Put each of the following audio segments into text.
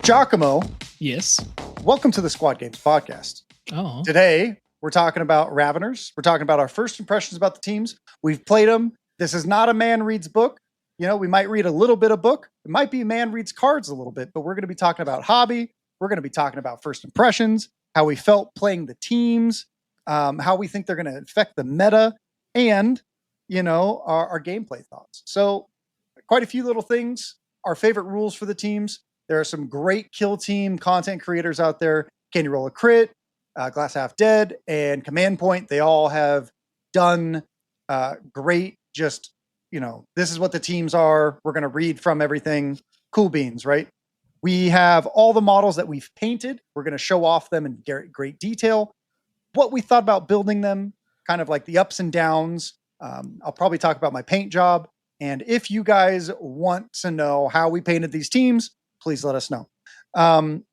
Giacomo, Yes. welcome to the Squad Games podcast. Oh. Today, we're talking about Raveners. We're talking about our first impressions about the teams. We've played them. This is not a man reads book. You know, we might read a little bit of book. It might be man reads cards a little bit, but we're going to be talking about hobby. We're going to be talking about first impressions, how we felt playing the teams, how we think they're going to affect the meta, and, you know, our gameplay thoughts. So quite a few little things. Our favorite rules for the teams. There are some great kill team content creators out there. Can You Roll a Crit, Glass Half Dead, and Command Point. They all have done great, just, you know, this is what the teams are. We're going to read from everything. Cool beans, right? We have all the models that we've painted. We're going to show off them in great detail. What we thought about building them, kind of like the ups and downs. I'll probably talk about my paint job. And if you guys want to know how we painted these teams, please let us know.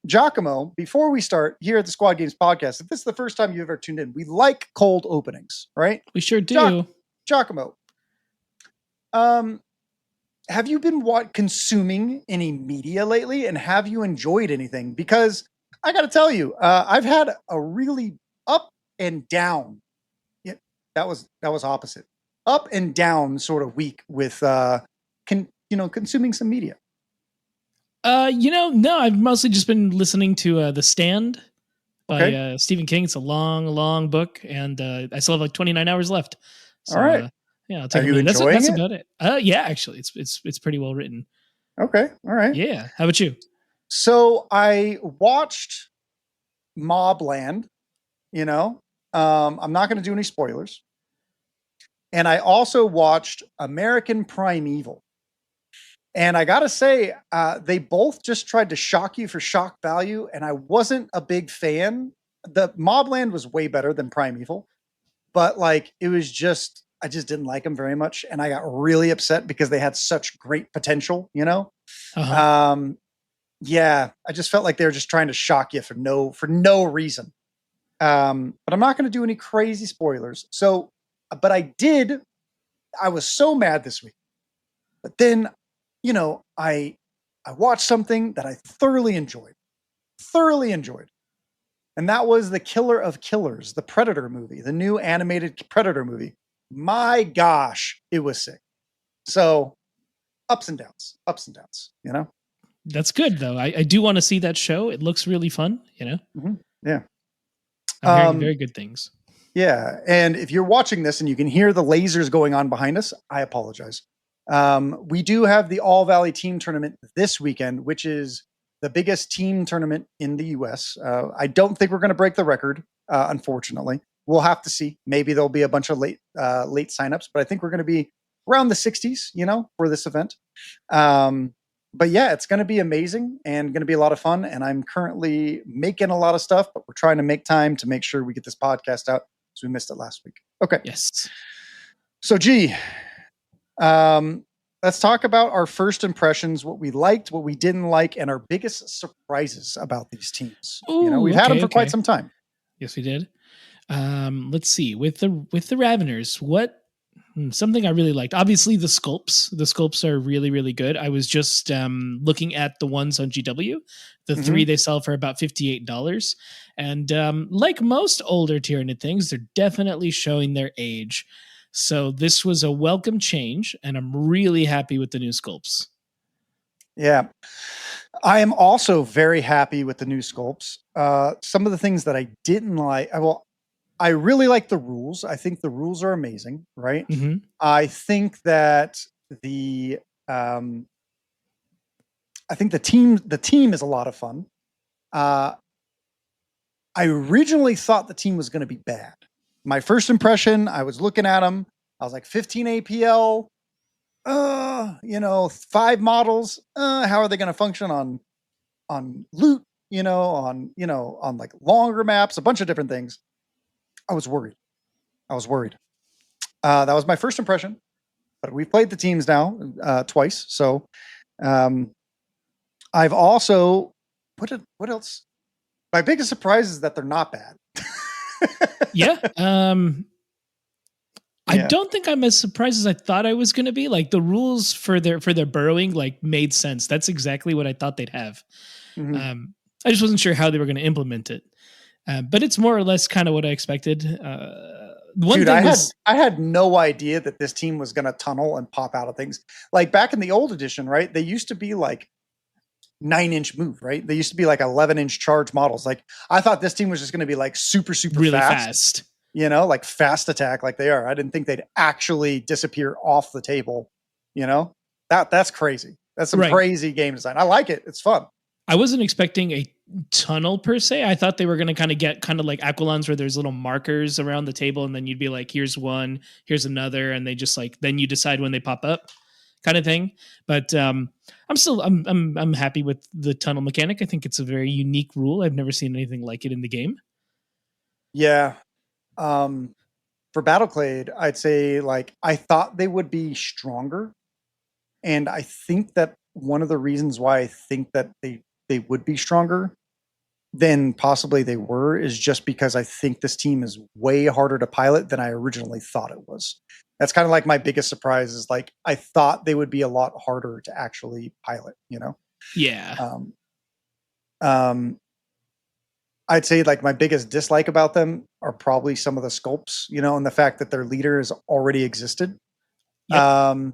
Giacomo, before we start here at the Squad Games podcast, if this is the first time you've ever tuned in, we like cold openings, right? We sure do. Giacomo, have you been consuming any media lately, and have you enjoyed anything? Because I got to tell you, I've had a really up and down. Yeah, that was opposite. Up and down sort of week with consuming some media. No, I've mostly just been listening to The Stand by Stephen King. It's a long book, and I still have like 29 hours left. So, all right. I'll take Are you enjoying that's it? about it. Yeah, actually, it's pretty well written. Okay. All right. Yeah. How about you? So I watched Mobland, I'm not going to do any spoilers. And I also watched American Primeval. And I got to say, they both just tried to shock you for shock value. And I wasn't a big fan. The Mobland was way better than Primeval. But like, it was just, I just didn't like them very much. And I got really upset because they had such great potential, Uh-huh. Yeah, I just felt like they were just trying to shock you for no reason. But I'm not going to do any crazy spoilers. So, but I was so mad this week. But then, I watched something that I thoroughly enjoyed. And that was The Killer of Killers, the Predator movie, the new animated Predator movie. My gosh, it was sick. So ups and downs, That's good, though. I do want to see that show. It looks really fun, Mm-hmm. Yeah. I'm hearing very good things. Yeah. And if you're watching this and you can hear the lasers going on behind us, I apologize. We do have the All Valley Team Tournament this weekend, which is the biggest team tournament in the U.S. I don't think we're going to break the record, unfortunately. We'll have to see. Maybe there'll be a bunch of late signups, but I think we're going to be around the 60s, for this event. But yeah, it's going to be amazing and going to be a lot of fun. And I'm currently making a lot of stuff, but we're trying to make time to make sure we get this podcast out. So we missed it last week. Okay. Yes. So, let's talk about our first impressions, what we liked, what we didn't like, and our biggest surprises about these teams. Ooh, we've had them for quite some time. Yes, we did. Let's see. With the Raveners, something I really liked. Obviously, the sculpts. The sculpts are really, really good. I was just looking at the ones on GW. The three they sell for about $58. And like most older Tyranid things, they're definitely showing their age. So this was a welcome change, and I'm really happy with the new sculpts. Yeah. I am also very happy with the new sculpts. Some of the things that I didn't like, I really like the rules. I think the rules are amazing, right? Mm-hmm. I think that the team is a lot of fun. I originally thought the team was going to be bad. My first impression, I was looking at them. I was like 15 APL, 5 models. How are they going to function on loot? On like longer maps, a bunch of different things. I was worried. That was my first impression, but we've played the teams now twice. So I've also what else? My biggest surprise is that they're not bad. Yeah. I don't think I'm as surprised as I thought I was going to be. Like the rules for their burrowing like made sense. That's exactly what I thought they'd have. Mm-hmm. I just wasn't sure how they were going to implement it. But it's more or less kind of what I expected. Dude, I had no idea that this team was going to tunnel and pop out of things. Like back in the old edition, right? They used to be like 9-inch move, right? They used to be like 11-inch charge models. Like I thought this team was just going to be like super really fast. You know, like fast attack like they are. I didn't think they'd actually disappear off the table. You know, that's crazy. That's some crazy game design. I like it. It's fun. I wasn't expecting a tunnel per se. I thought they were going to kind of get kind of like Aquilons where there's little markers around the table and then you'd be like, here's one, here's another. And they just like, then you decide when they pop up kind of thing. But I'm happy with the tunnel mechanic. I think it's a very unique rule. I've never seen anything like it in the game. Yeah. For Battleclade, I'd say like, I thought they would be stronger. And I think that one of the reasons why I think that they would be stronger than possibly they were is just because I think this team is way harder to pilot than I originally thought it was. That's kind of like my biggest surprise is like, I thought they would be a lot harder to actually pilot, you know? Yeah. I'd say like my biggest dislike about them are probably some of the sculpts, you know, and the fact that their leader has already existed. Yep.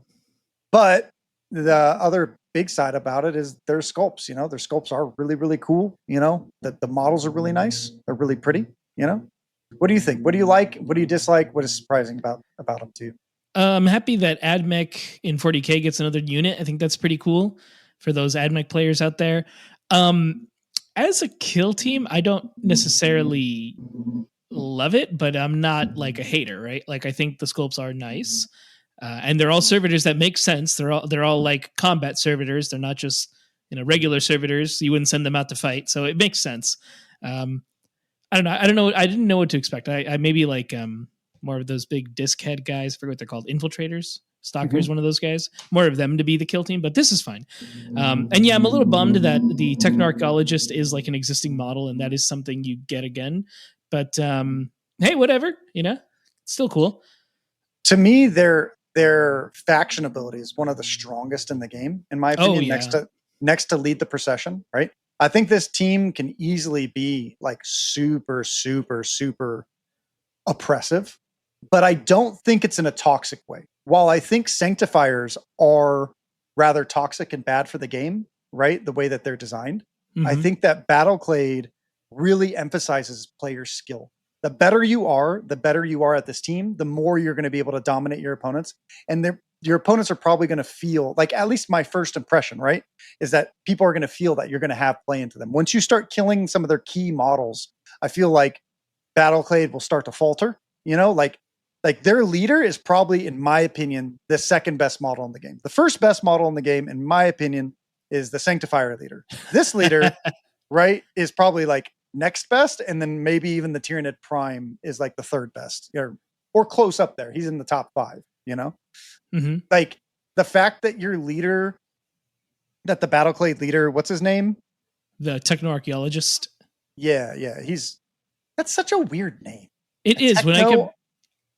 But the other big side about it is their sculpts, you know, their sculpts are really, really cool. You know, that the models are really nice. They're really pretty, you know. What do you think? What do you like? What do you dislike? What is surprising about them too? I'm happy that AdMech in 40K gets another unit. I think that's pretty cool for those AdMech players out there. As a kill team, I don't necessarily love it, but I'm not like a hater, right? Like I think the sculpts are nice. And they're all servitors that make sense. They're all like combat servitors. They're not just, you know, regular servitors. You wouldn't send them out to fight. So it makes sense. I don't know. I didn't know what to expect. I maybe like more of those big disc head guys. I forget what they're called. Infiltrators. Stalker is one of those guys. More of them to be the kill team, but this is fine. And yeah, I'm a little bummed that the Techno-Archaeologist is like an existing model, and that is something you get again. But hey, whatever. You know, it's still cool. To me, their faction ability is one of the strongest in the game, in my opinion. Next to lead the procession, right? I think this team can easily be like super, super, super oppressive, but I don't think it's in a toxic way. While I think Sanctifiers are rather toxic and bad for the game, right? The way that they're designed, I think that Battleclade really emphasizes player skill. The better you are at this team, the more you're going to be able to dominate your opponents. And your opponents are probably going to feel like, at least my first impression, right, is that people are going to feel that you're going to have play into them. Once you start killing some of their key models, I feel like Battleclade will start to falter, you know, like their leader is probably, in my opinion, the second best model in the game. The first best model in the game, in my opinion, is the Sanctifier leader. This leader, right, is probably like next best, and then maybe even the Tyranid Prime is like the third best, or close up there. He's in the top 5, you know? Like the fact that your leader, that the Battleclade leader, what's his name? The Techno-Archaeologist. Yeah. That's such a weird name. It is. When I could...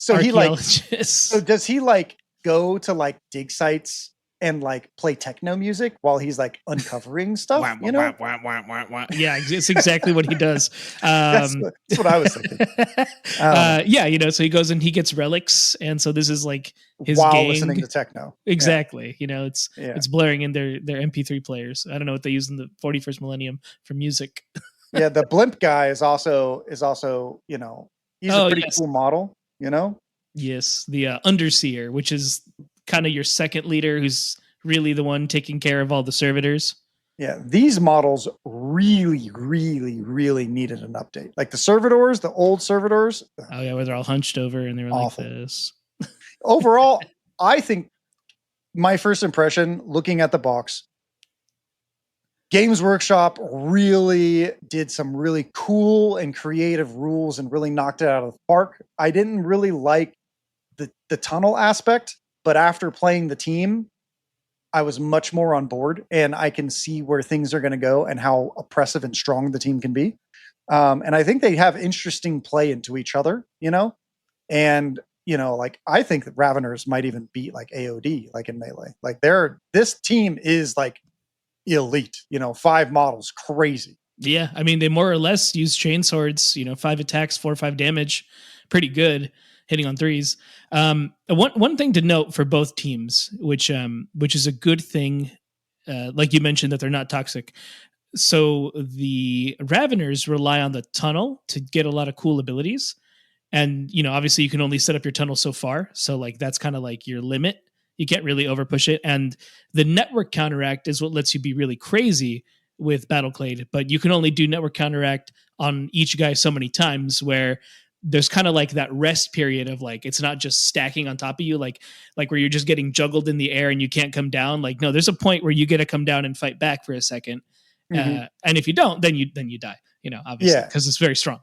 So he like, so does he like go to like dig sites and like play techno music while he's like uncovering stuff? You know? Yeah, it's exactly what he does. That's what I was thinking. Yeah, you know, so he goes and he gets relics, and so this is like his while gang. Listening to techno. Exactly. Yeah. You know, it's blaring in their MP3 players. I don't know what they use in the 41st millennium for music. Yeah, the blimp guy is also, you know, he's a pretty cool model. You know? Yes, the Underseer, which is kind of your second leader, who's really the one taking care of all the servitors. Yeah, these models really, really, really needed an update. Like the servitors, the old servitors. Oh yeah, where they're all hunched over and they were awful. Like this. Overall, I think my first impression, looking at the box, Games Workshop really did some really cool and creative rules and really knocked it out of the park. I didn't really like the tunnel aspect, but after playing the team, I was much more on board, and I can see where things are going to go and how oppressive and strong the team can be. And I think they have interesting play into each other, you know? And, like I think that Raveners might even beat like AOD, like in Melee. Like this team is like elite, 5 models, crazy. Yeah, I mean, they more or less use chainswords, 5 attacks, 4 or 5 damage, pretty good, hitting on 3s. One thing to note for both teams, which is a good thing, like you mentioned that they're not toxic. So the Raveners rely on the tunnel to get a lot of cool abilities, and obviously you can only set up your tunnel so far. So like that's kind of like your limit. You can't really overpush it, and the network counteract is what lets you be really crazy with Battleclade, but you can only do network counteract on each guy so many times where there's kind of like that rest period of like it's not just stacking on top of you like where you're just getting juggled in the air and you can't come down. Like no, there's a point where you get to come down and fight back for a second. And if you don't, then you die, obviously, because it's very strong.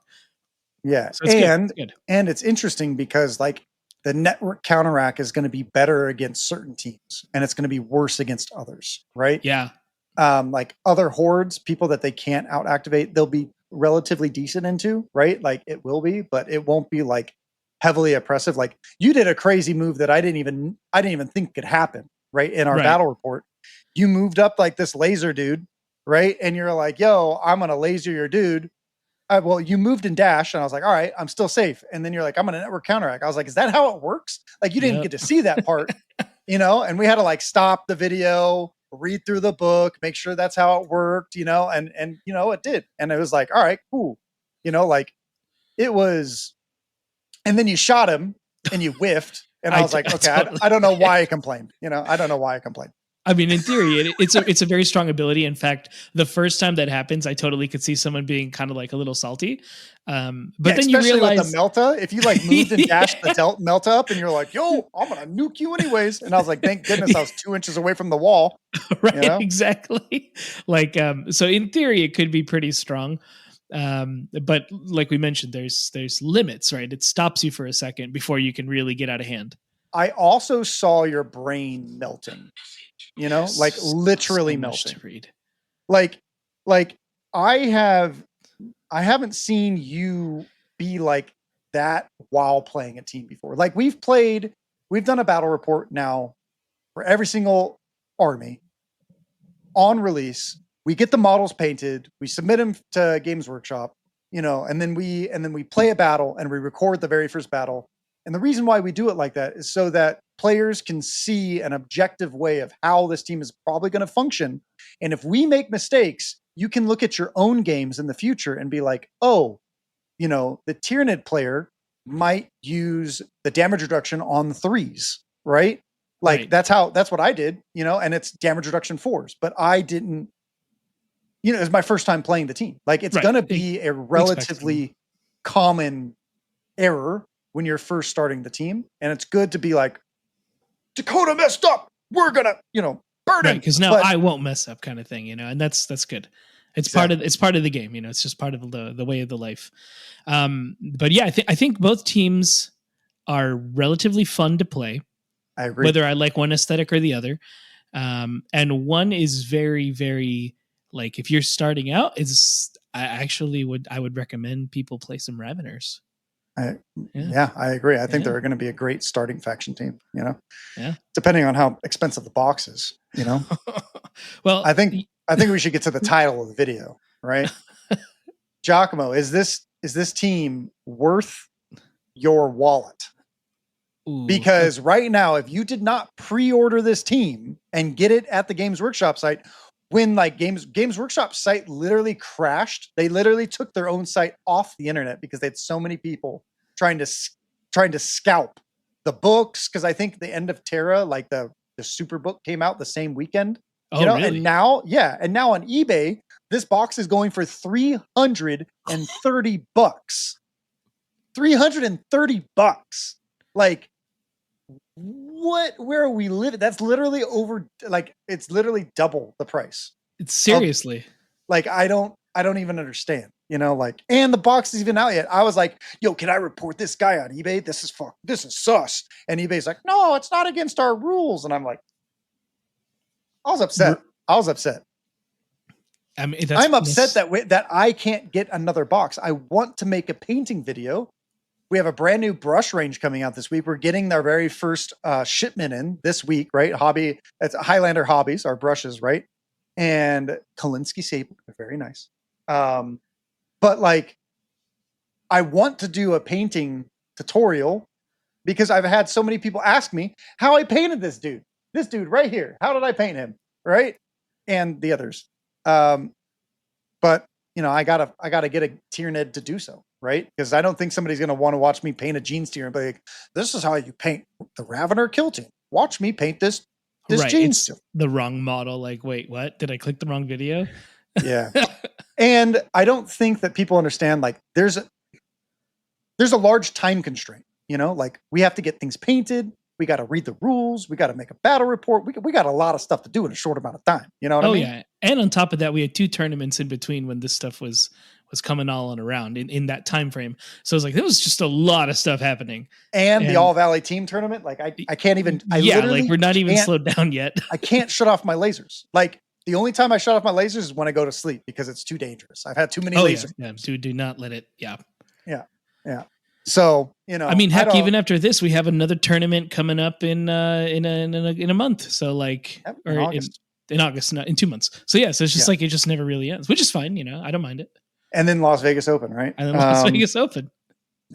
Yeah. So it's good. And it's interesting because like the network counteract is going to be better against certain teams and it's going to be worse against others. Right. Yeah. Like other hordes, people that they can't out activate, they'll be relatively decent into, right? Like it will be, but it won't be like heavily oppressive. Like you did a crazy move that I didn't even think could happen, right? In our battle report, you moved up like this laser dude, right? And you're like, yo, I'm going to laser your dude. Well, you moved in dash, and I was like, all right, I'm still safe. And then you're like, I'm going to network counteract. I was like, is that how it works? Like you didn't get to see that part, and we had to like stop the video, read through the book, make sure that's how it worked, and it did. And it was like, all right, cool. Like it was, and then you shot him and you whiffed. And I was like, okay, I don't know why I complained. I don't know why I complained. I mean, in theory, it's a very strong ability. In fact, the first time that happens, I totally could see someone being kind of like a little salty. But then you realize with the Melta, if you like moved and dashed the Melta up, and you're like, "Yo, I'm gonna nuke you anyways," and I was like, "Thank goodness I was 2 inches away from the wall." Right? Exactly. Like, so in theory, it could be pretty strong. But like we mentioned, there's limits, right? It stops you for a second before you can really get out of hand. I also saw your brain melting. Like literally melting. To read. Like I haven't seen you be like that while playing a team before. Like we've done a battle report now for every single army on release. We get the models painted, we submit them to Games Workshop, and then we play a battle and we record the very first battle. And the reason why we do it like that is so that players can see an objective way of how this team is probably going to function. And if we make mistakes, you can look at your own games in the future and be like, oh, the Tyrannid player might use the damage reduction on the 3s, right? Like that's what I did, and it's damage reduction 4s, but I didn't, it was my first time playing the team. Like it's going to be a relatively common error when you're first starting the team. And it's good to be like, Dakotah messed up. We're going to, burn him. Because now I won't mess up kind of thing, and that's good. It's part of the game, it's just part of the way of the life. But yeah, I think both teams are relatively fun to play. I agree. Whether I like one aesthetic or the other. And one is very, very like if you're starting out, I would recommend people play some Raveners. I agree. I think they're going to be a great starting faction team, depending on how expensive the box is, Well, I think we should get to the title of the video, right? Giacomo, is this team worth your wallet? Ooh. Because right now, if you did not pre-order this team and get it at the Games Workshop site, when like Games Workshop site literally crashed, they literally took their own site off the internet because they had so many people trying to scalp the books. Because I think the End of Terra, like the super book, came out the same weekend. Really? And now on eBay, this box is going for $330. $330. Like, what? Where are we living? That's literally it's literally double the price. It's seriously. I don't even understand, and the box is even out yet. I was like, yo, can I report this guy on eBay? This is sus. And eBay's like, no, it's not against our rules. And I'm like, I was upset. I mean, I'm upset that I can't get another box. I want to make a painting video We have a brand new brush range coming out this week. We're getting our very first shipment in this week, right? It's Highlander Hobbies, our brushes, right? And Kolinsky Sable, they're very nice. But like, I want to do a painting tutorial because I've had so many people ask me how I painted this dude right here. How did I paint him? Right. And the others. But you know, I gotta get a Tyranid to do so. Right. Because I don't think somebody's going to want to watch me paint a Jeans tier and be like, this is how you paint the Ravener kill team. Watch me paint this right. Jeans It's the wrong model. Like, wait, what? Did I click the wrong video? Yeah. And I don't think that people understand, like, there's a large time constraint, you know, like we have to get things painted. We got to read the rules. We got to make a battle report. We got a lot of stuff to do in a short amount of time. You know what I mean? Yeah. And on top of that, we had 2 tournaments in between when this stuff was coming all on around in that time frame. So it was like, there was just a lot of stuff happening. And the All Valley team tournament, like I can't even, like we're not even slowed down yet. I can't shut off my lasers. Like the only time I shut off my lasers is when I go to sleep because it's too dangerous. I've had too many lasers. Yeah. Do not let it. Yeah. Yeah. So, you know, I mean, heck, even after this, we have another tournament coming up in a month. So like, in August. In August, not in 2 months. So yeah, so it's just like, it just never really ends, which is fine. You know, I don't mind it. And then Las Vegas Open, right? And then Las Vegas Open.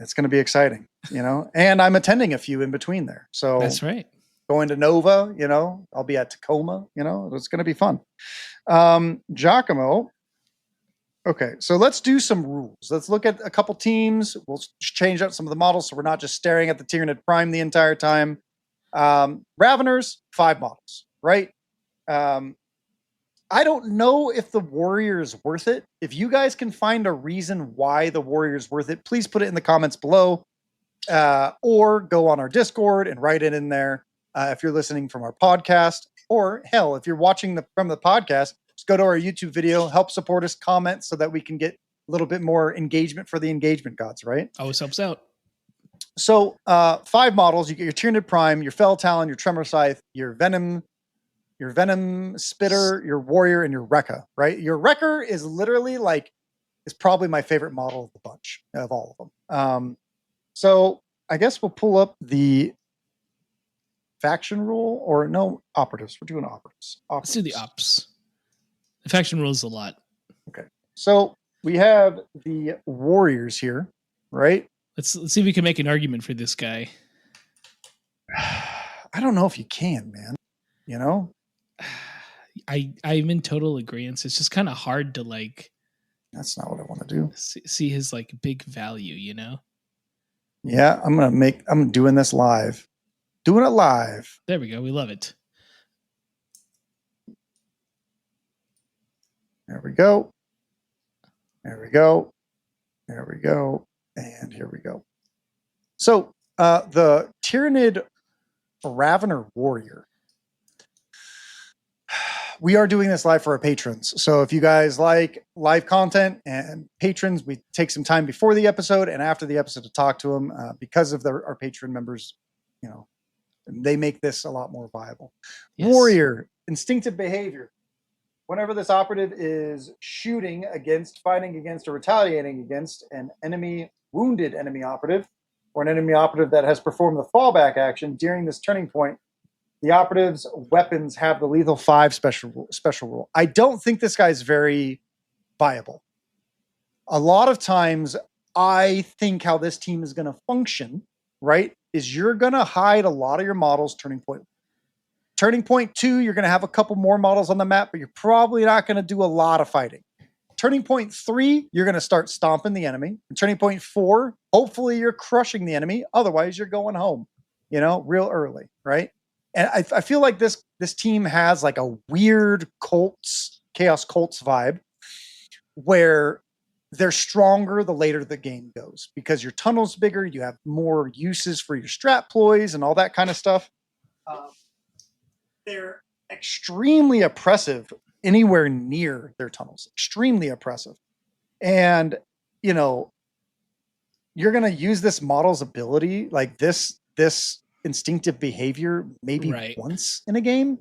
It's going to be exciting, you know, and I'm attending a few in between there. So that's right. Going to Nova, you know, I'll be at Tacoma, you know, it's going to be fun. Giacomo. Okay, so let's do some rules. Let's look at a couple teams. We'll change out some of the models so we're not just staring at the Tyranid Prime the entire time. Raveners, 5 models, right? I don't know if the Warrior is worth it. If you guys can find a reason why the Warrior is worth it, please put it in the comments below, or go on our Discord and write it in there. If you're listening from our podcast, or hell, if you're watching from the podcast, just go to our YouTube video, help support us, comment so that we can get a little bit more engagement for the engagement gods, right? Always helps out. So 5 models, you get your Tyranid Prime, your Fell Talon, your Tremor Scythe, your Venom Spitter, your Warrior, and your Rekka, right? Your Wrecker is literally is probably my favorite model of the bunch, of all of them. So I guess we'll pull up the faction rule, or no, operatives. We're doing operatives. Let's do the ops. The faction rules a lot. Okay. So we have the Warriors here, right? Let's see if we can make an argument for this guy. I don't know if you can, man. You know? I'm in total agreement. It's just kind of hard to that's not what I want to do. See his big value, you know? Yeah, I'm doing this live. Doing it live. There we go. We love it. There we go. There we go. There we go. And here we go. So the Tyranid Ravener Warrior. We are doing this live for our patrons. So if you guys like live content and patrons, we take some time before the episode and after the episode to talk to them because of our patron members, you know, they make this a lot more viable. Yes. Warrior, instinctive behavior. Whenever this operative is shooting against, fighting against, or retaliating against an wounded enemy operative, or an enemy operative that has performed the fallback action during this turning point, the operative's weapons have the lethal 5 special rule. I don't think this guy's very viable. A lot of times, I think how this team is going to function, right, is you're going to hide a lot of your models turning point. Turning point 2, you're going to have a couple more models on the map, but you're probably not going to do a lot of fighting. Turning point 3, you're going to start stomping the enemy. And turning point 4, hopefully you're crushing the enemy. Otherwise, you're going home, you know, real early, right? And I feel like this team has a weird Chaos Colts vibe where they're stronger the later the game goes because your tunnel's bigger, you have more uses for your strat ploys and all that kind of stuff. They're extremely oppressive anywhere near their tunnels, extremely oppressive. And, you know, you're going to use this model's ability, like this instinctive behavior, maybe once in a game.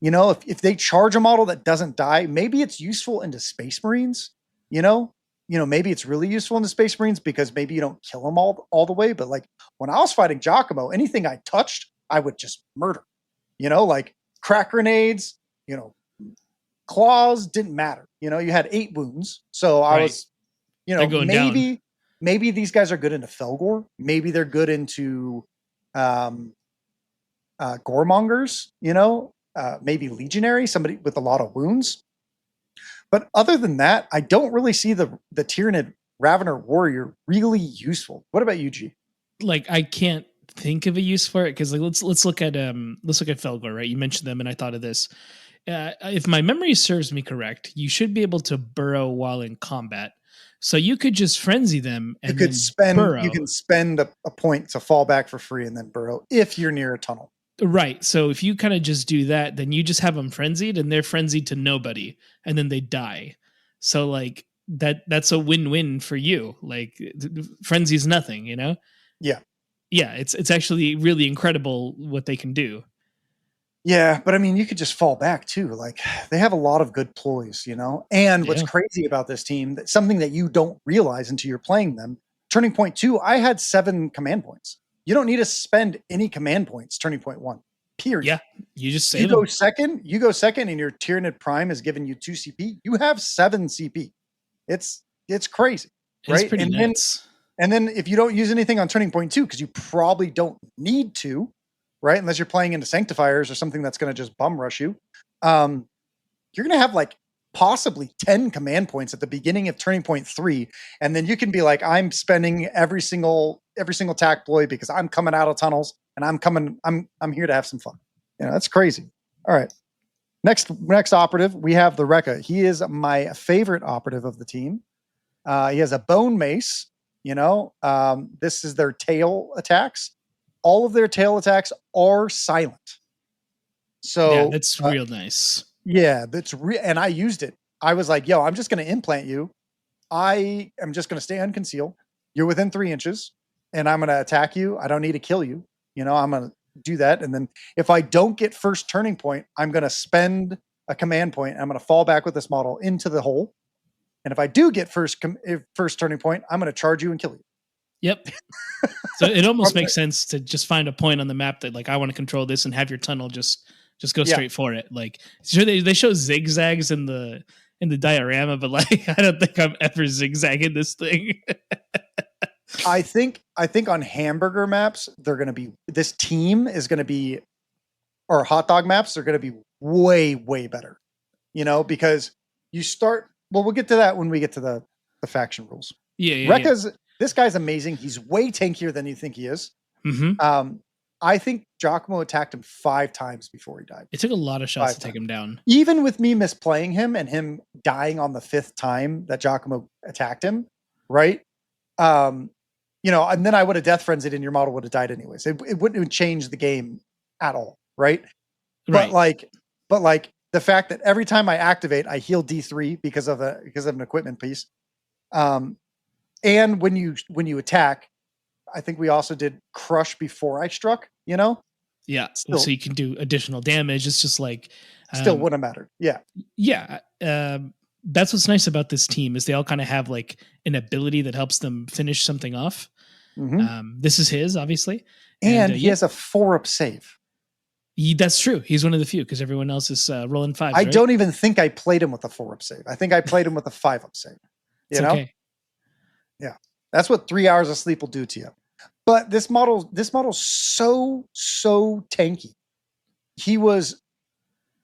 You know, if they charge a model that doesn't die, maybe it's useful into Space Marines, you know, maybe it's really useful in the Space Marines because maybe you don't kill them all the way. But like when I was fighting Giacomo, anything I touched, I would just murder. Like crack grenades, claws didn't matter. You had 8 wounds. So I was, maybe these guys are good into Felgor. Maybe they're good into Goremongers, maybe Legionary, somebody with a lot of wounds. But other than that, I don't really see the Tyranid Ravener Warrior really useful. What about you, G? Like, I can't think of a use for it because like let's look at Felgor, right? You mentioned them, and I thought of this. If my memory serves me correct, you should be able to burrow while in combat. So you could just frenzy them and you can spend a point to fall back for free and then burrow if you're near a tunnel. Right. So if you kind of just do that, then you just have them frenzied and they're frenzied to nobody and then they die. So like that's a win-win for you. Like frenzy's nothing, Yeah. Yeah. It's actually really incredible what they can do. Yeah. But I mean, you could just fall back too. Like they have a lot of good ploys, and what's crazy about this team, that something that you don't realize until you're playing them, Turning Point 2, I had 7 command points. You don't need to spend any command points. Turning Point 1, period. Yeah, you just save go second. You go second, and your Tyranid Prime is giving you 2 CP. You have 7 CP. It's crazy, right? It's pretty nuts. And then if you don't use anything on Turning Point 2, because you probably don't need to, right? Unless you're playing into Sanctifiers or something that's going to just bum rush you, you're going to have like possibly 10 command points at the beginning of Turning Point 3, and then you can be like, I'm spending every single tack ploy because I'm coming out of tunnels and I'm here to have some fun. That's crazy. All right, next operative, we have the Rekka. He is my favorite operative of the team. He has a bone mace. This is their tail attacks. All of their tail attacks are silent. So yeah, that's real nice. Yeah, and I used it. I was like, yo, I'm just going to implant you. I am just going to stay unconcealed. You're within 3 inches and I'm going to attack you. I don't need to kill you. I'm going to do that. And then if I don't get first turning point, I'm going to spend a command point. I'm going to fall back with this model into the hole. And if I do get first turning point, I'm going to charge you and kill you. Yep. So it almost makes sense to just find a point on the map that like, I want to control this and have your tunnel just go straight for it. Like, sure, they show zigzags in the diorama, but like, I don't think I'm ever zigzagging this thing. I think on hamburger maps, this team is going to be, or hot dog maps are going to be way, way better, because you start, we'll get to that when we get to the faction rules. Yeah. This guy's amazing. He's way tankier than you think he is. Mm-hmm. I think Giacomo attacked him 5 times before he died. It took a lot of shots to take him down. Even with me misplaying him and him dying on the 5th time that Giacomo attacked him, right? And then I would have death frenzied and your model would have died anyways. It wouldn't have changed the game at all, right? But like the fact that every time I activate, I heal D3 because of an equipment piece. And when you attack, I think we also did crush before I struck, Yeah. So you can do additional damage. It's just like still wouldn't matter. Yeah. Yeah. That's what's nice about this team is they all kind of have like an ability that helps them finish something off. Mm-hmm. This is his, obviously. And he has a 4-up save. That's true. He's one of the few because everyone else is rolling 5s. I don't even think I played him with a 4-up save. I think I played him with a 5-up save. You know? Okay. Yeah. That's what 3 hours of sleep will do to you. But this model's so tanky.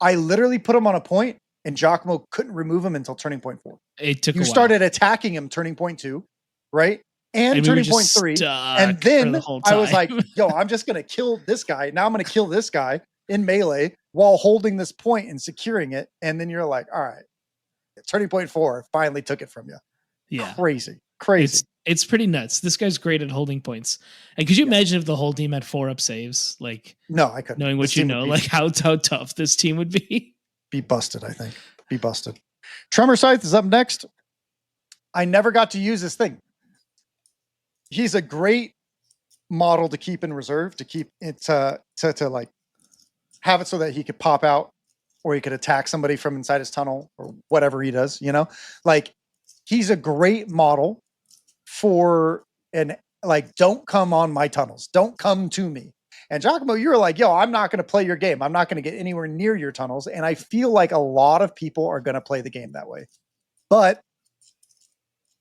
I literally put him on a point and Giacomo couldn't remove him until turning point 4. It took you started attacking him turning point 2, right? And turning point 3. And then I was like, yo, I'm just going to kill this guy. Now I'm going to kill this guy in melee while holding this point and securing it. And then you're like, all right, turning point 4 finally took it from you. Yeah. Crazy. It's pretty nuts. This guy's great at holding points. And could you imagine if the whole team had 4-up saves? Like, no, I couldn't. Knowing what like how tough this team would be. Be busted, I think. Be busted. Tremor Scythe is up next. I never got to use this thing. He's a great model to keep in reserve, to keep it to like have it so that he could pop out or he could attack somebody from inside his tunnel or whatever he does, Like he's a great model for don't come on my tunnels. Don't come to me. And Giacomo, you were like, yo, I'm not going to play your game. I'm not going to get anywhere near your tunnels. And I feel like a lot of people are going to play the game that way. But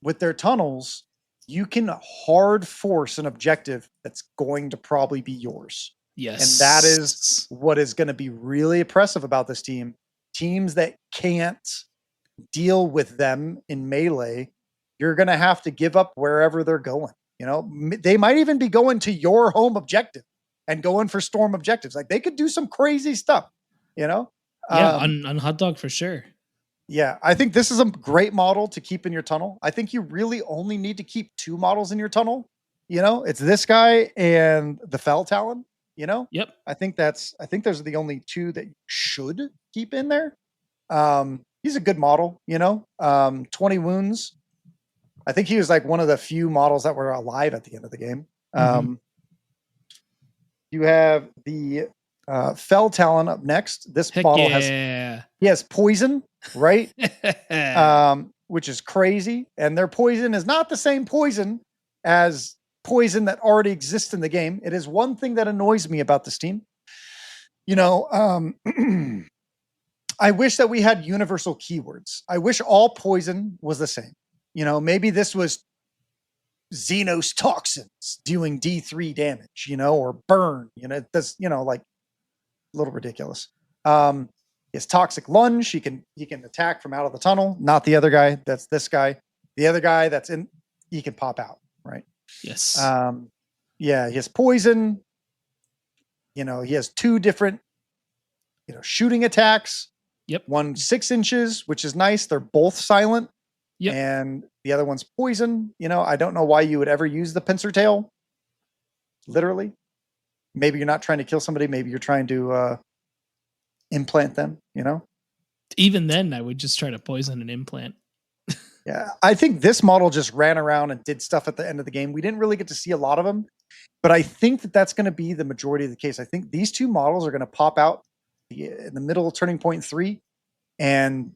with their tunnels, you can hard force an objective that's going to probably be yours. Yes. And that is what is going to be really impressive about this team. Teams that can't deal with them in melee, you're going to have to give up wherever they're going. You know, they might even be going to your home objective and going for storm objectives. Like, they could do some crazy stuff, you know? Yeah, on Hot Dog for sure. Yeah, I think this is a great model to keep in your tunnel. I think you really only need to keep 2 models in your tunnel. You know, it's this guy and the Fell Talon, you know? Yep. I think those are the only 2 that you should keep in there. He's a good model, you know? 20 wounds. I think he was like one of the few models that were alive at the end of the game. You have the Fell Talon up next. This model has poison, right? Which is crazy. And their poison is not the same poison as poison that already exists in the game. It is one thing that annoys me about this team. You know, I wish that we had universal keywords. I wish all poison was the same. You know, maybe this was Xenos toxins doing D3 damage, you know, or burn, you know, that's, you know, like a little ridiculous. His toxic lunge, he can attack from out of the tunnel, not the other guy. That's this guy. The other guy that's in, he can pop out, right? Yes. Yeah, he has poison. You know, he has 2 different, you know, shooting attacks. Yep. One 6 inches, which is nice. They're both silent. Yep. And the other one's poison. You know, I don't know why you would ever use the pincer tail. Literally. Maybe you're not trying to kill somebody. Maybe you're trying to implant them, you know? Even then, I would just try to poison an implant. Yeah. I think this model just ran around and did stuff at the end of the game. We didn't really get to see a lot of them, but I think that that's going to be the majority of the case. I think these 2 models are going to pop out in the middle of turning point 3, and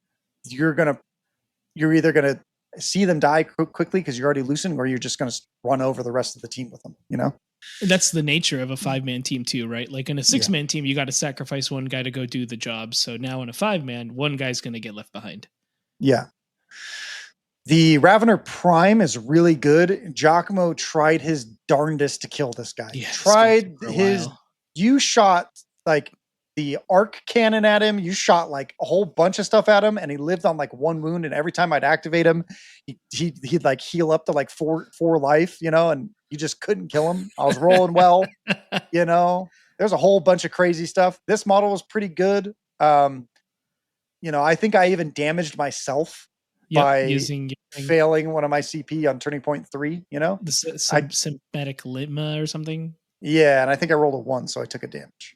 you're either going to see them die quickly because you're already loosened, or you're just going to run over the rest of the team with them, you know? That's the nature of a 5-man team too, right? Like in a 6-man team, you got to sacrifice one guy to go do the job. So now in a 5-man, one guy's going to get left behind. Yeah. The Ravener Prime is really good. Giacomo tried his darndest to kill this guy. You shot like the arc cannon at him. You shot like a whole bunch of stuff at him, and he lived on like 1 wound. And every time I'd activate him, he'd like heal up to like four life, you know, and you just couldn't kill him. I was rolling well, you know. There's a whole bunch of crazy stuff. This model was pretty good. You know, I think I even damaged myself by failing one of my CP on turning point 3, you know, the sympathetic limma or something. Yeah. And I think I rolled a 1, so I took a damage.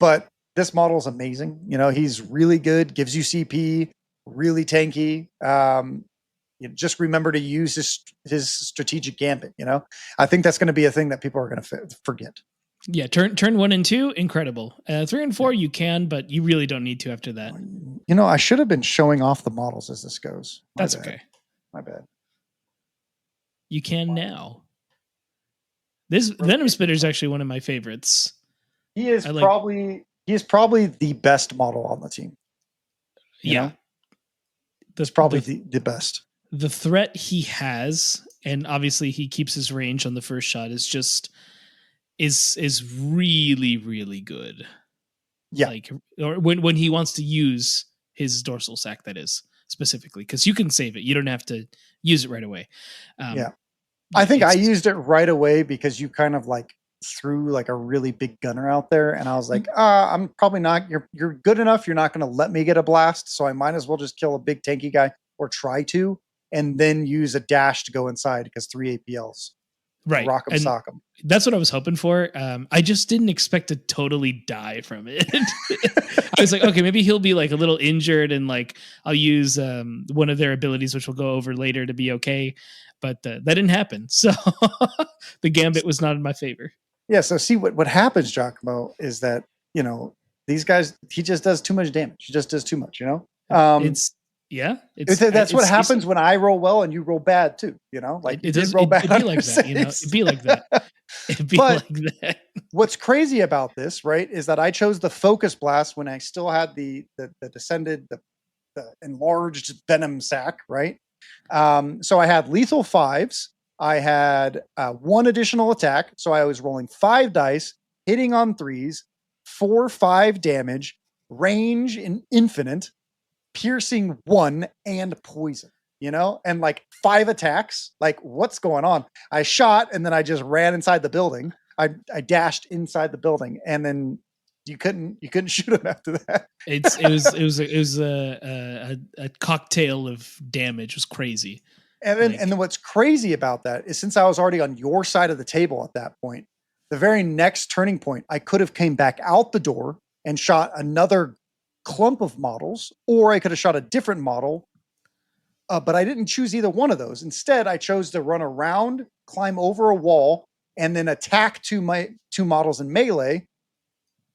But this model is amazing. You know, he's really good, gives you CP, really tanky. You just remember to use his strategic gambit. You know, I think that's going to be a thing that people are going to forget. Yeah, turn 1 and 2, incredible. 3 and 4, you can, but you really don't need to after that. You know, I should have been showing off the models as this goes. That's okay. My bad. You can now. This Venom Spitter is actually one of my favorites. He is probably the best model on the team. Yeah. That's probably the best. The threat he has, and obviously he keeps his range on the first shot, is really, really good. Yeah. Like, or when he wants to use his dorsal sac, that is, specifically, because you can save it. You don't have to use it right away. Yeah. I think I used it right away because you kind of like threw like a really big gunner out there, and I was like, I'm probably not, you're good enough. You're not going to let me get a blast. So I might as well just kill a big tanky guy, or try to, and then use a dash to go inside because 3 APLs. Right. Rock 'em, sock 'em. That's what I was hoping for. I just didn't expect to totally die from it. I was like, okay, maybe he'll be like a little injured, and like I'll use one of their abilities, which we'll go over later, to be okay. But that didn't happen. So the gambit was not in my favor. Yeah. So see what happens, Giacomo, is that, you know, these guys, he just does too much damage. He just does too much, you know? Yeah, That's what it's happens decent. when I roll well and you roll bad too. You know, like you did roll bad It'd on be your like that, you know. saves. It'd be like that. It'd be But like that. what's crazy about this, right, is that I chose the focus blast when I still had the descended, the enlarged venom sack, right? So I had lethal 5s. I had 1 additional attack. So I was rolling 5 dice, hitting on 3s, 4/5 damage, range in infinite, piercing 1, and poison. You know, and like 5 attacks. Like, what's going on? I shot and then I just ran inside the building. I dashed inside the building, and then you couldn't shoot him after that. It was a cocktail of damage. It was crazy. And then what's crazy about that is, since I was already on your side of the table at that point, the very next turning point, I could have came back out the door and shot another clump of models, or I could have shot a different model. But I didn't choose either one of those. Instead, I chose to run around, climb over a wall, and then attack my 2 models in melee,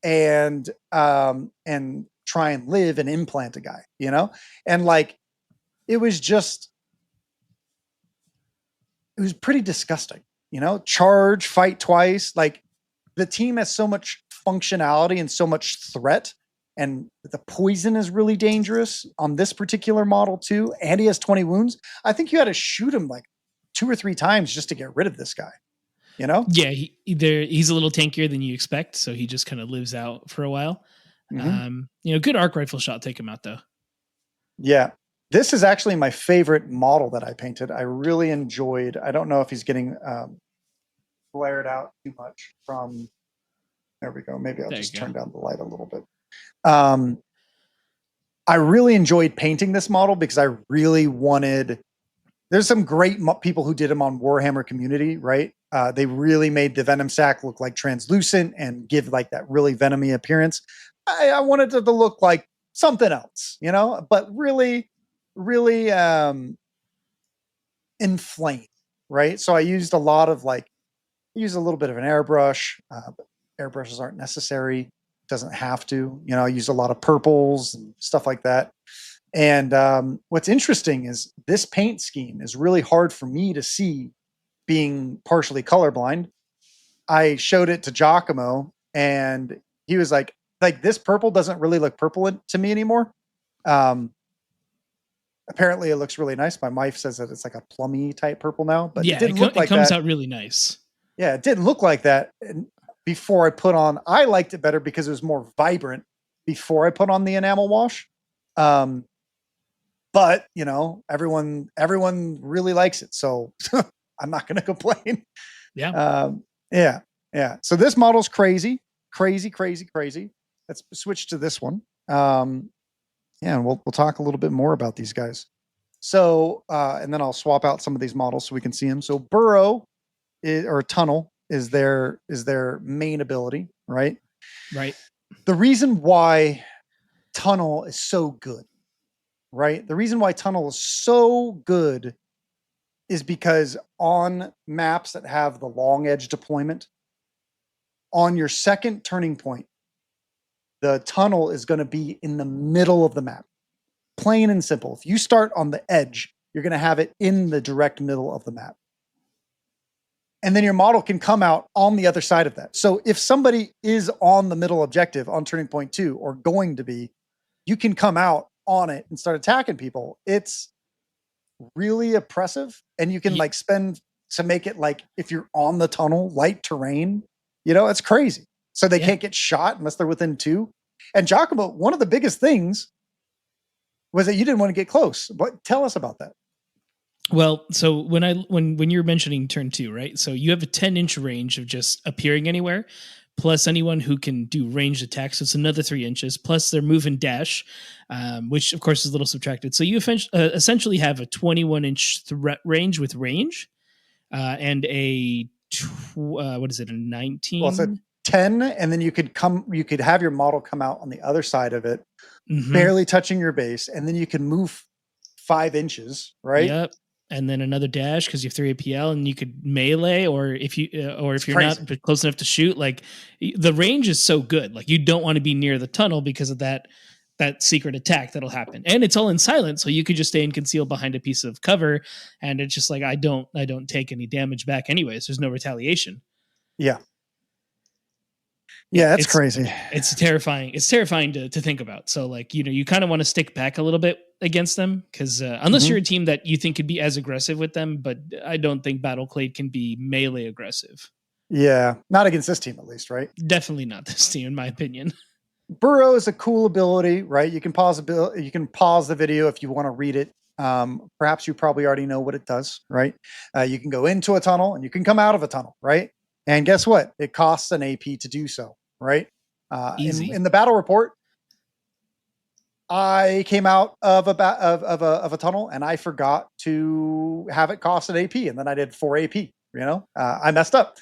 and try and live and implant a guy. You know, and like it was pretty disgusting. You know, charge, fight twice. Like, the team has so much functionality and so much threat, and the poison is really dangerous on this particular model too. And he has 20 wounds. I think you had to shoot him like 2 or 3 times just to get rid of this guy. You know? Yeah, he's a little tankier than you expect, so he just kind of lives out for a while. You know, good arc rifle shot take him out though. Yeah. This is actually my favorite model that I painted. I really enjoyed. I don't know if he's getting blared out too much from. There we go. Maybe I'll just turn down the light a little bit. I really enjoyed painting this model because I really wanted. There's some great people who did them on Warhammer Community, right? They really made the venom sack look like translucent and give like that really venomy appearance. I wanted it to look like something else, you know, but really, really inflamed, right? So I used a lot of a little bit of an airbrush, but airbrushes aren't necessary. Doesn't have to, you know. I used a lot of purples and stuff like that. And what's interesting is this paint scheme is really hard for me to see, being partially colorblind. I showed it to Giacomo, and he was like, this purple doesn't really look purple to me anymore. Apparently it looks really nice. My wife says that it's like a plummy type purple now, but yeah, it didn't look like that. It comes that. out really nice. Yeah, it didn't look like that before I put on. I liked it better because it was more vibrant before I put on the enamel wash. But you know, everyone really likes it, so I'm not going to complain. Yeah. Yeah. So this model's crazy. Let's switch to this one. And we'll talk a little bit more about these guys. So, and then I'll swap out some of these models so we can see them. So burrow or tunnel is their main ability, right? Right. The reason why tunnel is so good, right? The reason why tunnel is so good is because on maps that have the long edge deployment, on your second turning point, the tunnel is going to be in the middle of the map. Plain and simple. If you start on the edge, you're going to have it in the direct middle of the map. And then your model can come out on the other side of that. So if somebody is on the middle objective on turning point 2 or going to be, you can come out on it and start attacking people. It's really oppressive, and you can spend to make it like, if you're on the tunnel, light terrain, you know, it's crazy. So they can't get shot unless they're within 2. And Giacomo, one of the biggest things was that you didn't want to get close. But tell us about that. Well, so when you're mentioning turn 2, right? So you have a 10-inch range of just appearing anywhere, plus anyone who can do ranged attacks. So it's another 3 inches, plus their move and dash, which of course is a little subtracted. So you essentially have a 21-inch threat range with range, and a what is it, a 19? Well, it's a 10, and then you could have your model come out on the other side of it, barely touching your base, and then you can move 5 inches, right? Yep. And then another dash because you have 3 APL, and you could melee, or if you're not close enough to shoot, like the range is so good. Like, you don't want to be near the tunnel because of that that secret attack that'll happen. And it's all in silence, so you could just stay and conceal behind a piece of cover, and it's just like I don't take any damage back anyways. There's no retaliation. Yeah. Yeah, that's crazy. It's terrifying. It's terrifying to think about. So like, you kind of want to stick back a little bit against them because unless you're a team that you think could be as aggressive with them, but I don't think Battleclade can be melee aggressive. Yeah, not against this team at least, right? Definitely not this team, in my opinion. Burrow is a cool ability, right? You can pause the video if you want to read it. Perhaps you probably already know what it does, right? You can go into a tunnel and you can come out of a tunnel, right? And guess what? It costs an AP to do so, right? Easy. In the battle report, I came out of a tunnel and I forgot to have it cost an AP, and then I did 4 AP. I messed up,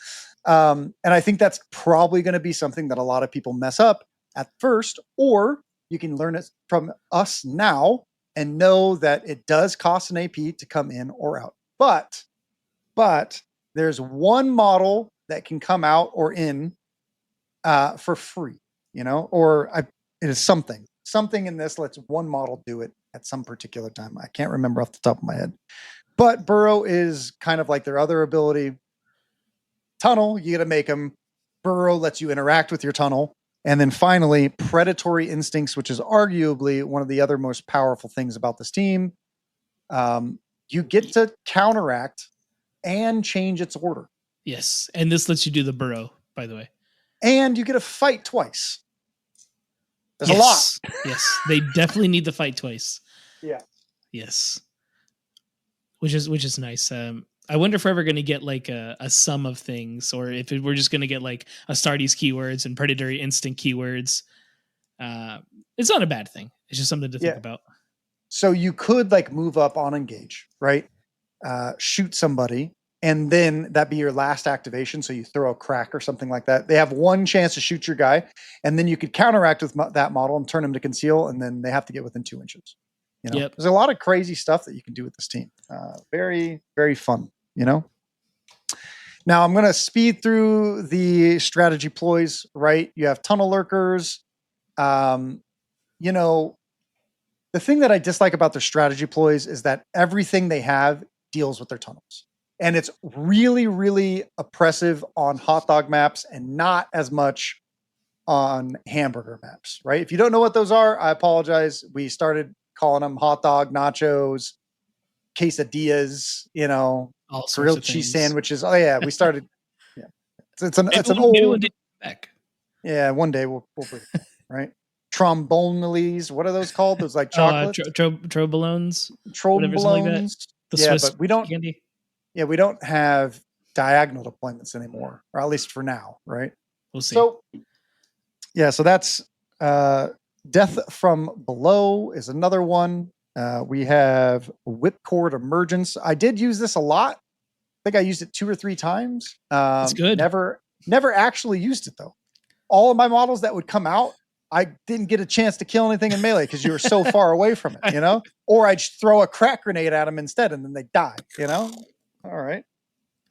and I think that's probably going to be something that a lot of people mess up at first, or you can learn it from us now and know that it does cost an AP to come in or out. But there's one model that can come out or in for free, it is something in this lets one model do it at some particular time. I can't remember off the top of my head, but Burrow is kind of like their other ability. Tunnel, you got to make them. Burrow lets you interact with your tunnel. And then finally, predatory instincts, which is arguably one of the other most powerful things about this team. You get to counteract and change its order. Yes. And this lets you do the burrow, by the way. And you get to fight twice. There's a lot. Yes. They definitely need the fight twice. Yeah. Yes. Which is nice. I wonder if we're ever going to get like a sum of things, or if we're just going to get like Astartes keywords and predatory instinct keywords. It's not a bad thing. It's just something to think about. So you could like move up on engage, right? Shoot somebody, and then that be your last activation. So you throw a crack or something like that. They have one chance to shoot your guy, and then you could counteract with that model and turn them to conceal, and then they have to get within 2 inches. There's a lot of crazy stuff that you can do with this team. Very, very fun, Now I'm going to speed through the strategy ploys, right? You have tunnel lurkers. The thing that I dislike about their strategy ploys is that everything they have deals with their tunnels. And it's really, really oppressive on hot dog maps and not as much on hamburger maps, right? If you don't know what those are, I apologize. We started calling them hot dog, nachos, quesadillas, grilled cheese sandwiches. Oh yeah, we started. Yeah, it's an old. Yeah, one day we'll bring it, right? Trombonellis. What are those called? Those like chocolate trobolones. Trobolones. The Swiss but we don't. Candy. Yeah, we don't have diagonal deployments anymore, or at least for now, right? We'll see. So that's Death from Below is another one. We have Whipcord Emergence. I did use this a lot. I think I used it 2 or 3 times. It's good. Never actually used it though. All of my models that would come out, I didn't get a chance to kill anything in melee because you were so far away from it, Or I'd throw a crack grenade at them instead, and then they die, All right.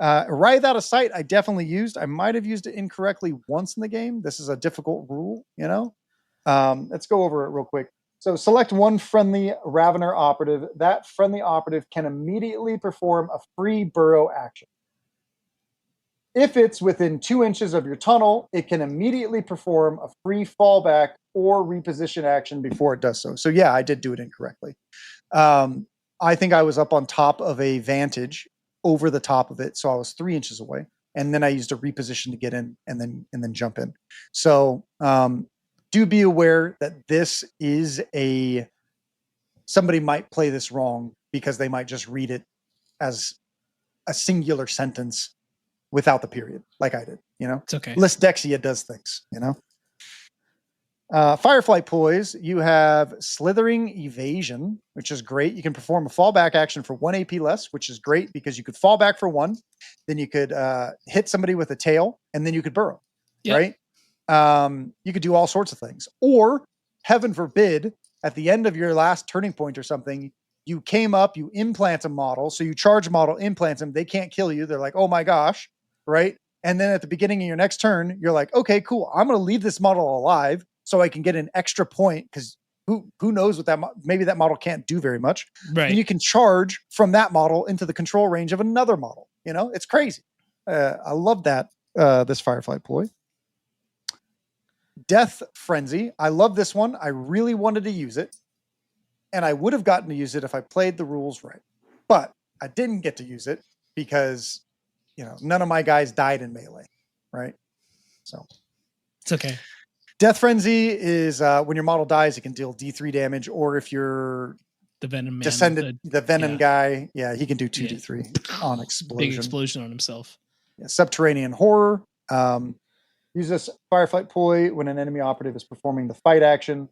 Writhe Out of Sight, I definitely used. I might have used it incorrectly once in the game. This is a difficult rule, Let's go over it real quick. So select one friendly Ravener operative. That friendly operative can immediately perform a free burrow action. If it's within 2 inches of your tunnel, it can immediately perform a free fallback or reposition action before it does so. So yeah, I did do it incorrectly. I think I was up on top of a vantage over the top of it. So I was 3 inches away. And then I used a reposition to get in and then jump in. So do be aware that this is somebody might play this wrong because they might just read it as a singular sentence without the period, like I did, It's okay. List Dexia does things, Fireflight Poise, you have Slithering Evasion, which is great. You can perform a fallback action for 1 AP less, which is great because you could fall back for 1, then you could hit somebody with a tail, and then you could burrow, right? You could do all sorts of things. Or, heaven forbid, at the end of your last turning point or something, you came up, you implant a model, so you charge a model, implant them, they can't kill you. They're like, oh my gosh, right? And then at the beginning of your next turn, you're like, okay, cool. I'm going to leave this model alive so I can get an extra point because who knows what maybe that model can't do very much. Right. And you can charge from that model into the control range of another model. It's crazy. I love that, this Firefly ploy. Death Frenzy. I love this one. I really wanted to use it. And I would have gotten to use it if I played the rules right. But I didn't get to use it because, none of my guys died in melee, right? So it's okay. Death Frenzy is when your model dies, it can deal D3 damage, or if you're the Venom man, descended, the Venom guy, he can do 2d3 on explosion. Big explosion on himself. Yeah, Subterranean Horror. Use this Firefight ploy when an enemy operative is performing the fight action,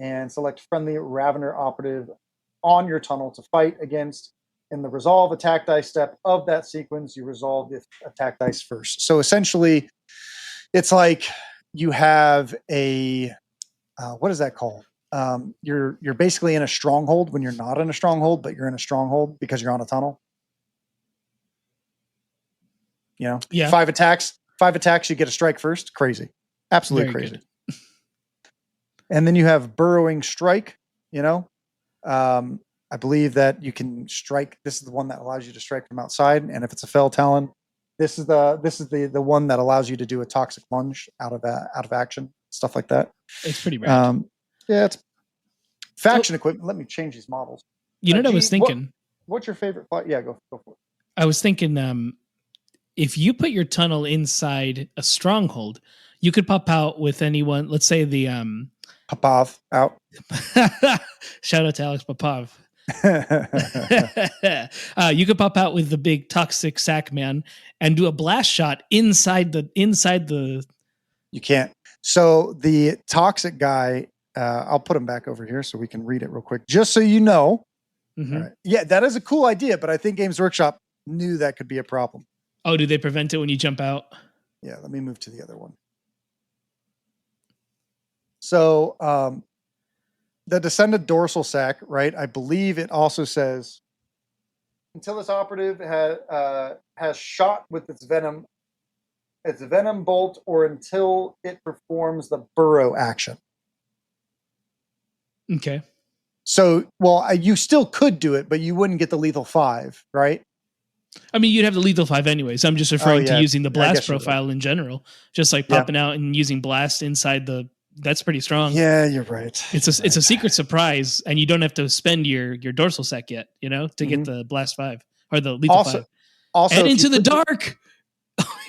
and select friendly Ravener operative on your tunnel to fight against. In the resolve attack dice step of that sequence, you resolve the attack dice first. So essentially, it's like you have a what is that called? You're basically in a stronghold when you're not in a stronghold, but you're in a stronghold because you're on a tunnel. Yeah. 5 attacks, you get a strike first. Crazy. Absolutely Very crazy. And then you have Burrowing Strike, I believe that you can strike. This is the one that allows you to strike from outside. And if it's a Fell Talon, this is the one that allows you to do a Toxic Lunge out of action, stuff like that. It's pretty rad. It's faction equipment. Let me change these models. What I was thinking? What's your favorite? Yeah, go for it. I was thinking, if you put your tunnel inside a stronghold, you could pop out with anyone. Let's say the Popov out. Shout out to Alex Popov. You could pop out with the big toxic sack man and do a blast shot inside the. You can't. So the toxic guy, I'll put him back over here so we can read it real quick, just so you know. Mm-hmm. All right. Yeah, that is a cool idea, but I think Games Workshop knew that could be a problem. Oh, do they prevent it when you jump out? Yeah, let me move to the other one. So the descended dorsal sac, right? I believe it also says until this operative has shot with its venom bolt, or until it performs the burrow action. Okay. So, you still could do it, but you wouldn't get the lethal 5, right? I mean, you'd have the lethal 5 anyways. I'm just referring to using the blast profile in general, just like popping out and using blast inside that's pretty strong. Yeah, you're right. It's a secret surprise, and you don't have to spend your dorsal sec yet, to get the blast 5 or the lethal 5. Also, and into the dark.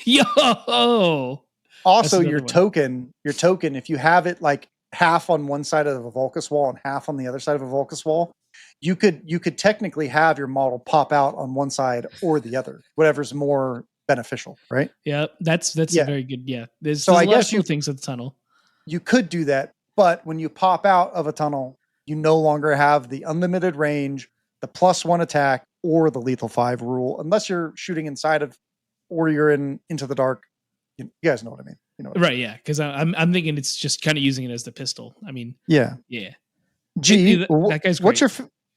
Yo. Also, your token, if you have it like half on one side of a Vulcus wall and half on the other side of a Vulcus wall, you could technically have your model pop out on one side or the other, whatever's more beneficial, right? Yeah, that's a very good. Yeah, there's so a I lot guess of cool things at the tunnel. You could do that, but when you pop out of a tunnel, you no longer have the unlimited range, the +1 attack, or the lethal 5 rule, unless you're shooting inside of, or you're into the dark. You guys know what I mean, right? Yeah, because I'm thinking it's just kind of using it as the pistol. I mean, yeah. Gee, that guy's great.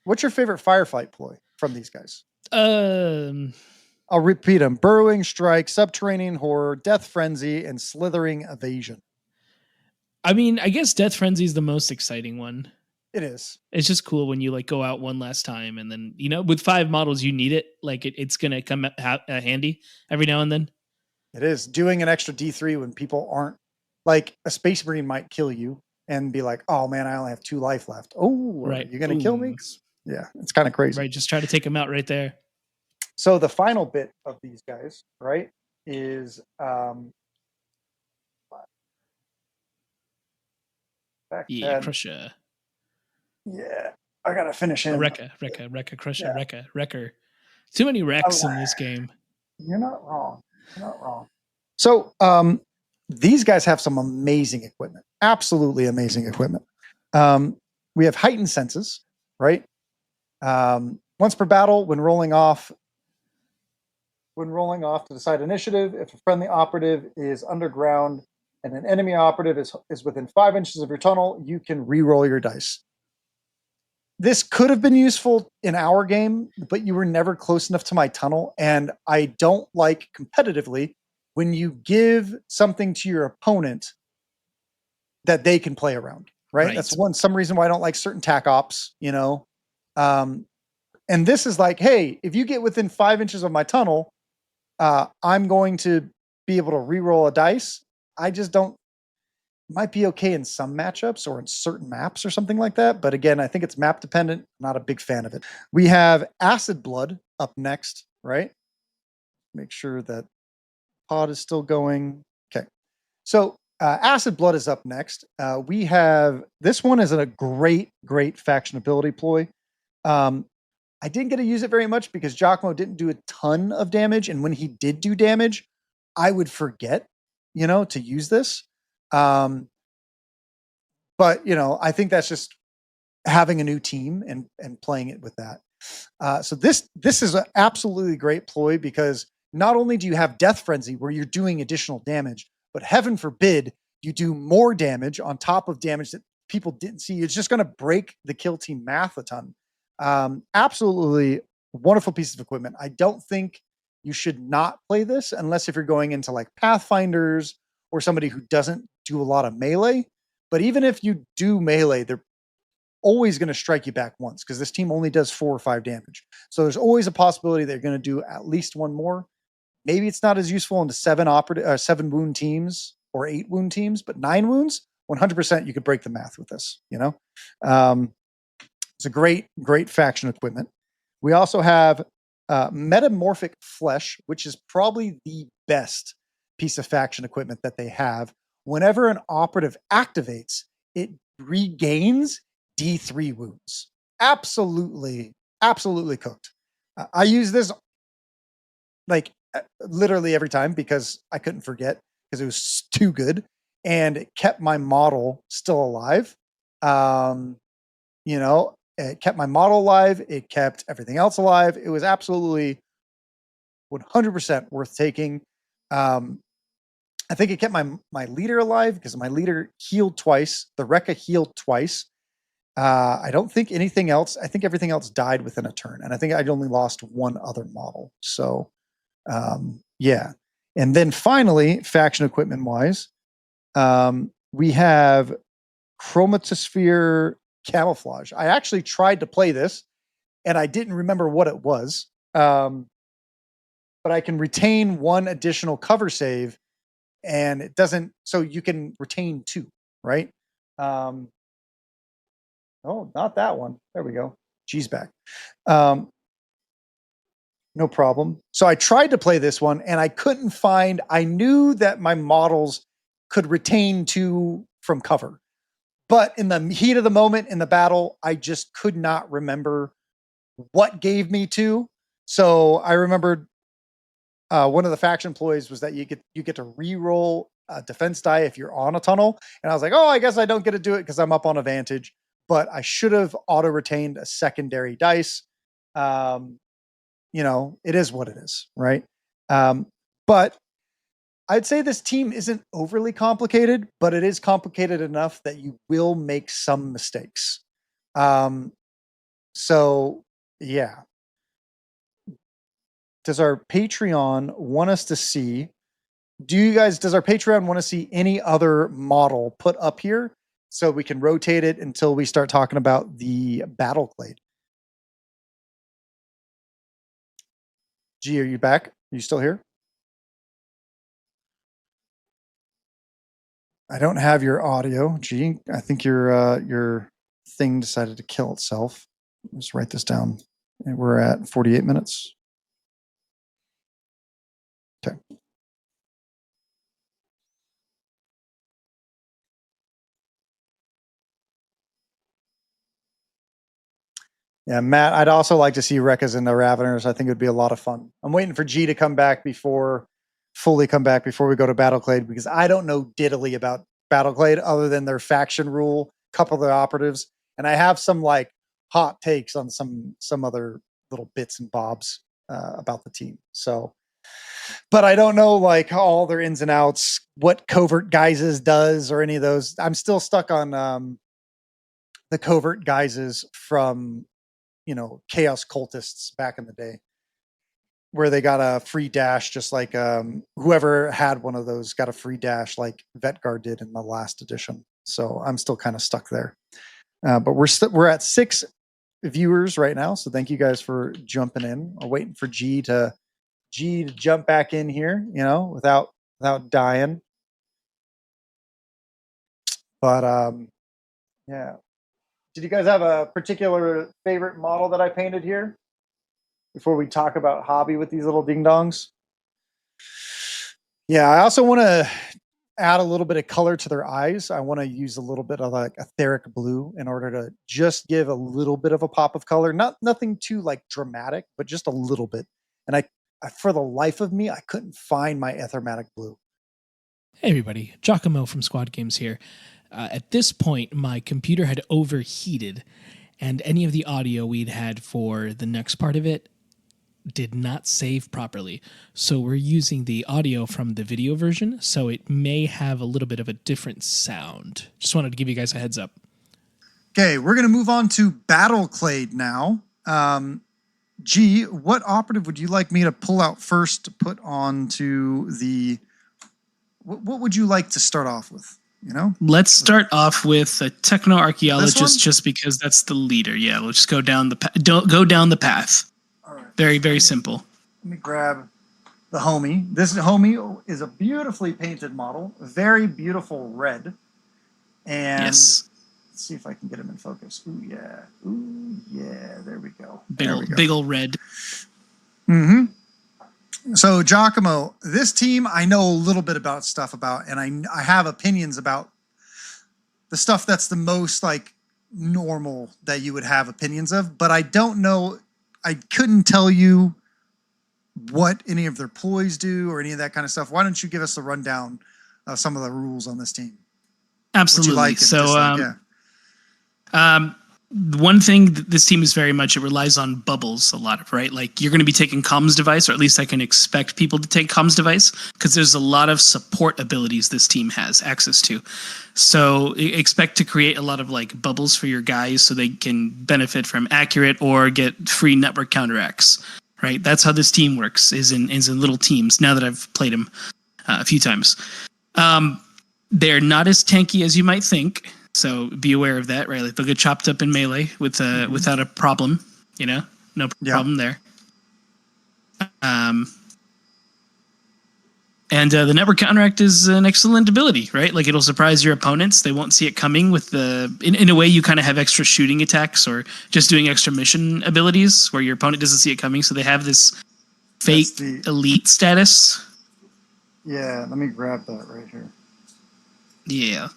What's your favorite firefight ploy from these guys? I'll repeat them: Burrowing Strike, Subterranean Horror, Death Frenzy, and Slithering Evasion. I mean, I guess Death Frenzy is the most exciting one. It is. It's just cool when you go out one last time, and then with 5 models you need it. Like it's gonna come handy every now and then. It is. Doing an extra D3 when people aren't, like a Space Marine might kill you and be like, "Oh man, I only have 2 life left." Oh, right. You're gonna kill me? Yeah, it's kind of crazy. Right, just try to take them out right there. So the final bit of these guys, right, is Crusher. Yeah, I gotta finish him. Rekka, Crusher, yeah. Wrecker. Too many wrecks in this game. You're not wrong. So these guys have some amazing equipment. Absolutely amazing equipment. We have heightened senses, right? Once per battle, when rolling off to decide initiative, if a friendly operative is underground and an enemy operative is within 5 inches of your tunnel, you can re-roll your dice. This could have been useful in our game, but you were never close enough to my tunnel, and I don't like competitively when you give something to your opponent that they can play around. right? That's some reason why I don't like certain tac ops, you know. And this is like, hey, if you get within 5 inches of my tunnel, I'm going to be able to re-roll a dice. I just don't. Might be okay in some matchups or in certain maps or something like that. But again, I think it's map dependent. Not a big fan of it. We have Acid Blood up next, right? Make sure that pod is still going. Okay. So Acid Blood is up next. We have, this one is a great faction ability ploy. I didn't get to use it very much because Giacomo didn't do a ton of damage. And when he did do damage, I would forget, you know, to use this. But, you know, I think that's just having a new team and playing it with that. So this is an absolutely great ploy because not only do you have Death Frenzy where you're doing additional damage, but heaven forbid you do more damage on top of damage that people didn't see. It's just going to break the kill team math a ton. Absolutely wonderful piece of equipment. I don't think you should not play this unless if you're going into like Pathfinders or somebody who doesn't do a lot of melee. But even if you do melee, they're always going to strike you back once because this team only does 4 or 5 damage. So there's always a possibility they're going to do at least one more. Maybe it's not as useful into 7 wound teams or 8 wound teams, but 9 wounds, 100% you could break the math with this, you know? It's a great faction equipment. We also have Metamorphic Flesh, which is probably the best piece of faction equipment that they have. Whenever an operative activates, it regains D3 wounds. Absolutely cooked. I use this like literally every time because I couldn't forget because it was too good and it kept my model still alive. You know, it kept my model alive. It kept everything else alive. It was absolutely 100% worth taking. I think it kept my leader alive because my leader healed twice. The Rekka healed twice. I don't think anything else. I think everything else died within a turn. And I think I'd only lost one other model. So, yeah. And then finally, faction equipment wise, we have Chromatosphere Camouflage. I actually tried to play this and I didn't remember what it was. But I can retain one additional cover save and it doesn't, so you can retain 2, right? Oh, not that one. There we go. G's back. No problem. So I tried to play this one and I couldn't find, I knew that my models could retain 2 from cover. But in the heat of the moment in the battle, I just could not remember what gave me 2. So I remembered one of the faction employees was that you get to re-roll a defense die if you're on a tunnel. And I was like, oh, I guess I don't get to do it because I'm up on advantage. But I should have auto-retained a secondary dice. You know, it is what it is, right? But I'd say this team isn't overly complicated, but it is complicated enough that you will make some mistakes. So, yeah. Does our Patreon want us to see? Does our Patreon want to see any other model put up here so we can rotate it until we start talking about the Battleclade? G, are you back? Are you still here? I don't have your audio. G, I think your thing decided to kill itself. Let's write this down. And we're at 48 minutes. Okay. Yeah, Matt, I'd also like to see Rekkas and the Raveners. I think it would be a lot of fun. I'm waiting for G to fully come back before we go to Battleclade because I don't know diddly about Battleclade other than their faction rule, couple of the operatives, and I have some like hot takes on some other little bits and bobs about the team. So, but I don't know like all their ins and outs, what Covert Guises does or any of those. I'm still stuck on the Covert Guises from Chaos Cultists back in the day, where they got a free dash, just like whoever had one of those got a free dash, like Vetgar did in the last edition. So I'm still kind of stuck there. But we're at 6 viewers right now. So thank you guys for jumping in. I'm waiting for G to jump back in here, without dying. But yeah. Did you guys have a particular favorite model that I painted here before we talk about hobby with these little ding dongs? Yeah, I also want to add a little bit of color to their eyes. I want to use a little bit of like etheric blue in order to just give a little bit of a pop of color. Nothing too like dramatic, but just a little bit. And I for the life of me, I couldn't find my Ethermatic blue. Hey everybody, Giacomo from Squad Games here. At this point, my computer had overheated, and any of the audio we'd had for the next part of it did not save properly. So we're using the audio from the video version, so it may have a little bit of a different sound. Just wanted to give you guys a heads up. Okay, we're going to move on to Battleclade now. G, what operative would you like me to pull out first to put onto the... What would you like to start off with? Let's start off with a techno-archaeologist, just because that's the leader. Yeah, we'll just go down the path. All right. Very, very simple. Let me grab the homie. This homie is a beautifully painted model, very beautiful red. And yes. Let's see if I can get him in focus. Ooh yeah, there we go. Big ol' red. Mm-hmm. So Giacomo, this team I know a little bit about and I have opinions about the stuff that's the most like normal that you would have opinions of, but I don't know. I couldn't tell you what any of their ploys do or any of that kind of stuff. Why don't you give us a rundown of some of the rules on this team? Absolutely. Like so, one thing that this team is very much, it relies on bubbles a lot, right? Like you're going to be taking comms device, or at least I can expect people to take comms device, because there's a lot of support abilities this team has access to. So expect to create a lot of like bubbles for your guys so they can benefit from accurate or get free network counteracts, right? That's how this team works, is in little teams, now that I've played them a few times. They're not as tanky as you might think. So be aware of that, right? Like they'll get chopped up in melee without a problem, no problem there. And the network counteract is an excellent ability, right? Like it'll surprise your opponents; they won't see it coming. In a way, you kind of have extra shooting attacks or just doing extra mission abilities where your opponent doesn't see it coming. So they have this fake elite status. Yeah, let me grab that right here. Yeah.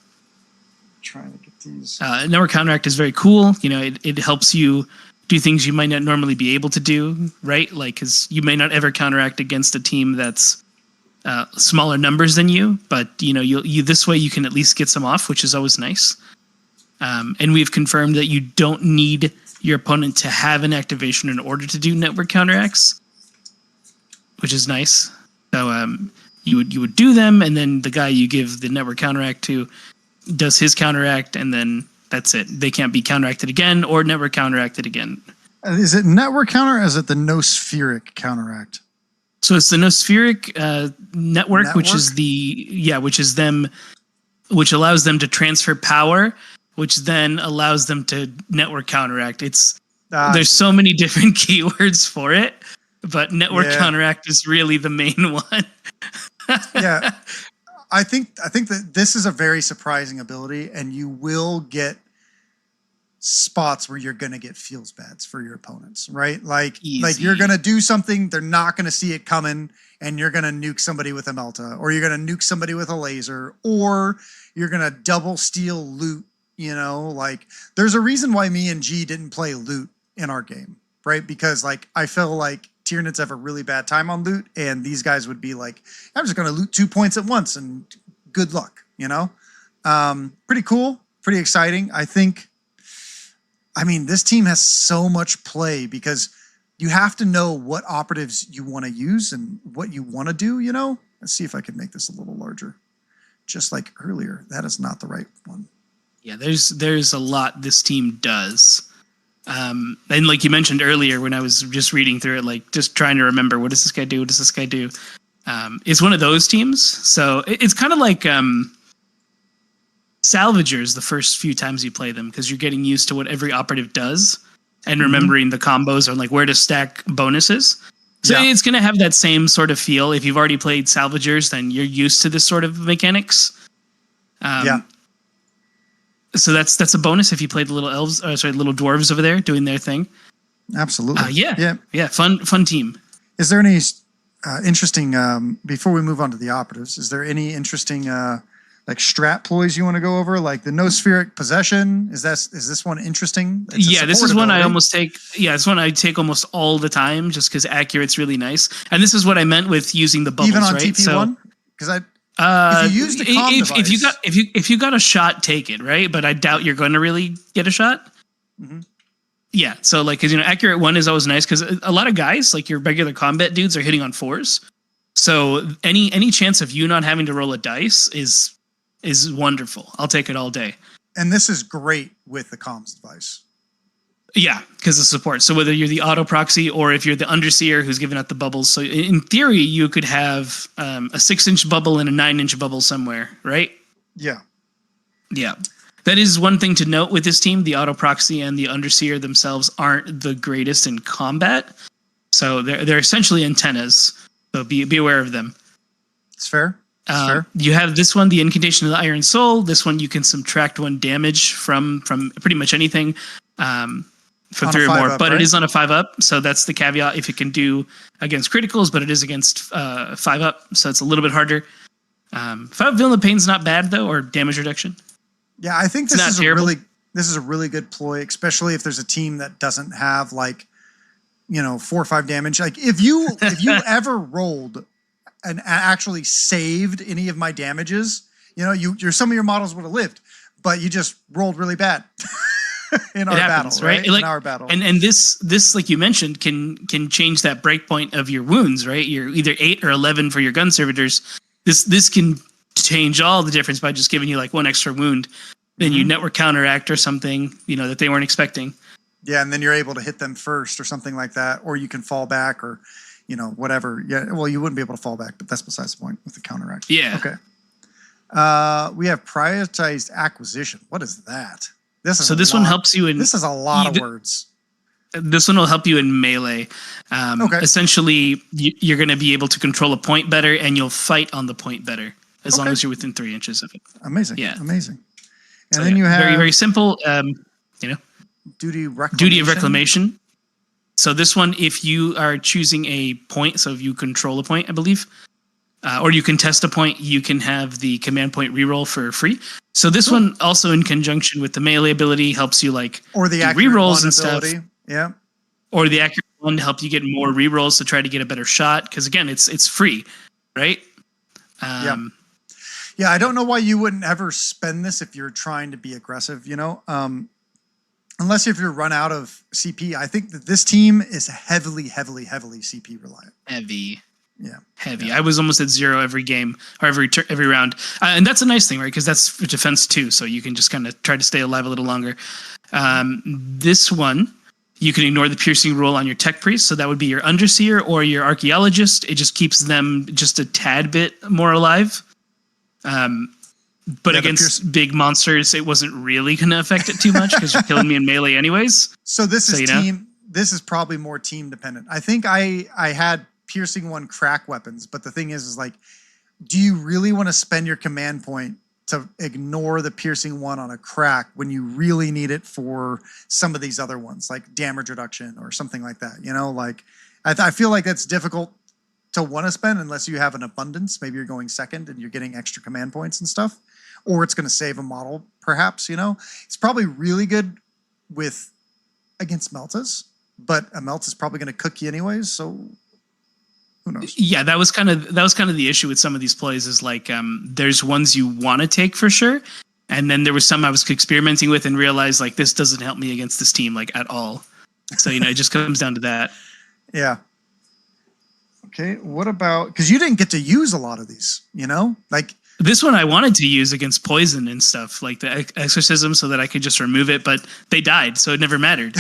Trying to get these. Network counteract is very cool. It helps you do things you might not normally be able to do, right? Like, because you may not ever counteract against a team that's smaller numbers than you, but you this way you can at least get some off, which is always nice. And we've confirmed that you don't need your opponent to have an activation in order to do network counteracts, which is nice. So you would do them, and then the guy you give the network counteract to does his counteract, and then that's it. They can't be counteracted again or never counteracted again. Is it network counter, or is it the nospheric counteract? So it's the nospheric network, which allows them to transfer power, which then allows them to network counteract. There's so many different keywords for it, but network counteract is really the main one. Yeah. I think that this is a very surprising ability, and you will get spots where you're going to get feels bads for your opponents, right? Like you're going to do something, they're not going to see it coming, and you're going to nuke somebody with a Melta, or you're going to nuke somebody with a laser, or you're going to double steal loot, like there's a reason why me and G didn't play loot in our game, right? Because like, I feel like Tyranids have a really bad time on loot, and these guys would be like, I'm just going to loot 2 points at once and good luck, Pretty cool, pretty exciting. This team has so much play because you have to know what operatives you want to use and what you want to do, Let's see if I can make this a little larger. Just like earlier, that is not the right one. Yeah, there's a lot this team does. And like you mentioned earlier, when I was just reading through it, like just trying to remember, what does this guy do? What does this guy do? It's one of those teams. So it's kind of like salvagers the first few times you play them because you're getting used to what every operative does and remembering the combos or like where to stack bonuses. So it's going to have that same sort of feel. If you've already played salvagers, then you're used to this sort of mechanics. So that's a bonus if you played the little elves, little dwarves over there doing their thing. Absolutely. Yeah. Fun team. Is there any interesting, before we move on to the operatives, is there any interesting like strat ploys you want to go over? Like the Nospheric Possession? Is this one interesting? This is one I almost take. Yeah, it's one I take almost all the time just because accurate's really nice. And this is what I meant with using the bubbles, even on right? TP1? Because if you used a comm device, if you got a shot, take it, right? But I doubt you're going to really get a shot. Mm-hmm. Yeah, so like, because accurate 1 is always nice because a lot of guys, like your regular combat dudes, are hitting on 4s. So any chance of you not having to roll a dice is wonderful. I'll take it all day. And this is great with the comms device. Yeah, because of support. So whether you're the auto proxy or if you're the underseer who's giving out the bubbles, so in theory you could have a 6-inch bubble and a 9-inch bubble somewhere, right? Yeah. Yeah. That is one thing to note with this team. The auto proxy and the underseer themselves aren't the greatest in combat. So they're essentially antennas. So be aware of them. It's fair. You have this one, the Incantation of the Iron Soul. This one you can subtract 1 damage from pretty much anything for 3 or more. But right? It is on a 5-up, so that's the caveat. If it can do against criticals, but it is against 5-up, so it's a little bit harder. 5-up Villain of Pain's not bad though, or damage reduction. Yeah, I think this is a really good ploy, especially if there's a team that doesn't have 4 or 5 damage. Like if you ever rolled and actually saved any of my damages, some of your models would have lived, but you just rolled really bad in our battle, right? In our battle. And this, like you mentioned, can change that breakpoint of your wounds, right? You're either 8 or 11 for your gun servitors. This can change all the difference by just giving you 1 extra wound. Then you network counteract or something, that they weren't expecting. Yeah, and then you're able to hit them first or something like that, or you can fall back or, whatever. Yeah, well, you wouldn't be able to fall back, but that's besides the point with the counteract. Yeah. Okay. We have prioritized acquisition. What is that? This one helps you in. This is a lot of words. This one will help you in melee. Essentially, you're going to be able to control a point better, and you'll fight on the point better as long as you're within 3 inches of it. Amazing. Yeah. Amazing. And then you have very, very simple. Duty of Reclamation. So this one, if you are choosing a point, so if you control a point, I believe, or you can test a point, you can have the command point reroll for free. So this one also in conjunction with the melee ability helps you or the rerolls and stuff. Yeah. Or the accurate one to help you get more rerolls to try to get a better shot. Because again, it's free, right? Yeah, I don't know why you wouldn't ever spend this if you're trying to be aggressive, unless if you're run out of CP. I think that this team is heavily CP reliant. Heavy. Yeah. Heavy. I was almost at 0 every game or every round. And that's a nice thing, right? Because that's for defense too. So you can just kind of try to stay alive a little longer. This one, you can ignore the piercing roll on your tech priest. So that would be your underseer or your archaeologist. It just keeps them just a tad bit more alive. But against big monsters, it wasn't really going to affect it too much because you're killing me in melee anyways. So this is team. This is probably more team dependent. I think I had piercing 1 crack weapons, but the thing is do you really want to spend your command point to ignore the piercing 1 on a crack when you really need it for some of these other ones, like damage reduction or something like that? I feel like that's difficult to want to spend unless you have an abundance. Maybe you're going second and you're getting extra command points and stuff, or it's going to save a model, perhaps. It's probably really good against Meltas, but a Melt is probably going to cook you anyways. So who knows? Yeah, that was kind of the issue with some of these plays. Is there's ones you want to take for sure, and then there was some I was experimenting with and realized this doesn't help me against this team at all. So it just comes down to that. Yeah. Okay, what about, because you didn't get to use a lot of these, this one I wanted to use against poison and stuff, like the exorcism, so that I could just remove it, but they died, so it never mattered,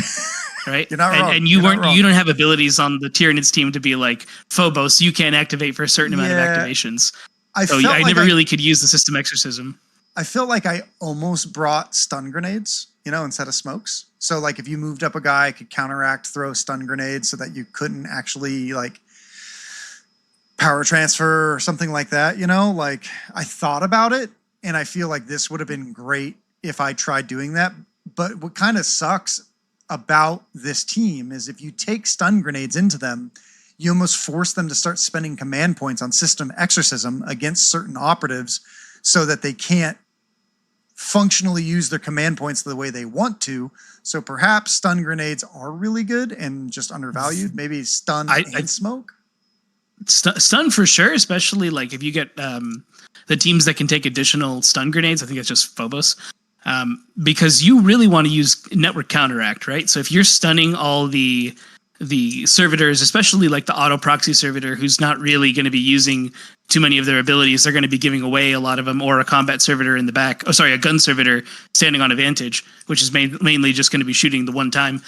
right? You're not wrong. And you don't have abilities on the Tyranids team to be like Phobos, you can't activate for a certain amount of activations. I never really could use the system exorcism. I feel like I almost brought stun grenades, instead of smokes. So like if you moved up a guy, I could counteract, throw stun grenades so that you couldn't actually like power transfer or something like that. Like I thought about it, and I feel like this would have been great if I tried doing that. But what kind of sucks about this team is if you take stun grenades into them, you almost force them to start spending command points on system exorcism against certain operatives so that they can't functionally use their command points the way they want to. So perhaps stun grenades are really good and just undervalued. Maybe stun and smoke. Stun for sure, especially like if you get the teams that can take additional stun grenades. I think it's just Phobos. Because you really want to use network counteract, right? So if you're stunning all the servitors, especially like the auto proxy servitor, who's not really going to be using too many of their abilities, they're going to be giving away a lot of them, or a combat servitor in the back. Oh, sorry, a gun servitor standing on advantage, which is mainly just going to be shooting the one time.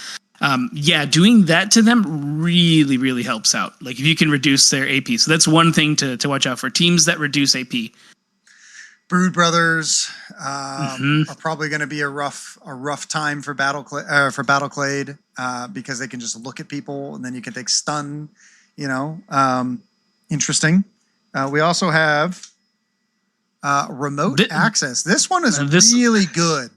Doing that to them really, really helps out. Like if you can reduce their AP. So that's one thing to watch out for. Teams that reduce AP. Brood Brothers are probably going to be a rough time for Battleclade because they can just look at people and then you can take stun. Interesting. We also have remote access. This one is really good.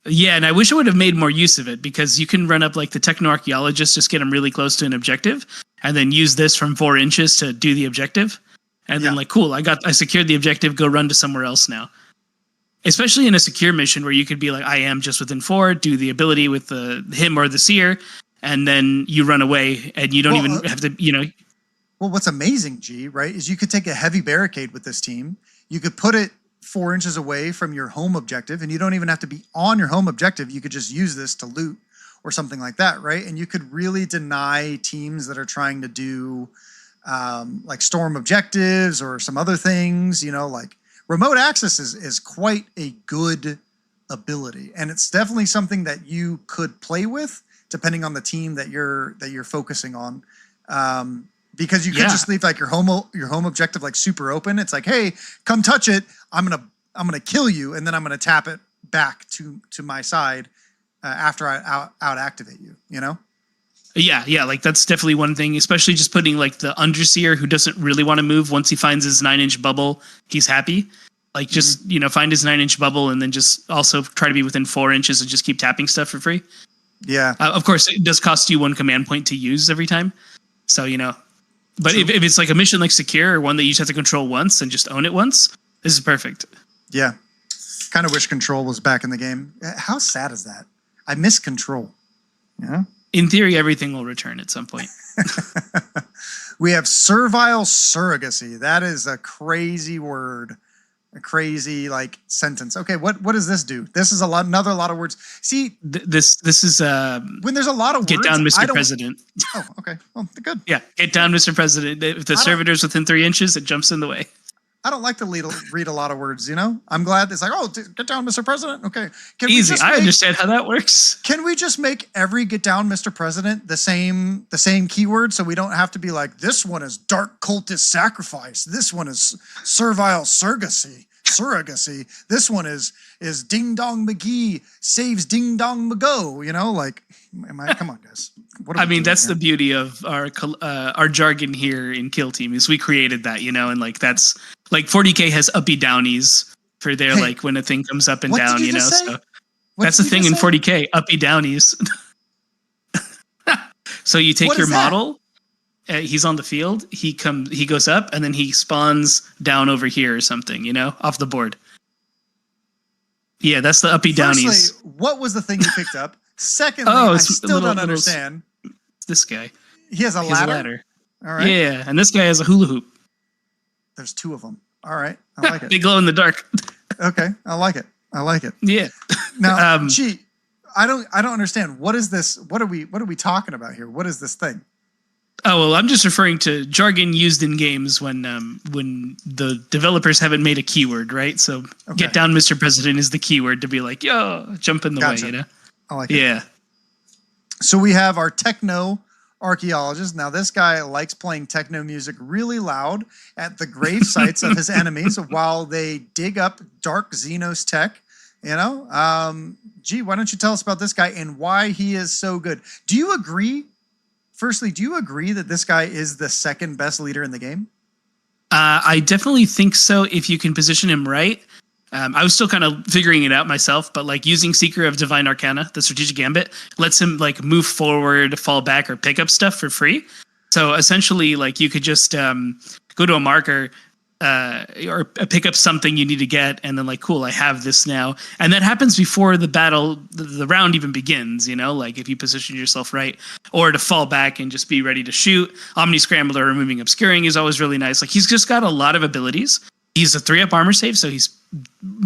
Yeah, and I wish I would have made more use of it because you can run up like the techno-archaeologist, just get them really close to an objective, and then use this from 4 inches to do the objective. And then cool, I secured the objective, go run to somewhere else now. Especially in a secure mission where you could be like, I am just within 4, do the ability with him or the seer, and then you run away and you don't even have to, Well, what's amazing, G, right, is you could take a heavy barricade with this team. You could put it 4 inches away from your home objective, and you don't even have to be on your home objective. You could just use this to loot or something like that, right? And you could really deny teams that are trying to do like storm objectives or some other things, like remote access is quite a good ability. And it's definitely something that you could play with depending on the team that you're focusing on. Because you could just leave like your home objective like super open. It's like, hey, come touch it. I'm gonna kill you, and then I'm gonna tap it back to my side after I out activate you. Yeah, like that's definitely one thing, especially just putting like the underseer who doesn't really want to move. Once he finds his 9-inch bubble, he's happy. Like just, find his 9-inch bubble and then just also try to be within 4 inches and just keep tapping stuff for free. Yeah. Of course, it does cost you 1 command point to use every time. So, but if it's like a mission like Secure or one that you just have to control once and just own it once, this is perfect. Yeah. Kind of wish Control was back in the game. How sad is that? I miss Control. Yeah. In theory, everything will return at some point. We have servile surrogacy. That is a crazy word. A crazy sentence. Okay, what does this do? This is another lot of words. See, this is when there's a lot of get words, down, Mr. President. Oh, okay. Well, good. Yeah, get down, Mr. President. If the servitor's within 3 inches, it jumps in the way. I don't like to read a lot of words, I'm glad it's like, get down, Mr. President. Okay. Easy. I understand how that works. Can we just make every get down, Mr. President the same keyword so we don't have to be like, this one is dark cultist sacrifice. This one is servile surrogacy. This one is Ding Dong McGee saves Ding Dong McGo. Come on, guys. That's the beauty of our jargon here in Kill Team is we created that, and that's like 40K has uppy downies for their when a thing comes up and down, So that's the thing in 40K, uppy downies. So you take your model. He's on the field. He goes up, and then he spawns down over here or something, off the board. Yeah, that's the uppy downies. Firstly, what was the thing you picked up? Secondly, I still don't understand. This guy. He has a ladder. All right. Yeah, and this guy has a hula hoop. There's 2 of them. All right, I like it. They glow in the dark. Okay, I like it. Yeah. Now, I don't understand. What is this? What are we talking about here? What is this thing? Oh, well, I'm just referring to jargon used in games when the developers haven't made a keyword, right? So get down, Mr. President is the keyword to be like, yo, jump in the way, I like it. Yeah. So we have our techno archaeologist. Now, this guy likes playing techno music really loud at the grave sites of his enemies while they dig up dark Xenos tech. You know, why don't you tell us about this guy and why he is so good? Do you agree? Firstly, do you agree that this guy is the second best leader in the game? I definitely think so if you can position him right. I was still kind of figuring it out myself, but like using Seeker of Divine Arcana, the strategic gambit, lets him like move forward, fall back, or pick up stuff for free. So essentially, like you could just go to a marker or pick up something you need to get, and then like, cool, I have this now. And that happens before the battle, the round even begins, you know, like if you position yourself right, or to fall back and just be ready to shoot. Omni Scrambler, removing Obscuring is always really nice. Like he's just got a lot of abilities. He's a 3-up armor save, so he's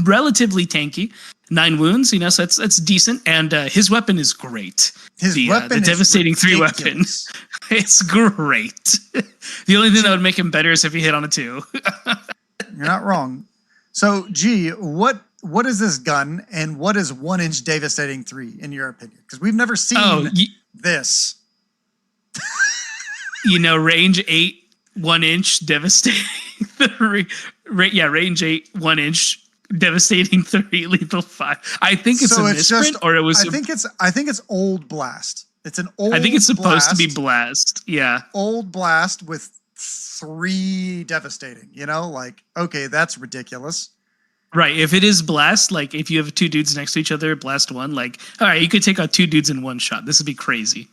relatively tanky. 9 wounds, you know, so that's decent. And his weapon is great. The devastating 3 weapon. It's great. The only thing that would make him better is if he hit on a 2. You're not wrong. So, G, what is this gun, and what is 1-inch devastating 3 in your opinion? Because we've never seen this. You know, range 8, 1-inch devastating 3. Range 8, 1-inch devastating 3, lethal 5. I think it's a misprint, or it was. I think it's old blast. It's an old. I think it's supposed to be blast. Yeah, old blast with 3 devastating. You know, like, okay, that's ridiculous. Right. If it is blast, like if you have 2 dudes next to each other, blast 1. Like, all right, you could take out 2 dudes in one shot. This would be crazy.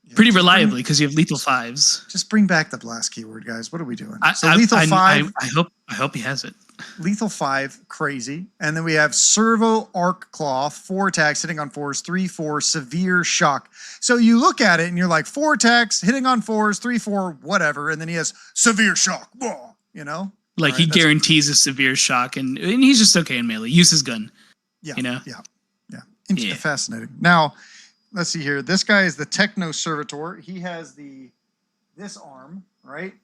Yeah, pretty reliably because you have lethal 5s. Just bring back the blast keyword, guys. What are we doing? Lethal 5. I hope he has it. Lethal 5, crazy. And then we have Servo Arc Claw, 4 attacks, hitting on 4s, 3/4, severe shock. So you look at it and you're like, 4 attacks, hitting on 4s, 3/4, whatever. And then he has severe shock, you know? Like he guarantees a severe shock, and he's just okay in melee. Use his gun. Yeah. You know? Yeah. Fascinating. Now, let's see here. This guy is the Techno Servitor. He has this arm, right?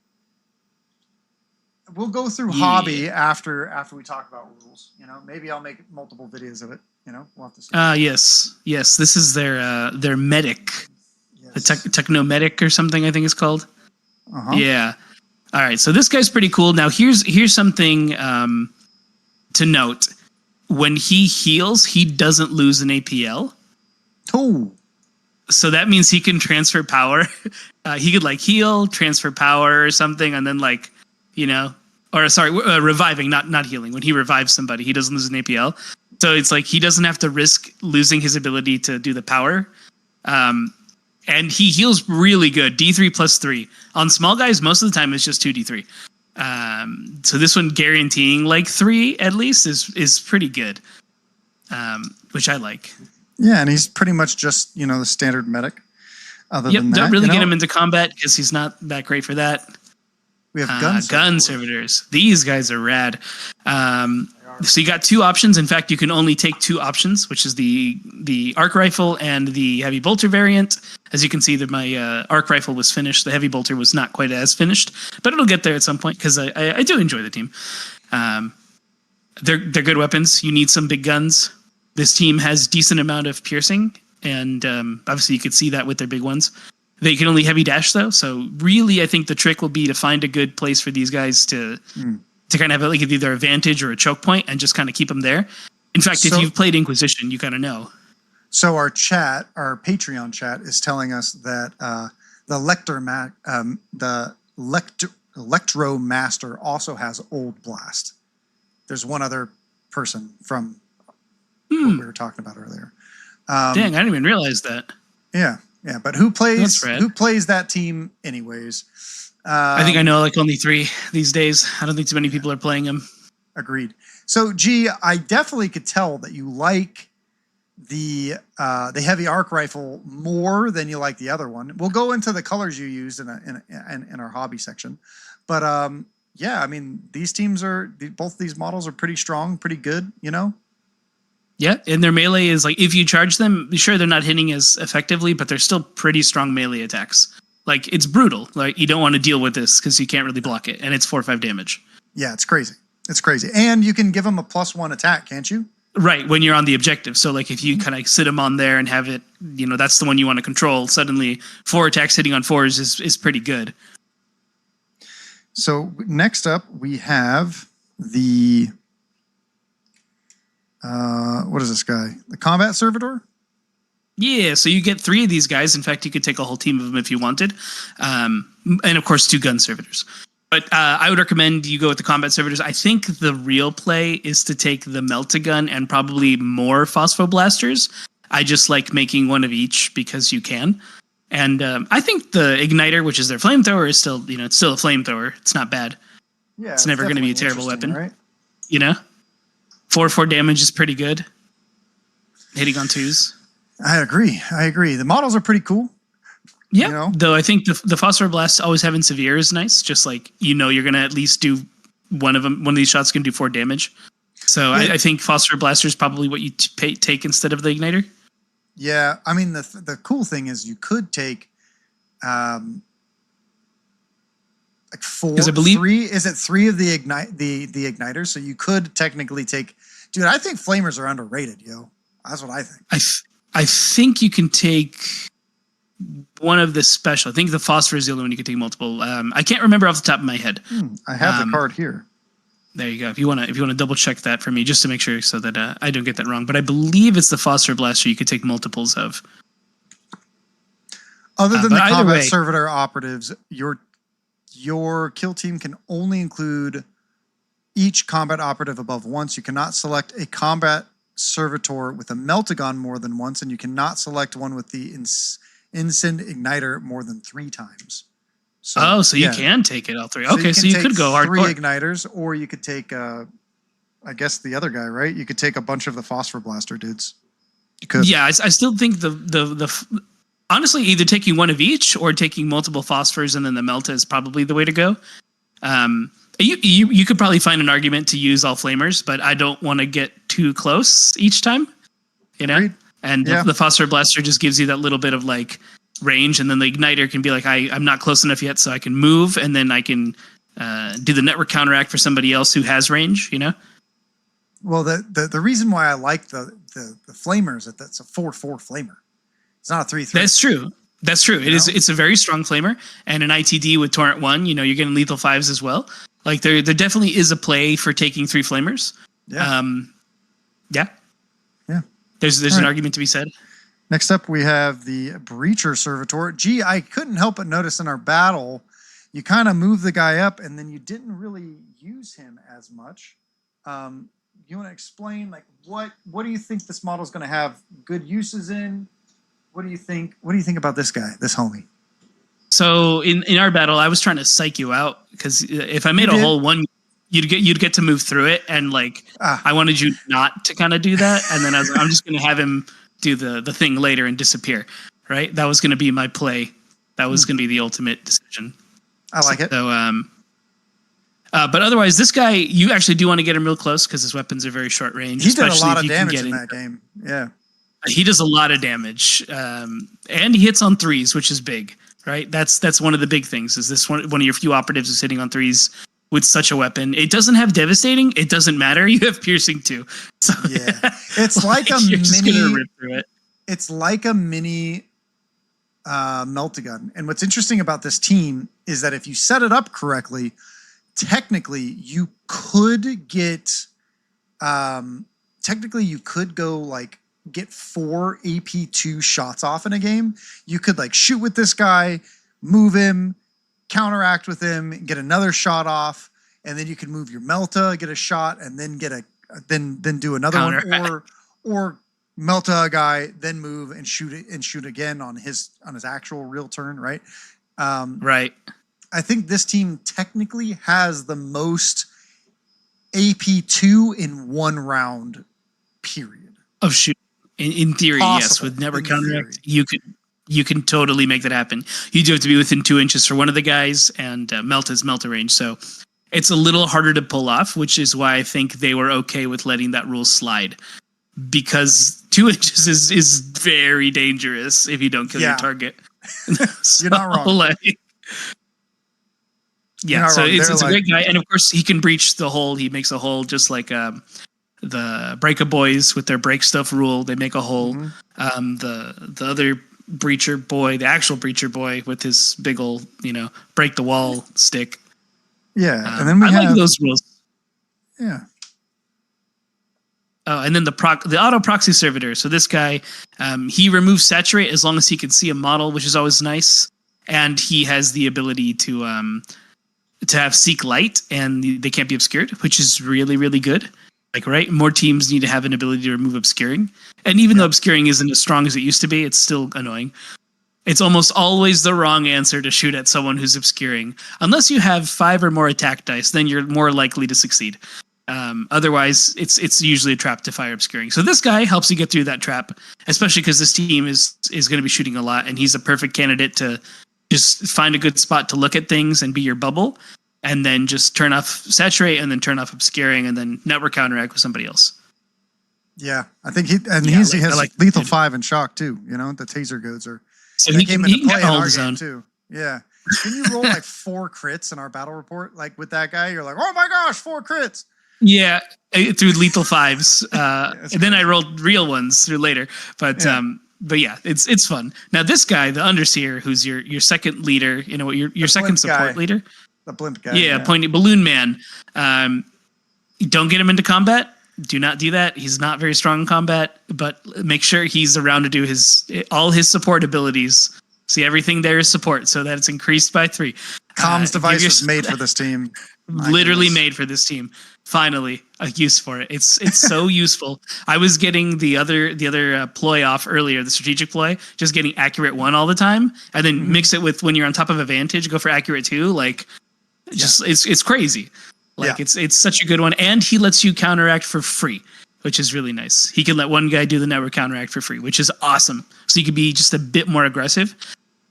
We'll go through hobby after we talk about rules. You know, maybe I'll make multiple videos of it. You know, we'll have to see. Yes. This is their medic, the Techno Medic or something. I think it's called. Yeah. All right. So this guy's pretty cool. Now here's something to note. When he heals, he doesn't lose an APL. Oh. So that means he can transfer power. He could like heal, transfer power or something, and then like. You know, or sorry, reviving, not healing. When he revives somebody, he doesn't lose an APL. So it's like he doesn't have to risk losing his ability to do the power. And he heals really good. D3 plus 3. On small guys, most of the time it's just 2D3. So this one guaranteeing like 3 at least is pretty good, which I like. Yeah, and he's pretty much just, you know, the standard medic. Other than that, don't really get him into combat because he's not that great for that. We have gun servitors. These guys are rad. So you got 2 options. In fact, you can only take 2 options, which is the arc rifle and the heavy bolter variant. As you can see, that my arc rifle was finished. The heavy bolter was not quite as finished, but it'll get there at some point because I do enjoy the team. They're good weapons. You need some big guns. This team has decent amount of piercing, and obviously you could see that with their big ones. They can only heavy dash though, so really I think the trick will be to find a good place for these guys to kind of have like either a vantage or a choke point and just kind of keep them there. In fact, if you've played Inquisition, you kind of know. So our Patreon chat is telling us that the Electro Master also has Old Blast. There's one other person from what we were talking about earlier. Dang, I didn't even realize that. Yeah. Yeah, but who plays that team anyways? I think I know like only 3 these days. I don't think too many people are playing them. Agreed. So, G, I definitely could tell that you like the heavy arc rifle more than you like the other one. We'll go into the colors you used in our hobby section, but yeah, I mean both these models are pretty strong, pretty good. You know. Yeah, and their melee is like, if you charge them, sure, they're not hitting as effectively, but they're still pretty strong melee attacks. Like, it's brutal. Like, you don't want to deal with this because you can't really block it, and it's 4 or 5 damage. Yeah, it's crazy. It's crazy. And you can give them a +1 attack, can't you? Right, when you're on the objective. So like if you kind of sit them on there and have it, that's the one you want to control, suddenly 4 attacks hitting on 4s is pretty good. So next up we have the what is this guy? The combat servitor? Yeah, so you get 3 of these guys. In fact, you could take a whole team of them if you wanted. And of course 2 gun servitors. But I would recommend you go with the combat servitors. I think the real play is to take the Meltagun and probably more phosphoblasters. I just like making one of each because you can. And I think the Igniter, which is their flamethrower, is still, it's still a flamethrower. It's not bad. Yeah, it's never going to be a terrible weapon. Right? 4 damage is pretty good. Hitting on 2s. I agree. The models are pretty cool. Yeah, though I think the Phosphor Blast always having severe is nice. Just like, you're going to at least do one of them. One of these shots can do 4 damage. So yeah. I think Phosphor Blaster is probably what you take instead of the Igniter. Yeah, I mean, the cool thing is you could take like 4, I believe 3. Is it 3 of the igniters? So you could technically take. Dude, I think flamers are underrated, yo. That's what I think. I think you can take one of the special. I think the phosphor is the only one you can take multiple. I can't remember off the top of my head. I have the card here. There you go. If you want to double check that for me, just to make sure so that I don't get that wrong. But I believe it's the phosphor blaster you could take multiples of. Other than the combat servitor operatives, your kill team can only include each combat operative above once. You cannot select a combat servitor with a Meltagun more than once, and you cannot select one with the Incend Igniter more than 3 times. So, you can take it all 3. Okay, so you could go hardcore. 3 igniters, or you could take, I guess the other guy, right? You could take a bunch of the Phosphor Blaster dudes. You could. Yeah, I still think the honestly, either taking one of each or taking multiple phosphors and then the Melta is probably the way to go. You could probably find an argument to use all flamers, but I don't want to get too close each time, Agreed. And the Phosphor Blaster just gives you that little bit of like range, and then the Igniter can be like, I'm not close enough yet, so I can move, and then I can do the network counteract for somebody else who has range, Well, the reason why I like the flamers is that that's a 4/4 flamer. It's not a 3/3. That's true. It's a very strong flamer, and an ITD with Torrent 1, you're getting lethal 5s as well. Like there definitely is a play for taking 3 flamers. Yeah. Yeah. There's All an right. argument to be said. Next up, we have the Breacher Servitor. Gee, I couldn't help but notice in our battle, you kind of moved the guy up, and then you didn't really use him as much. You want to explain, like, what do you think this model is going to have good uses in? What do you think? What do you think about this guy, this homie? So in our battle, I was trying to psych you out because if I made a whole one, you'd get to move through it, and like I wanted you not to kind of do that, and then I'm just going to have him do the thing later and disappear. Right? That was going to be my play. That was going to be the ultimate decision. I like it. So but otherwise, this guy, you actually do want to get him real close because his weapons are very short range. He did a lot of damage in that game. Yeah. He does a lot of damage, and he hits on 3s, which is big, right? That's one of the big things. Is this one of your few operatives is hitting on 3s with such a weapon? It doesn't have devastating. It doesn't matter. You have piercing too. So yeah, it's like a you're just gonna mini. rip through it. It's like a mini Meltagun. And what's interesting about this team is that if you set it up correctly, technically you could get. Technically, you could go like. Get 4 AP2 shots off in a game. You could like shoot with this guy, move him, counteract with him, get another shot off, and then you can move your Melta, get a shot, and then get then do another one, or Melta a guy, then move and shoot again on his actual real turn, right? Right. I think this team technically has the most AP2 in one round period of shoot. In theory, possible. Yes. With never counteract, you can totally make that happen. You do have to be within 2 inches for one of the guys, and Melta's Melta range. So it's a little harder to pull off, which is why I think they were okay with letting that rule slide. Because 2 inches is very dangerous if you don't kill your target. So, you're not wrong. Yeah, so it's a great guy. And of course, he can breach the hole. He makes a hole just like Breaker Boys with their break stuff rule. They make a hole. Mm-hmm. The other Breacher Boy, the actual Breacher Boy with his big old, break the wall stick. Yeah, and then we have like those rules. Yeah. Oh, and then the auto proxy servitor. So this guy, he removes saturate as long as he can see a model, which is always nice. And he has the ability to have seek light, and they can't be obscured, which is really, really good. Like, right, more teams need to have an ability to remove obscuring. And even though obscuring isn't as strong as it used to be, it's still annoying. It's almost always the wrong answer to shoot at someone who's obscuring. Unless you have 5 or more attack dice, then you're more likely to succeed. Otherwise, it's usually a trap to fire obscuring. So this guy helps you get through that trap, especially because this team is going to be shooting a lot, and he's a perfect candidate to just find a good spot to look at things and be your bubble, and then just turn off saturate, and then turn off obscuring, and then network counteract with somebody else. Yeah, I think he has lethal 5 and shock too. The taser goads are. So he can hold his own too. Yeah. Can you roll like 4 crits in our battle report? Like with that guy, you're like, oh my gosh, 4 crits. Yeah, through lethal 5s. And then I rolled real ones through later. But yeah, it's fun. Now this guy, the Underseer, who's your second leader, your second support leader. The blimp guy. Yeah, pointy balloon man. Don't get him into combat. Do not do that. He's not very strong in combat, but make sure he's around to do all his support abilities. See, everything there is support, so that it's increased by 3. Comms device was made for this team. Literally made for this team. Finally, a use for it. It's so useful. I was getting the other ploy off earlier, the strategic ploy, just getting accurate 1 all the time, and then mix it with when you're on top of advantage, go for accurate 2. Like, it's crazy. Like it's such a good one, and he lets you counteract for free, which is really nice. He can let one guy do the network counteract for free, which is awesome. So you can be just a bit more aggressive.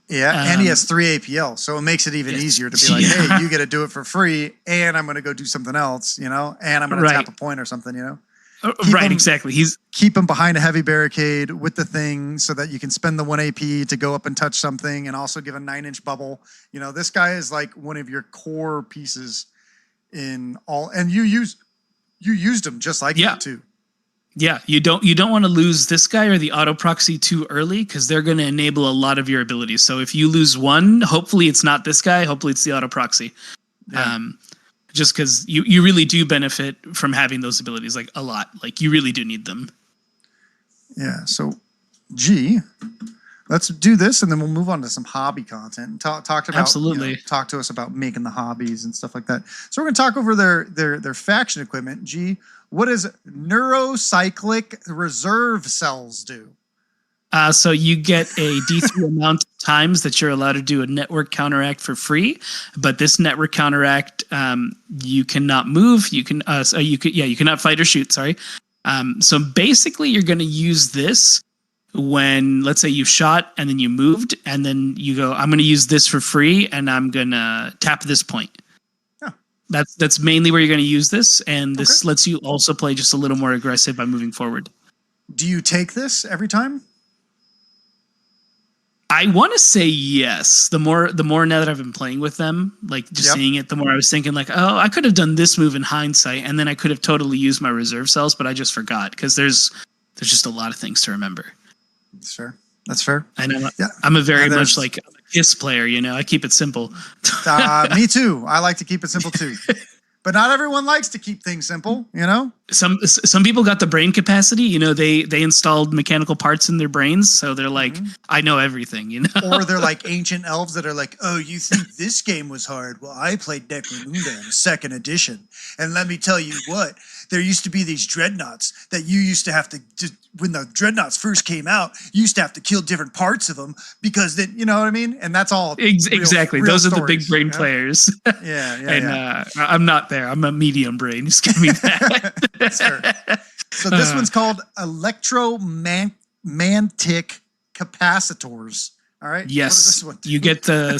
Yeah, and he has 3 APL, so it makes it even easier to be like, hey, you get to do it for free, and I'm going to go do something else, and I'm going to tap a point or something, Exactly. Keep him behind a heavy barricade with the thing so that you can spend the 1 AP to go up and touch something, and also give a 9-inch bubble. This guy is like one of your core pieces in all, and you used him just like that too. Yeah, you don't want to lose this guy or the auto proxy too early, because they're going to enable a lot of your abilities. So if you lose one, hopefully it's not this guy. Hopefully it's the auto proxy. Yeah. Just because you really do benefit from having those abilities, like a lot. Like you really do need them. Yeah. So, let's do this, and then we'll move on to some hobby content and talk about absolutely talk to us about making the hobbies and stuff like that. So we're going to talk over their faction equipment. What does neurocyclic reserve cells do? So you get a D3 amount of times that you're allowed to do a network counteract for free, but this network counteract, you cannot move. You cannot fight or shoot. Sorry. So basically, you're going to use this when, let's say, you shot and then you moved, and then you go, I'm going to use this for free, and I'm going to tap this point. That's mainly where you're going to use this, and this lets you also play just a little more aggressive by moving forward. Do you take this every time? I want to say yes. The more now that I've been playing with them, like just seeing it, the more I was thinking like, oh, I could have done this move in hindsight, and then I could have totally used my reserve cells, but I just forgot because there's just a lot of things to remember. That's fair. I know. Yeah. I'm a very much like a KISS player, I keep it simple. Me too. I like to keep it simple too. But not everyone likes to keep things simple, Some people got the brain capacity, they installed mechanical parts in their brains, so they're like, I know everything, Or they're like ancient elves that are like, oh, you think this game was hard? Well, I played Necromunda in 2nd edition, and let me tell you what, there used to be these dreadnoughts that you used to have to when the dreadnoughts first came out, you used to have to kill different parts of them because then, you know what I mean? And that's all. Exactly. Real Those are stories, the big brain players. Yeah. I'm not there. I'm a medium brain. Just give me that. That's fair. So this one's called electromantic capacitors. All right. Yes. What is this one?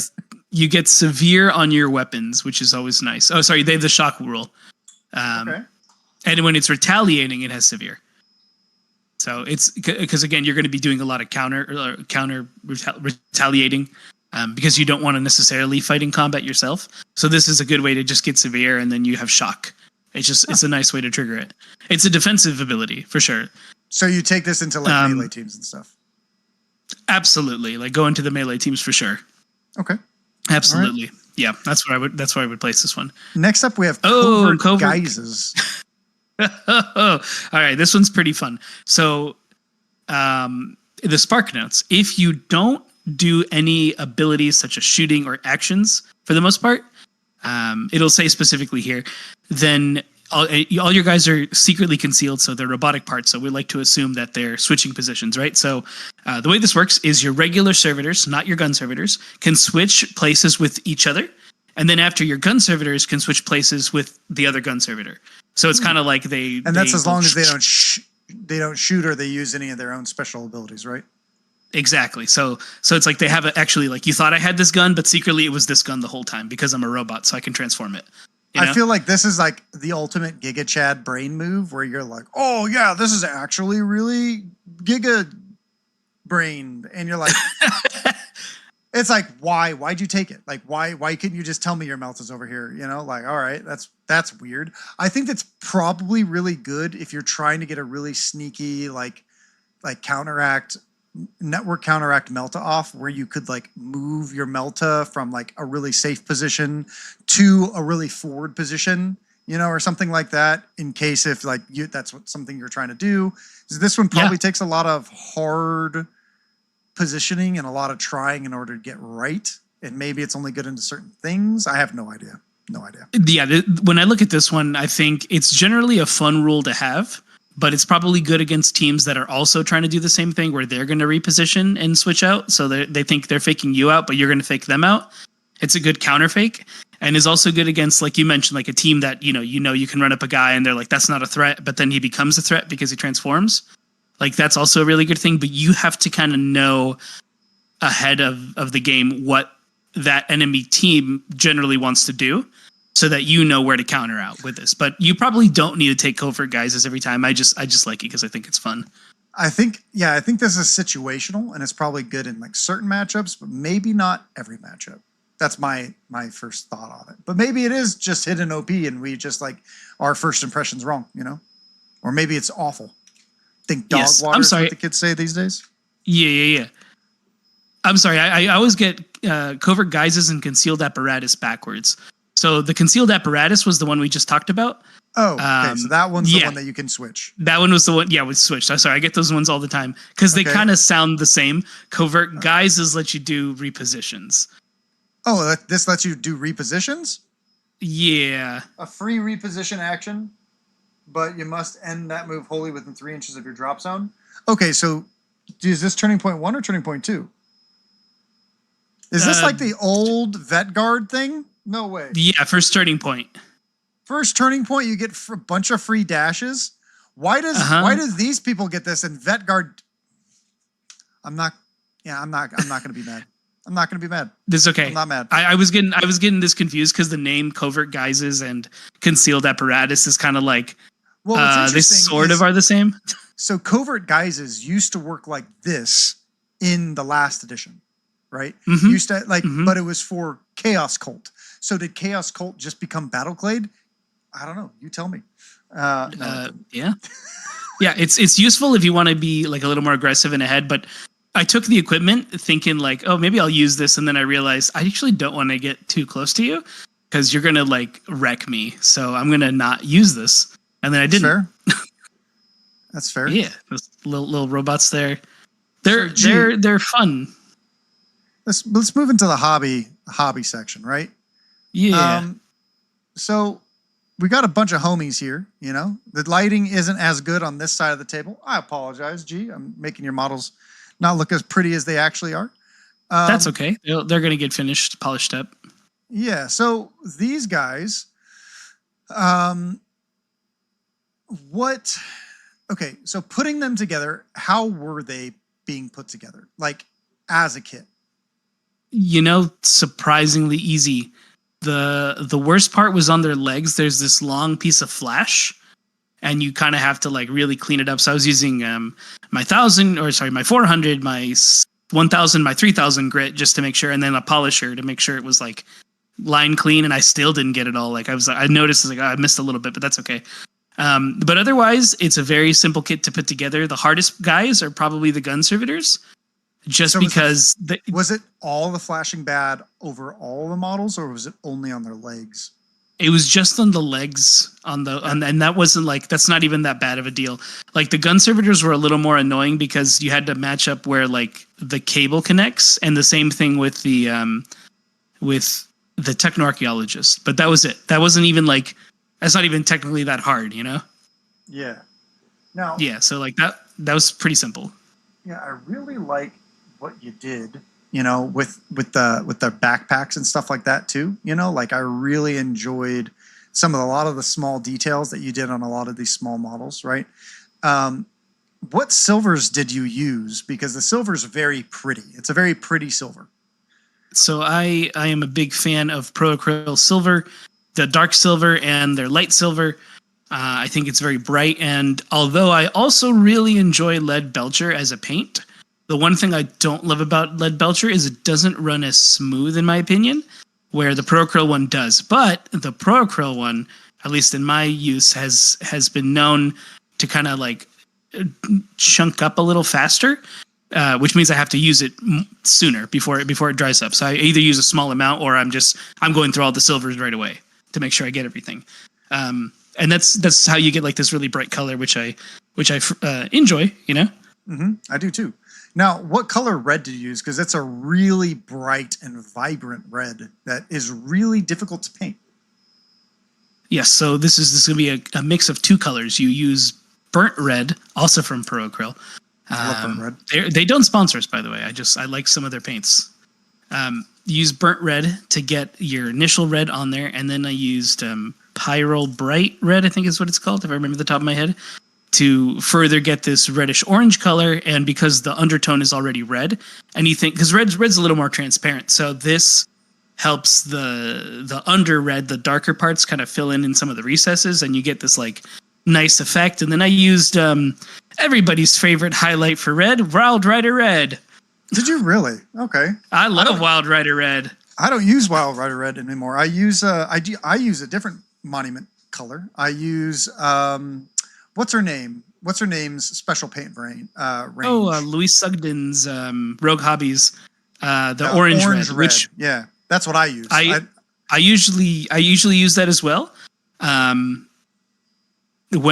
You get severe on your weapons, which is always nice. Oh, sorry. They have the shock rule. And when it's retaliating, it has severe. So it's because again, you're going to be doing a lot of counter retaliating because you don't want to necessarily fight in combat yourself. So this is a good way to just get severe, and then you have shock It's a nice way to trigger it. It's a defensive ability for sure. So you take this into like melee teams and stuff. Absolutely, like go into the melee teams for sure. Okay. Absolutely. Right. Yeah, that's where I would place this one. Next up, we have Covert Guises. All right, this one's pretty fun. So, the Spark Notes. If you don't do any abilities such as shooting or actions, for the most part, it'll say specifically here, then all your guys are secretly concealed, so they're robotic parts. So we like to assume that they're switching positions, right? So the way this works is your regular servitors, not your gun servitors, can switch places with each other, and then after your gun servitors can switch places with the other gun servitor. So it's kind of like that's as long as they don't shoot or they use any of their own special abilities, right? Exactly. So it's like they have actually like you thought I had this gun, but secretly it was this gun the whole time because I'm a robot, so I can transform it. You know? I feel like this is like the ultimate Giga Chad brain move where you're like, oh yeah, this is actually really Giga brain. And you're like, it's like, why'd you take it? Like, why couldn't you just tell me your melt is over here? You know, like, all right, that's weird. I think that's probably really good if you're trying to get a really sneaky, like network counteract Melta off, where you could like move your Melta from like a really safe position to a really forward position, you know, or something like that, in case if like that's something you're trying to do. This one probably takes a lot of hard positioning and a lot of trying in order to get right, and maybe it's only good into certain things. I have no idea. Yeah, when I look at this one, I think it's generally a fun rule to have, but it's probably good against teams that are also trying to do the same thing where they're going to reposition and switch out. So they think they're faking you out, but you're going to fake them out. It's a good counter fake, and is also good against, like you mentioned, like a team that, you know, you can run up a guy and they're like, that's not a threat, but then he becomes a threat because he transforms. Like that's also a really good thing, but you have to kind of know ahead of the game what that enemy team generally wants to do, so that you know where to counter out with this. But you probably don't need to take Covert Guises every time. I just like it because I think it's fun. I think this is situational, and it's probably good in like certain matchups, but maybe not every matchup. That's my first thought on it. But maybe it is just hidden OP, and we just like our first impression's wrong, you know? Or maybe it's awful. Think dog water is what the kids say these days? Yeah. I'm sorry. I always get Covert Guises and Concealed Apparatus backwards. So the Concealed Apparatus was the one we just talked about. Oh, okay. So that one's the one that you can switch. That one was the one. Yeah, we switched. I'm sorry. I get those ones all the time because they kind of sound the same. Covert Guises let you do repositions. Oh, this lets you do repositions? Yeah. A free reposition action, but you must end that move wholly within 3 inches of your drop zone. Okay, so is this turning point 1 or turning point 2? Is this like the old Vet Guard thing? No way. Yeah, first turning point. First turning point, you get a bunch of free dashes. Why does these people get this and Vet Guard? I'm not going to be mad. I'm not going to be mad. This is okay. I'm not mad. I was getting this confused because the name Covert Guises and Concealed Apparatus is kind of like, well, they sort of are the same. So Covert Guises used to work like this in the last edition, right? Mm-hmm. Used to but it was for Chaos Cult. So did Chaos Cult just become Battleclade? I don't know. You tell me. Yeah. Yeah, it's useful if you want to be like a little more aggressive and ahead, but I took the equipment thinking like, oh, maybe I'll use this, and then I realized I actually don't want to get too close to you because you're gonna like wreck me. So I'm gonna not use this, and then I didn't. Fair. That's fair. Yeah, those little robots there. They're fun. Let's move into the hobby section, right? Yeah. So we got a bunch of homies here, you know. The lighting isn't as good on this side of the table. I apologize, G. I'm making your models not look as pretty as they actually are. That's okay. They're going to get finished, polished up. Yeah. So these guys, okay. So putting them together, how were they being put together? Like as a kit? You know, surprisingly easy. The worst part was on their legs. There's this long piece of flash, and you kind of have to like really clean it up. So I was using my 400, my 1000, my 3000 grit just to make sure, and then a polisher to make sure it was like line clean, and I still didn't get it all. Like I noticed like I missed a little bit, but that's okay. But otherwise, it's a very simple kit to put together. The hardest guys are probably the gun servitors, just So because was it all the flashing bad over all the models, or was it only on their legs? it was just on the legs and that wasn't like, that's not even that bad of a deal. Like the gun servitors were a little more annoying because you had to match up where like the cable connects, and the same thing with the techno-archaeologist. But that was it. That wasn't even like, that's not even technically that hard, you know? Yeah. Now, Yeah, so like that was pretty simple. yeah, I really like what you did, you know, with the backpacks and stuff like that too. You know, like I really enjoyed a lot of the small details that you did on a lot of these small models, right? What silvers did you use? Because the silver's very pretty. It's a very pretty silver. So I am a big fan of Pro Acryl silver, the dark silver and their light silver. I think it's very bright, and although I also really enjoy Lead Belcher as a paint, the one thing I don't love about Lead Belcher is it doesn't run as smooth, in my opinion, where the Pro Acryl one does. But the Pro Acryl one, at least in my use, has been known to kind of like chunk up a little faster, which means I have to use it sooner before it dries up. So I either use a small amount, or I'm going through all the silvers right away to make sure I get everything. And that's how you get like this really bright color, which I enjoy, you know? Mm-hmm. I do too. Now, what color red do you use? Because it's a really bright and vibrant red that is really difficult to paint. Yes, so this is going to be a mix of two colors. You use burnt red, also from Pro Acryl. I love burnt red. They don't sponsor us, by the way. I like some of their paints. Use burnt red to get your initial red on there, and then I used Pyral Bright Red, I think is what it's called, if I remember the top of my head, to further get this reddish orange color. And because the undertone is already red, anything, because red's a little more transparent, so this helps the under red, the darker parts, kind of fill in some of the recesses, and you get this like nice effect. And then I used everybody's favorite highlight for red, Wild Rider Red. Did you really? Okay. I love Wild Rider Red. I don't use Wild Rider Red anymore. I use I use a different monument color. I use what's her name? What's her name's special paint range? Louise Sugden's Rogue Hobbies, the orange red. Which, yeah, that's what I use. I usually use that as well. When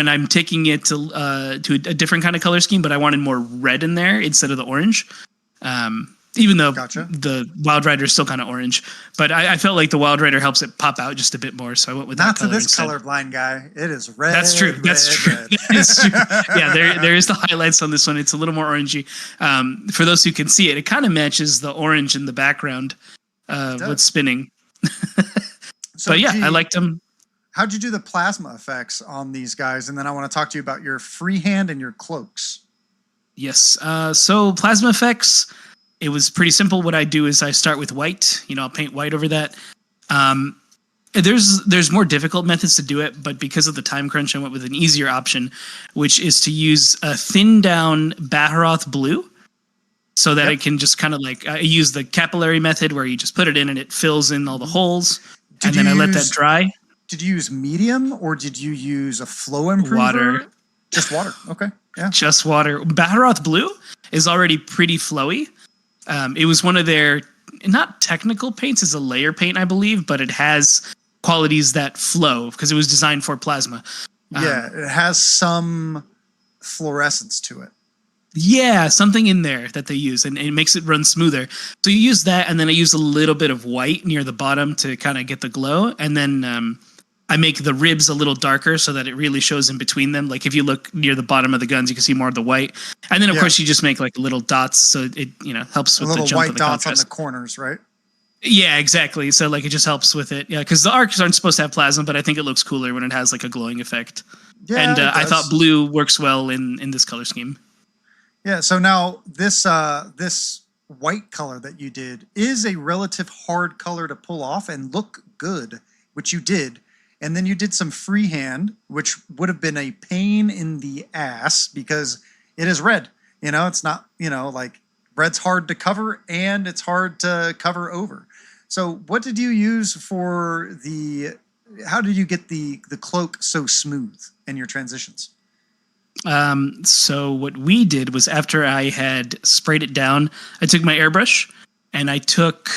I'm taking it to a different kind of color scheme, but I wanted more red in there instead of the orange. Even though the Wild Rider is still kind of orange, but I felt like the Wild Rider helps it pop out just a bit more, so I went with that. Not color to this instead. Colorblind guy. It is red. That's true. That's true. Red. That is true. Yeah, there is the highlights on this one. It's a little more orangey. For those who can see it, it kind of matches the orange in the background what's spinning. But yeah, I liked them. How'd you do the plasma effects on these guys? And then I want to talk to you about your freehand and your cloaks. Yes. So plasma effects, it was pretty simple. What I do is I start with white. I'll paint white over that. There's more difficult methods to do it, but because of the time crunch, I went with an easier option, which is to use a thinned down Baharoth blue, so that I can just kind of like I use the capillary method where you just put it in and it fills in all the holes, and then I let that dry. Did you use medium or did you use a flow improver? Water. Just water. Okay. Yeah. Just water. Baharoth blue is already pretty flowy. It was one of their, not technical paints, it's a layer paint, I believe, but it has qualities that flow because it was designed for plasma. Yeah, it has some fluorescence to it. Yeah, something in there that they use, and it makes it run smoother. So you use that, and then I use a little bit of white near the bottom to kind of get the glow, and then I make the ribs a little darker so that it really shows in between them. Like if you look near the bottom of the guns, you can see more of the white. And then of course you just make like little dots so it helps with the jump. Little white dots on the corners, right? Yeah, exactly. So like it just helps with it. Yeah, because the arcs aren't supposed to have plasma, but I think it looks cooler when it has like a glowing effect. Yeah, and I thought blue works well in this color scheme. Yeah. So now this white color that you did is a relative hard color to pull off and look good, which you did. And then you did some freehand, which would have been a pain in the ass because it is red. It's not, like red's hard to cover and it's hard to cover over. So what did you use for how did you get the cloak so smooth in your transitions? So what we did was after I had sprayed it down, I took my airbrush and I took,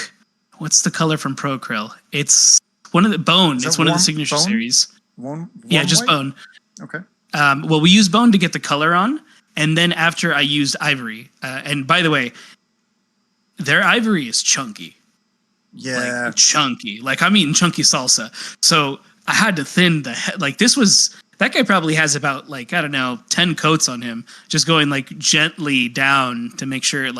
what's the color from Pro Krill? It's one of the bone. It's one of the signature bone? series. Warm just white? bone. Okay. Well, we used bone to get the color on. And then after I used ivory, and by the way, their ivory is chunky. Yeah. Like chunky. Like I'm eating chunky salsa. So I had to thin the head. Like that guy probably has about like, I don't know, 10 coats on him, just going like gently down to make sure it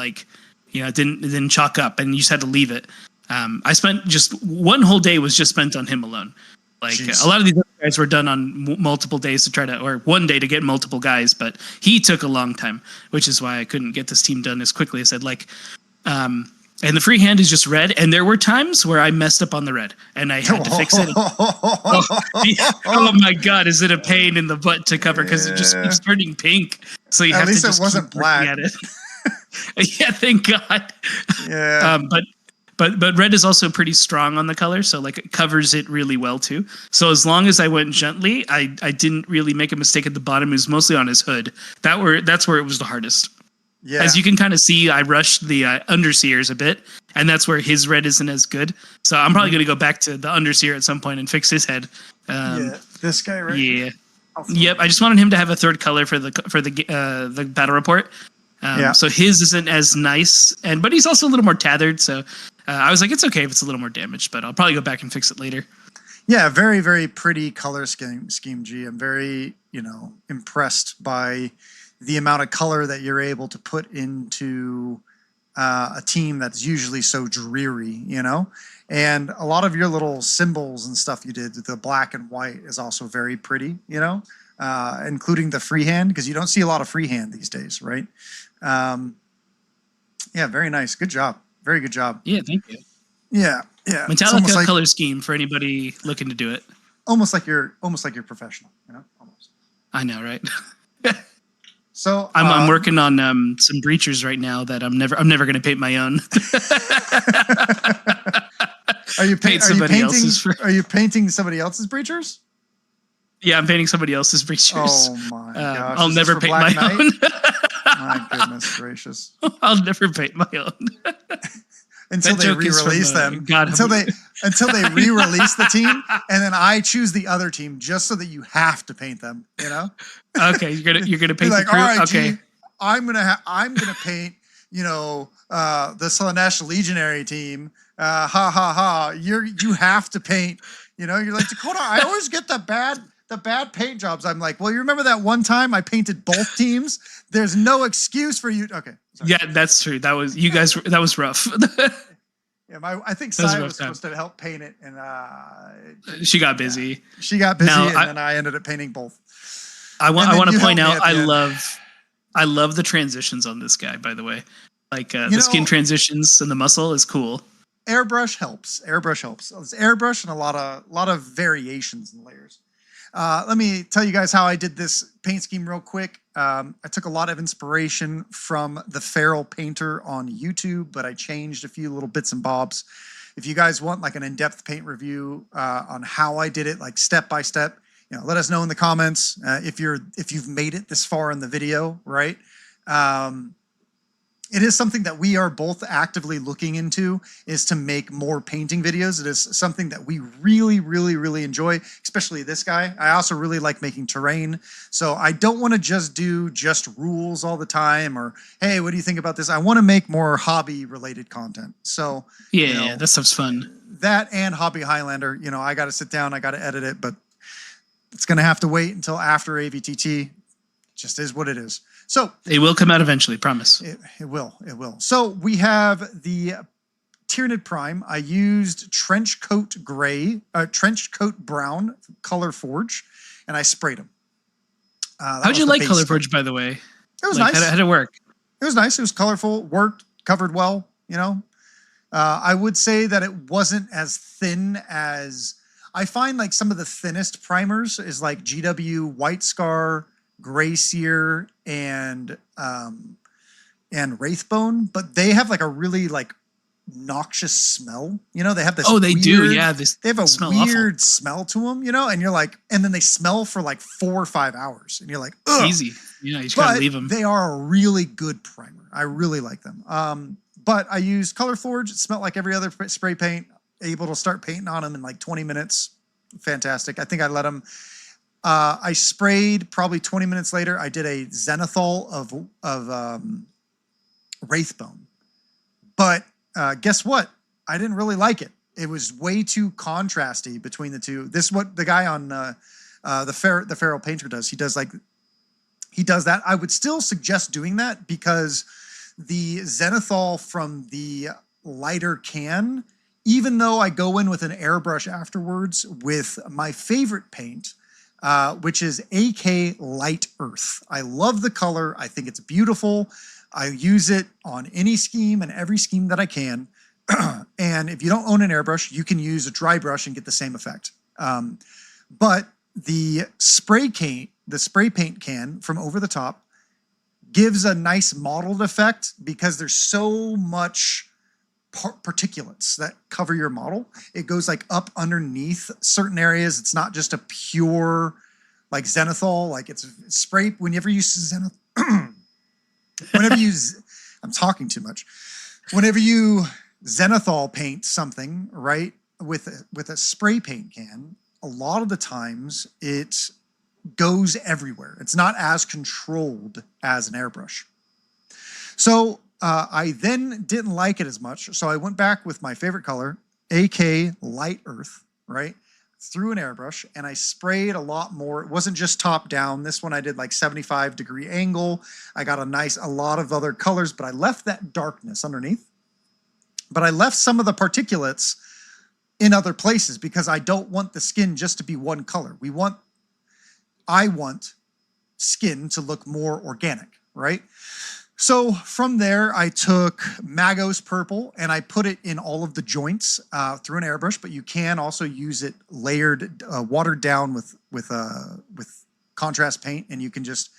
didn't chalk up, and you just had to leave it. I spent just one whole day was just spent on him alone. Like Jeez. A lot of these other guys were done on multiple days to try to, or one day to get multiple guys, but he took a long time, which is why I couldn't get this team done as quickly as I'd like. And the free hand is just red. And there were times where I messed up on the red and I had to fix it. Oh my God. Is it a pain in the butt to cover? Because it just keeps turning pink. So you have to just it wasn't black. at it. Yeah, thank God. Yeah. But red is also pretty strong on the color. So like it covers it really well too. So as long as I went gently, I didn't really make a mistake at the bottom. It was mostly on his hood. That's where it was the hardest. Yeah. As you can kind of see, I rushed the underseers a bit, and that's where his red isn't as good. So I'm probably going to go back to the underseer at some point and fix his head. This guy, right? Yeah. Yep. I just wanted him to have a third color for the battle report. So his isn't as nice, but he's also a little more tethered. So I was like, it's okay if it's a little more damaged, but I'll probably go back and fix it later. Yeah, very, very pretty color scheme, G. I'm very, impressed by the amount of color that you're able to put into a team that's usually so dreary, and a lot of your little symbols and stuff you did, the black and white, is also very pretty, including the freehand, because you don't see a lot of freehand these days, right? Yeah, very nice. Good job. Very good job. Yeah, thank you. Yeah. Metallica color scheme for anybody looking to do it. Almost like you're professional, almost. I know, right? So I'm working on some breachers right now that I'm never going to paint my own. Are you painting somebody else's breachers? Yeah, I'm painting somebody else's breachers. Oh my gosh! I'll never paint my own. My goodness gracious! I'll never paint my own. Until they re-release them. Until they re-release the team, and then I choose the other team just so that you have to paint them. Okay, you're gonna paint like, the crew. All right, okay, G, I'm gonna paint. The Slanesh Legionary team. Ha ha ha! You have to paint. You're like, Dakotah. I always get the bad paint jobs. I'm like, well, you remember that one time I painted both teams? There's no excuse for you. Okay. Sorry. Yeah, that's true. That was you guys. That was rough. Yeah, I think Sai was supposed to help paint it, and she got busy. Yeah. She got busy, then I ended up painting both. I want to point out, I love the transitions on this guy. By the way, like the skin transitions and the muscle is cool. Airbrush helps. It's airbrush and a lot of variations and layers. Let me tell you guys how I did this paint scheme real quick. I took a lot of inspiration from the Feral Painter on YouTube, but I changed a few little bits and bobs. If you guys want like an in-depth paint review on how I did it, like step by step, let us know in the comments if you've made it this far in the video, right? It is something that we are both actively looking into, is to make more painting videos. It is something that we really, really, really enjoy, especially this guy. I also really like making terrain. So I don't want to just do rules all the time, or, hey, what do you think about this? I want to make more hobby related content. So yeah, that stuff's fun. That and Hobby Highlander, I got to sit down, I got to edit it, but it's going to have to wait until after AVTT. Just is what it is. So it will come out eventually, promise. It will. So we have the Tyranid Prime. I used trench coat brown color forge, and I sprayed them. How'd you like color forge, by the way? It was nice. How'd it work? It was nice. It was colorful, worked, covered well. I would say that it wasn't as thin as I find. Like some of the thinnest primers is like GW White Scar, Gray Seer, and Wraithbone, but they have like a really like noxious smell. You know, they have this. Oh, they do. weird- Yeah, They have a smell weird smell to them, you know, and you're like, and then they smell for like 4 or 5 hours, and you're like, ugh. easy. Yeah, you just gotta But leave them. they are a really good primer. I really like them. But I used Color Forge. It smelled like every other spray paint. Able to start painting on them in like 20 minutes. Fantastic. I think I let them. I sprayed probably 20 minutes later. I did a zenithal of Wraithbone. But guess what? I didn't really like it. It was way too contrasty between the two. This is what the guy on the Feral Painter does. He does that. I would still suggest doing that because the zenithal from the lighter can, even though I go in with an airbrush afterwards with my favorite paint, which is AK Light Earth. I love the color. I think it's beautiful. I use it on any scheme and every scheme that I can. And if you don't own an airbrush, you can use a dry brush and get the same effect. But the spray paint can from Over the Top gives a nice mottled effect because there's so much particulates that cover your model. It goes like up underneath certain areas. It's not just a pure like zenithal, like it's spray. Whenever you use zenithal, I'm talking too much. Whenever you zenithal paint something, right, with a spray paint can, a lot of the times it goes everywhere. It's not as controlled as an airbrush. So I then didn't like it as much. So I went back with my favorite color, AK Light Earth, right? Through an airbrush, and I sprayed a lot more. It wasn't just top down. This one I did like 75-degree angle. I got a lot of other colors, but I left that darkness underneath. But I left some of the particulates in other places because I don't want the skin just to be one color. I want skin to look more organic, right? So from there, I took Magos Purple and I put it in all of the joints through an airbrush, but you can also use it layered, watered down with contrast paint, and you can just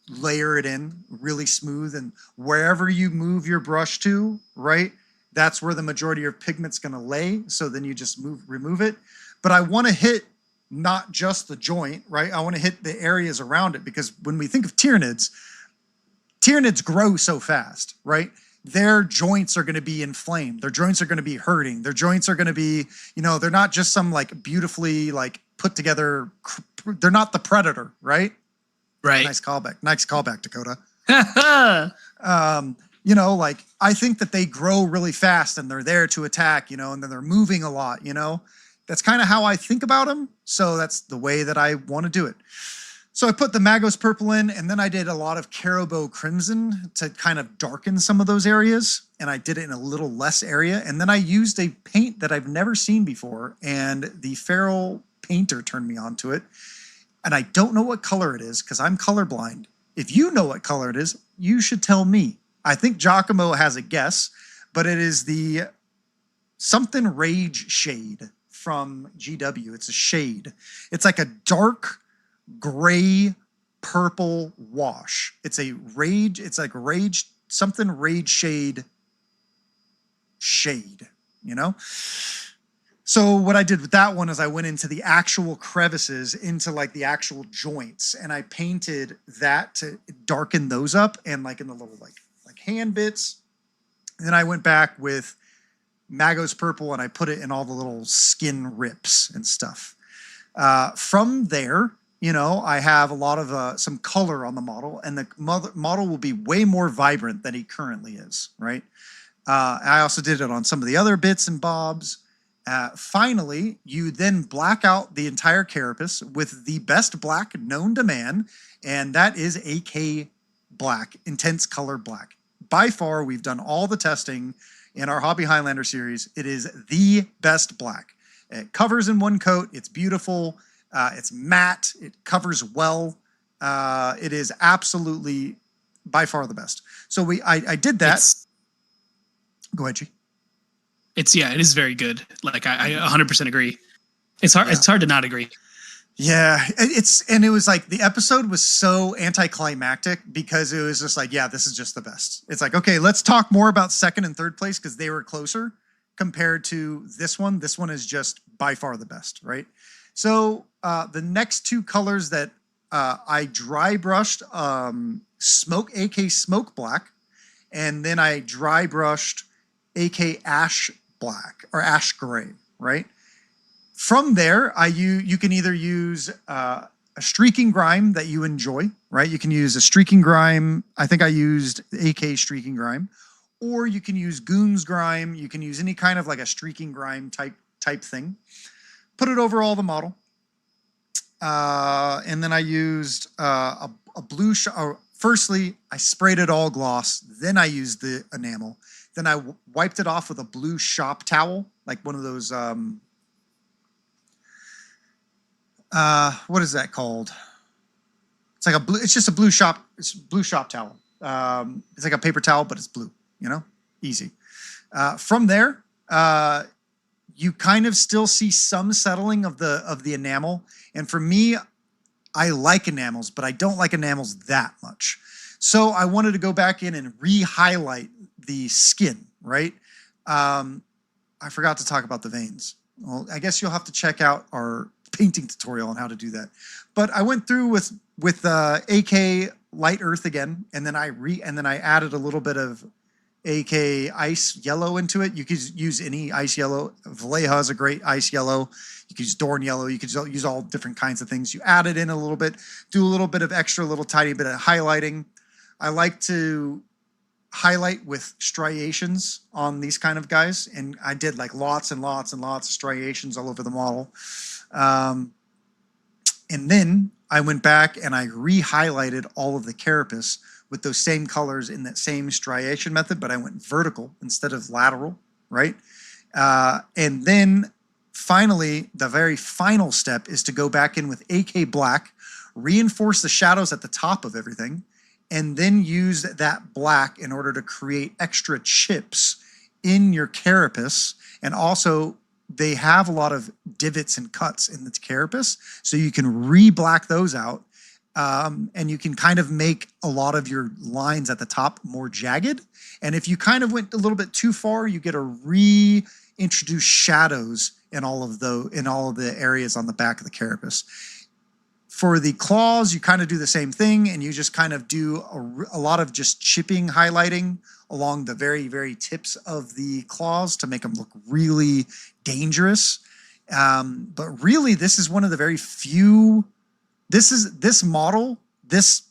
layer it in really smooth. And wherever you move your brush to, right, that's where the majority of your pigment's going to lay. So then you just remove it. But I want to hit not just the joint, right? I want to hit the areas around it, because when we think of Tyranids grow so fast, right? Their joints are going to be inflamed. Their joints are going to be hurting. Their joints are going to be, they're not just some like beautifully like put together. They're not the Predator, right? Right. Nice callback, Dakota. Like I think that they grow really fast and they're there to attack, and then they're moving a lot, That's kind of how I think about them. So that's the way that I want to do it. So I put the Magos Purple in, and then I did a lot of Caribou Crimson to kind of darken some of those areas. And I did it in a little less area. And then I used a paint that I've never seen before. And the Feral Painter turned me onto it. And I don't know what color it is because I'm colorblind. If you know what color it is, you should tell me. I think Giacomo has a guess, but it is the something Rage shade from GW. It's a shade. It's like a dark gray purple wash. It's like rage, something Rage shade, So what I did with that one is I went into the actual crevices, into like the actual joints, and I painted that to darken those up, and like in the little like hand bits. And then I went back with Magos Purple and I put it in all the little skin rips and stuff. From there, I have a lot of some color on the model, and the model will be way more vibrant than he currently is, right? I also did it on some of the other bits and bobs. Finally, you then black out the entire carapace with the best black known to man, and that is AK Black, Intense Color Black. By far, we've done all the testing in our Hobby Highlander series. It is the best black. It covers in one coat. It's beautiful. It's matte. It covers well. It is absolutely by far the best. So I did that. Go ahead, G. It is very good. Like I 100% agree. It's hard. Yeah. It's hard to not agree. Yeah, it was like the episode was so anticlimactic because it was just like, yeah, this is just the best. It's like, okay, let's talk more about second and third place because they were closer compared to this one. This one is just by far the best, right? So the next two colors that I dry brushed AK Smoke Black, and then I dry brushed AK Ash Black or Ash Gray, right? From there, you can either use a streaking grime that you enjoy, right? You can use a streaking grime. I think I used AK streaking grime, or you can use Goons grime. You can use any kind of like a streaking grime type thing. Put it over all the model, and then I used a blue. Firstly, I sprayed it all gloss. Then I used the enamel. Then I wiped it off with a blue shop towel, like one of those. What is that called? It's like it's just a blue shop. It's blue shop towel. It's like a paper towel, but it's blue. Easy. From there, you kind of still see some settling of the enamel. And for me, I like enamels, but I don't like enamels that much. So I wanted to go back in and re-highlight the skin, right? I forgot to talk about the veins. Well, I guess you'll have to check out our painting tutorial on how to do that. But I went through with AK Light Earth again, and then I added a little bit of AK Ice Yellow into it. You could use any ice yellow. Valleja is a great ice yellow. You could use Dorn Yellow. You could use all different kinds of things. You add it in a little bit, do a little bit of extra, little tiny bit of highlighting. I like to highlight with striations on these kind of guys, and I did like lots and lots and lots of striations all over the model. And then I went back and I re-highlighted all of the carapace with those same colors in that same striation method, but I went vertical instead of lateral, right? And then finally, the very final step is to go back in with AK Black, reinforce the shadows at the top of everything, and then use that black in order to create extra chips in your carapace. And also, they have a lot of divots and cuts in the carapace, so you can re-black those out. And you can kind of make a lot of your lines at the top more jagged. And if you kind of went a little bit too far, you get to reintroduce shadows in all of the areas on the back of the carapace. For the claws, you kind of do the same thing, and you just kind of do a lot of just chipping, highlighting along the very, very tips of the claws to make them look really dangerous. But really, this is one of the very few. This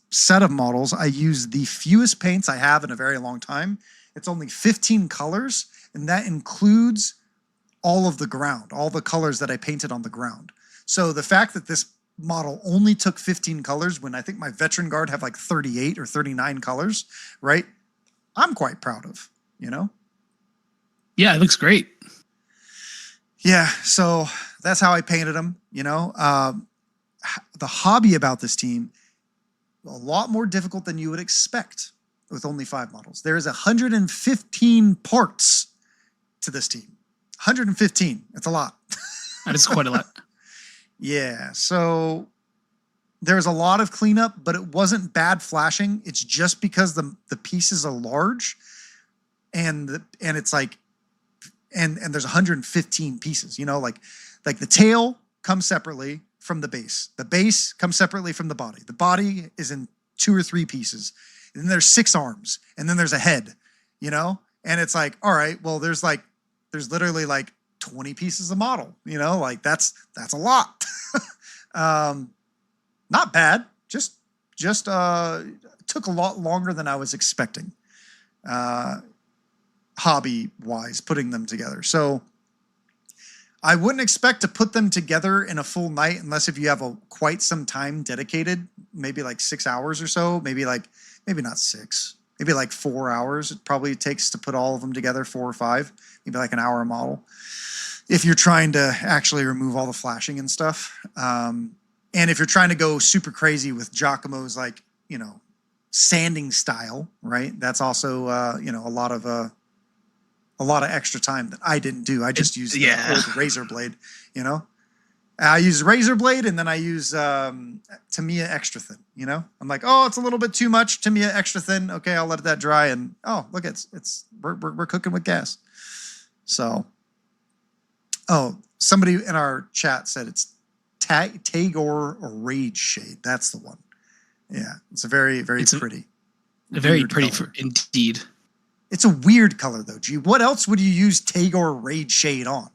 set of models, I use the fewest paints I have in a very long time. It's only 15 colors, and that includes all of the ground, all the colors that I painted on the ground. So the fact that this model only took 15 colors when I think my veteran guard have like 38 or 39 colors, right? I'm quite proud of, Yeah, it looks great. Yeah, so that's how I painted them, The hobby about this team, a lot more difficult than you would expect with only 5 models. There is 115 parts to this team. 115. It's a lot. That is quite a lot. Yeah, so there's a lot of cleanup, but it wasn't bad flashing. It's just because the pieces are large, and it's like, and there's 115 pieces. Like the tail comes separately from the base. The base comes separately from the body. The body is in 2 or 3 pieces. And then there's 6 arms, and then there's a head. And it's like, all right, well, there's literally like 20 pieces of model, like that's a lot. Not bad, just took a lot longer than I was expecting, hobby wise, putting them together. So I wouldn't expect to put them together in a full night unless if you have quite some time dedicated, maybe like 6 hours or so, maybe not 6, maybe like 4 hours. It probably takes to put all of them together, 4 or 5, maybe like an hour a model, if you're trying to actually remove all the flashing and stuff. And if you're trying to go super crazy with Giacomo's, like, sanding style, right? That's also, a lot of extra time that I didn't do. I just used the old razor blade, I use Razor Blade, and then I use Tamiya Extra Thin. You know, I'm like, oh, it's a little bit too much Tamiya Extra Thin. Okay, I'll let that dry, and oh, look, we're cooking with gas. So, oh, somebody in our chat said it's Tagore Rage Shade. That's the one. Yeah, it's a very pretty. Very pretty indeed. It's a weird color though. Gee, what else would you use Tagore Rage Shade on?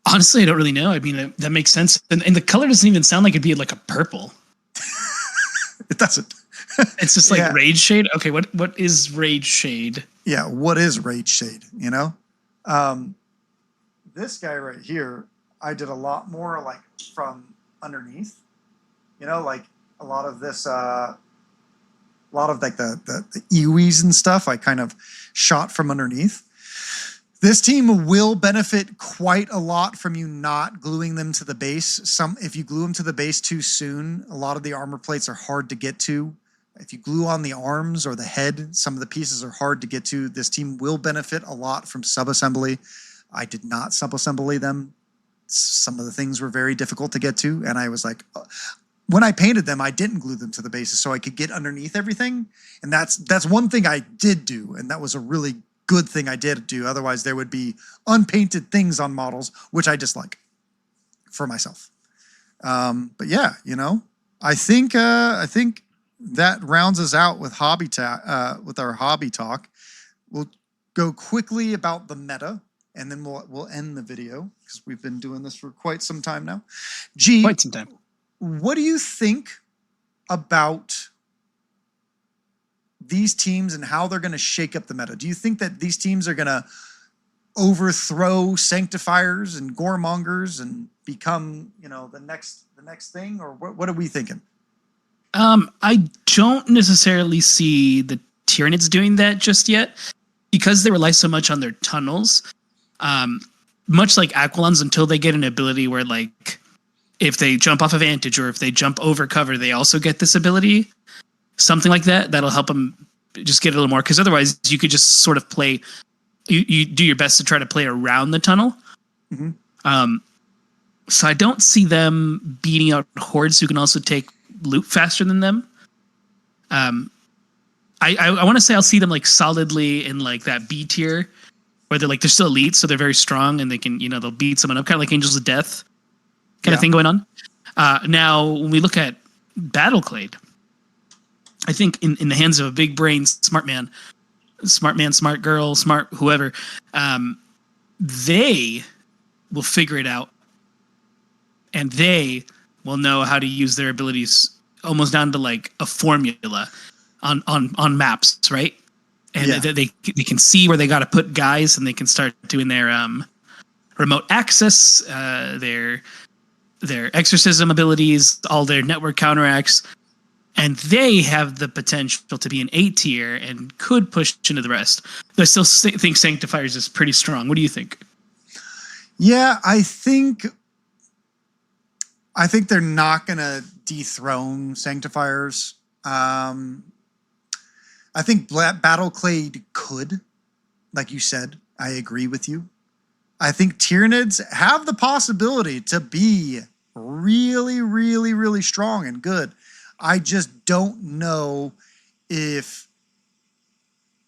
Honestly, I don't really know. I mean, that makes sense. And the color doesn't even sound like it'd be like a purple. It doesn't. It's just like Rage Shade. Okay, what is Rage Shade? Yeah, what is Rage Shade? You know, this guy right here, I did a lot more like from underneath. You know, like a lot of this, a lot of like the EWEs and stuff. I kind of shot from underneath. This team will benefit quite a lot from you not gluing them to the base. If you glue them to the base too soon, a lot of the armor plates are hard to get to. If you glue on the arms or the head, some of the pieces are hard to get to. This team will benefit a lot from sub-assembly. I did not sub-assembly them. Some of the things were very difficult to get to, and I was like, when I painted them, I didn't glue them to the bases so I could get underneath everything. And that's one thing I did do, and that was a really good thing I did do. Otherwise, there would be unpainted things on models, which I dislike for myself. But yeah, you know, I think that rounds us out with with our hobby talk. We'll go quickly about the meta, and then we'll end the video because we've been doing this for quite some time now. Quite some time. What do you think about these teams and how they're going to shake up the meta? Do you think that these teams are going to overthrow sanctifiers and goremongers and become, you know, the next thing, or what are we thinking? I don't necessarily see the Tyranids doing that just yet because they rely so much on their tunnels. Much like Aquilons, until they get an ability where, like, if they jump off a vantage or if they jump over cover, they also get this ability. Something like that. That'll help them just get a little more. Because otherwise, you could just sort of play. You do your best to try to play around the tunnel. Mm-hmm. So I don't see them beating out hordes who can also take loot faster than them. I want to say I'll see them like solidly in like that B tier, where they're still elite, so they're very strong and they can, you know, they'll beat someone up, kind of like Angels of Death kind of thing going on. Now, when we look at Battleclade, I think in the hands of a big brain, smart man, smart girl, smart whoever, they will figure it out, and they will know how to use their abilities almost down to like a formula on maps, right? And they can see where they got to put guys, and they can start doing their remote access, their exorcism abilities, all their network counteracts. And they have the potential to be an A tier and could push into the rest. But I still think Sanctifiers is pretty strong. What do you think? Yeah, I think they're not going to dethrone Sanctifiers. I think Battleclade could, like you said. I agree with you. I think Tyranids have the possibility to be really, really, really strong and good. I just don't know if,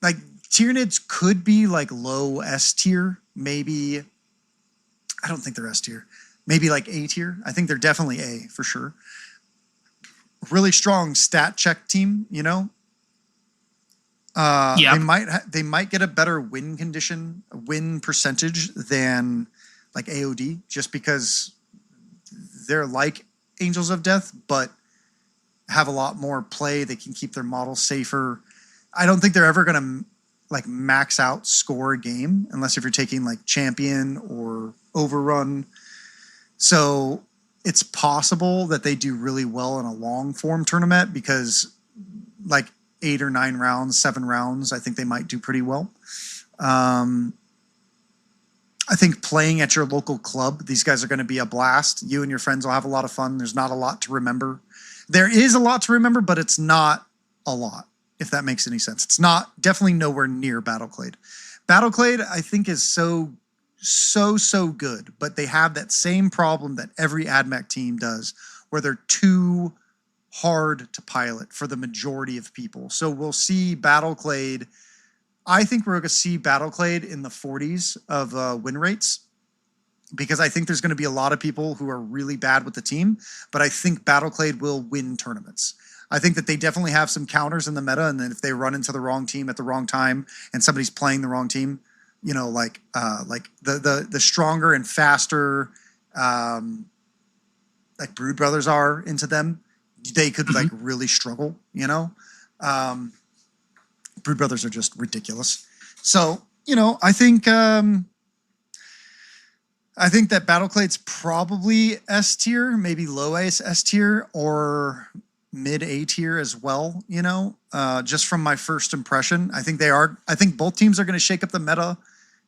like, Tyranids could be like low S tier, maybe. I don't think they're S tier. Maybe like A tier. I think they're definitely A for sure. Really strong stat check team, you know. They might get a better win percentage than like AOD, just because they're like Angels of Death, but have a lot more play. They can keep their models safer. I don't think they're ever going to like max out score a game unless if you're taking like champion or overrun. So it's possible that they do really well in a long form tournament, because like 8 or 9 rounds, 7 rounds, I think they might do pretty well. I think playing at your local club, these guys are going to be a blast. You and your friends will have a lot of fun. There's not a lot to remember. There is a lot to remember, but it's not a lot, if that makes any sense. It's not, definitely nowhere near Battleclade. Battleclade, I think, is so so good, but they have that same problem that every AdMech team does, where they're too hard to pilot for the majority of people. So we'll see Battleclade. I think we're going to see Battleclade in the 40s of win rates, because I think there's going to be a lot of people who are really bad with the team, but I think Battleclade will win tournaments. I think that they definitely have some counters in the meta, and then if they run into the wrong team at the wrong time and somebody's playing the wrong team, you know, like the stronger and faster, like Brood Brothers are into them, they could like really struggle, you know? Brood Brothers are just ridiculous. So, you know, I think that Battleclade's probably S tier, maybe low S tier, or mid A tier as well, you know, just from my first impression. I think both teams are going to shake up the meta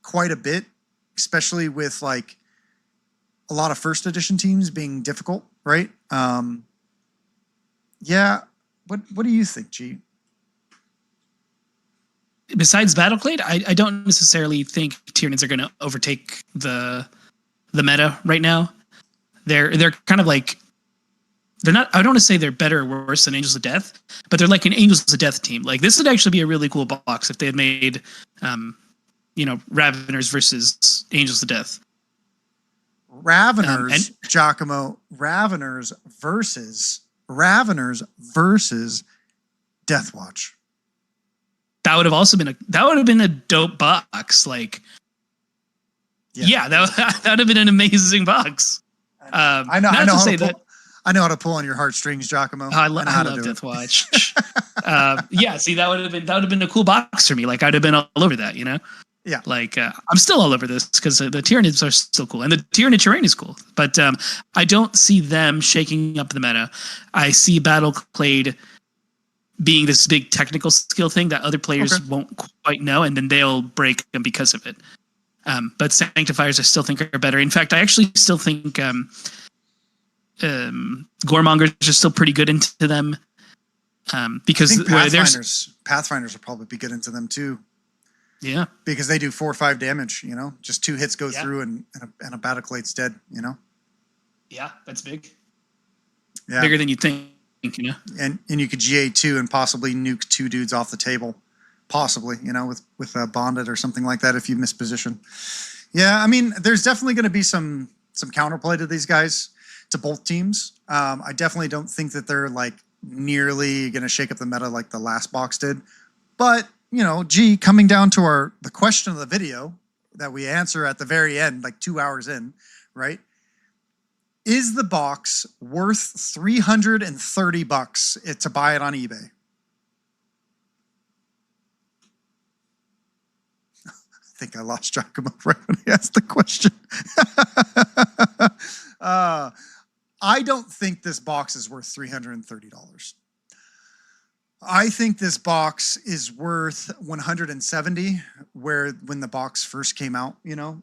quite a bit, especially with like a lot of first edition teams being difficult, right? Yeah. What do you think, G? Besides Battleclade, I don't necessarily think Tyranids are going to overtake the meta right now. They're kind of like, they're not, I don't want to say they're better or worse than Angels of Death, but they're like an Angels of Death team. Like, this would actually be a really cool box if they had made, you know, Raveners versus Angels of Death. Raveners, Giacomo, Raveners versus Deathwatch. That would have also been a dope box. Like, yeah, that would have been an amazing box. I know how to pull on your heartstrings, Giacomo. I love Deathwatch. Yeah, see, that would have been a cool box for me. Like, I'd have been all over that, you know. Yeah. Like, I'm still all over this because the Tyranids are still cool, and the Tyranid terrain is cool. But I don't see them shaking up the meta. I see Battleclade being this big technical skill thing that other players won't quite know, and then they'll break them because of it. But Sanctifiers I still think are better. In fact, I actually still think Goremongers are still pretty good into them. Because Pathfinders will probably be good into them too. Yeah. Because they do 4 or 5 damage, you know? Just 2 hits go through and a Battleclade's dead, you know? Yeah, that's big. Yeah. Bigger than you think, you know? And you could GA2 and possibly nuke 2 dudes off the table. Possibly, you know, with Bonded or something like that if you miss position. Yeah, I mean, there's definitely going to be some counterplay to these guys, to both teams. I definitely don't think that they're like nearly going to shake up the meta like the last box did. But, you know, coming down to the question of the video that we answer at the very end, like 2 hours in, right? Is the box worth $330 to buy it on eBay? I think I lost Giacomo right when he asked the question. I don't think this box is worth $330. I think this box is worth $170, when the box first came out, you know.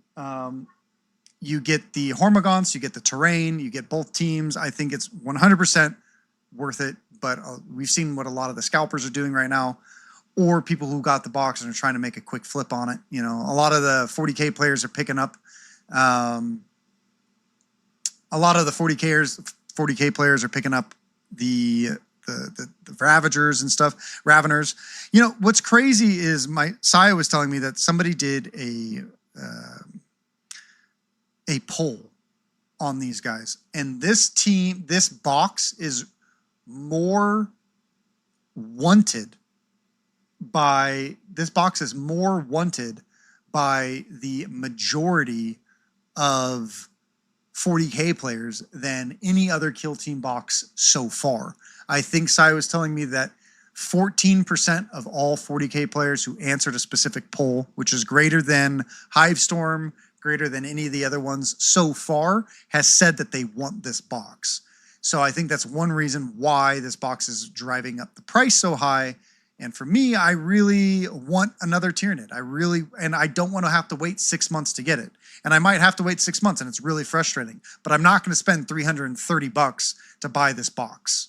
You get the Hormagaunts, you get the terrain, you get both teams. I think it's 100% worth it, but we've seen what a lot of the scalpers are doing right now, or people who got the box and are trying to make a quick flip on it. You know, a lot of the 40K players are picking up. A lot of the 40K players are picking up the Ravagers and stuff, Raveners. You know, what's crazy is Saya was telling me that somebody did a poll on these guys, and this box is more wanted by the majority of 40K players than any other Kill Team box so far. I think Sai was telling me that 14% of all 40K players who answered a specific poll, which is greater than Hivestorm, greater than any of the other ones so far, has said that they want this box. So I think that's one reason why this box is driving up the price so high. And for me, I really want another Tyranid. And I don't want to have to wait 6 months to get it. And I might have to wait 6 months, and it's really frustrating. But I'm not going to spend $330 to buy this box.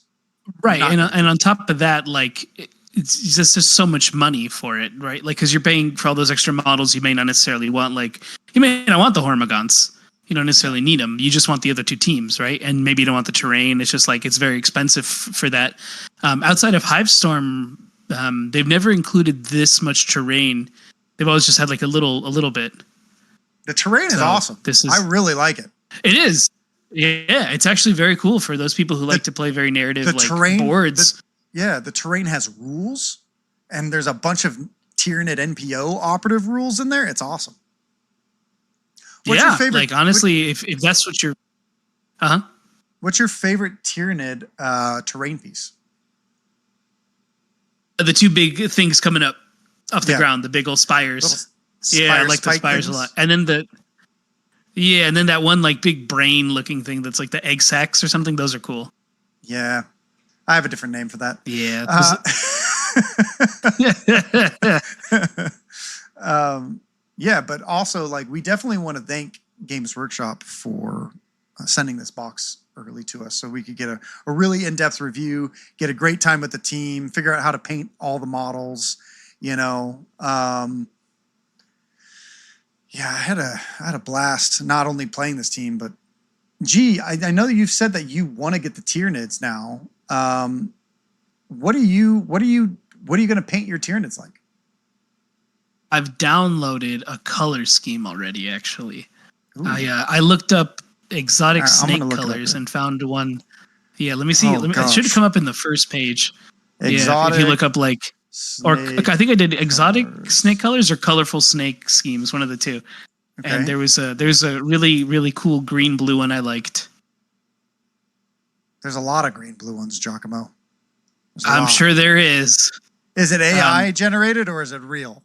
Right, and on top of that, like, it's just there's so much money for it, right? Like, because you're paying for all those extra models, you may not necessarily want. Like, you may not want the Hormagaunts. You don't necessarily need them. You just want the other two teams, right? And maybe you don't want the terrain. It's just like it's very expensive for that. Outside of Hivestorm, they've never included this much terrain. They've always just had like a little bit. The terrain is awesome. I really like it. It is. Yeah, it's actually very cool for those people who like to play very narrative like boards. The terrain has rules, and there's a bunch of Tyranid NPO operative rules in there. It's awesome. What's your favorite? Like honestly, if that's what you're, what's your favorite Tyranid terrain piece? The two big things coming up off the ground, the big old spires. I like the spires a lot. And then and then that one like big brain looking thing that's like the egg sacs or something. Those are cool. Yeah, I have a different name for that. Yeah. Yeah, but also like we definitely want to thank Games Workshop for sending this box early to us so we could get a really in-depth review, get a great time with the team, figure out how to paint all the models, you know. Yeah, I had a blast not only playing this team, but I know that you've said that you want to get the Tyranids now. What are you going to paint your Tyranids like? I've downloaded a color scheme already. Actually, I looked up exotic snake colors and found one. Yeah, let me see. It should come up in the first page. Exotic, if you look up like, snake, or I think I did exotic snake colors or colorful snake schemes, one of the two. Okay. And there's a really cool green blue one I liked. There's a lot of green blue ones, Giacomo. I'm sure there is. Is it AI generated or is it real?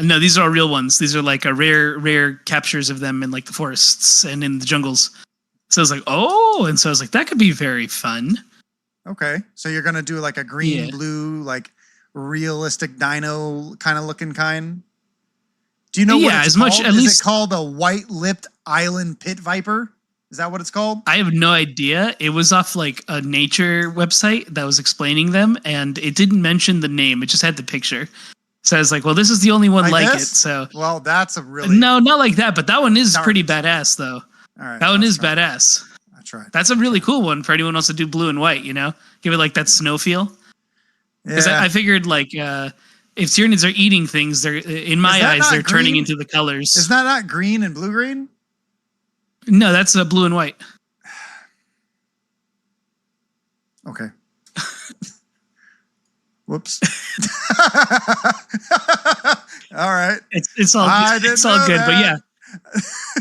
No, these are all real ones. These are like a rare captures of them in like the forests and in the jungles. So I was like, and so I was like, that could be very fun. Okay, so you're gonna do like a green blue, like realistic dino kind of looking kind. Do you know what it's called? Is it called a white-lipped island pit viper? Is that what it's called? I have no idea. It was off like a nature website that was explaining them, and it didn't mention the name. It just had the picture. So I was like, well, this is the only one like it. So, well, that's a really... No, not like that, but that one is pretty badass, though. All right, that one is badass. That's right. That's a really cool one for anyone else to do blue and white, you know? Give it like that snow feel. Because I figured like if Tyranids are eating things, they're in my eyes, they're turning into the colors. Is that not green and blue-green? No, that's blue and white. Okay. Whoops. All right. It's all good, but yeah.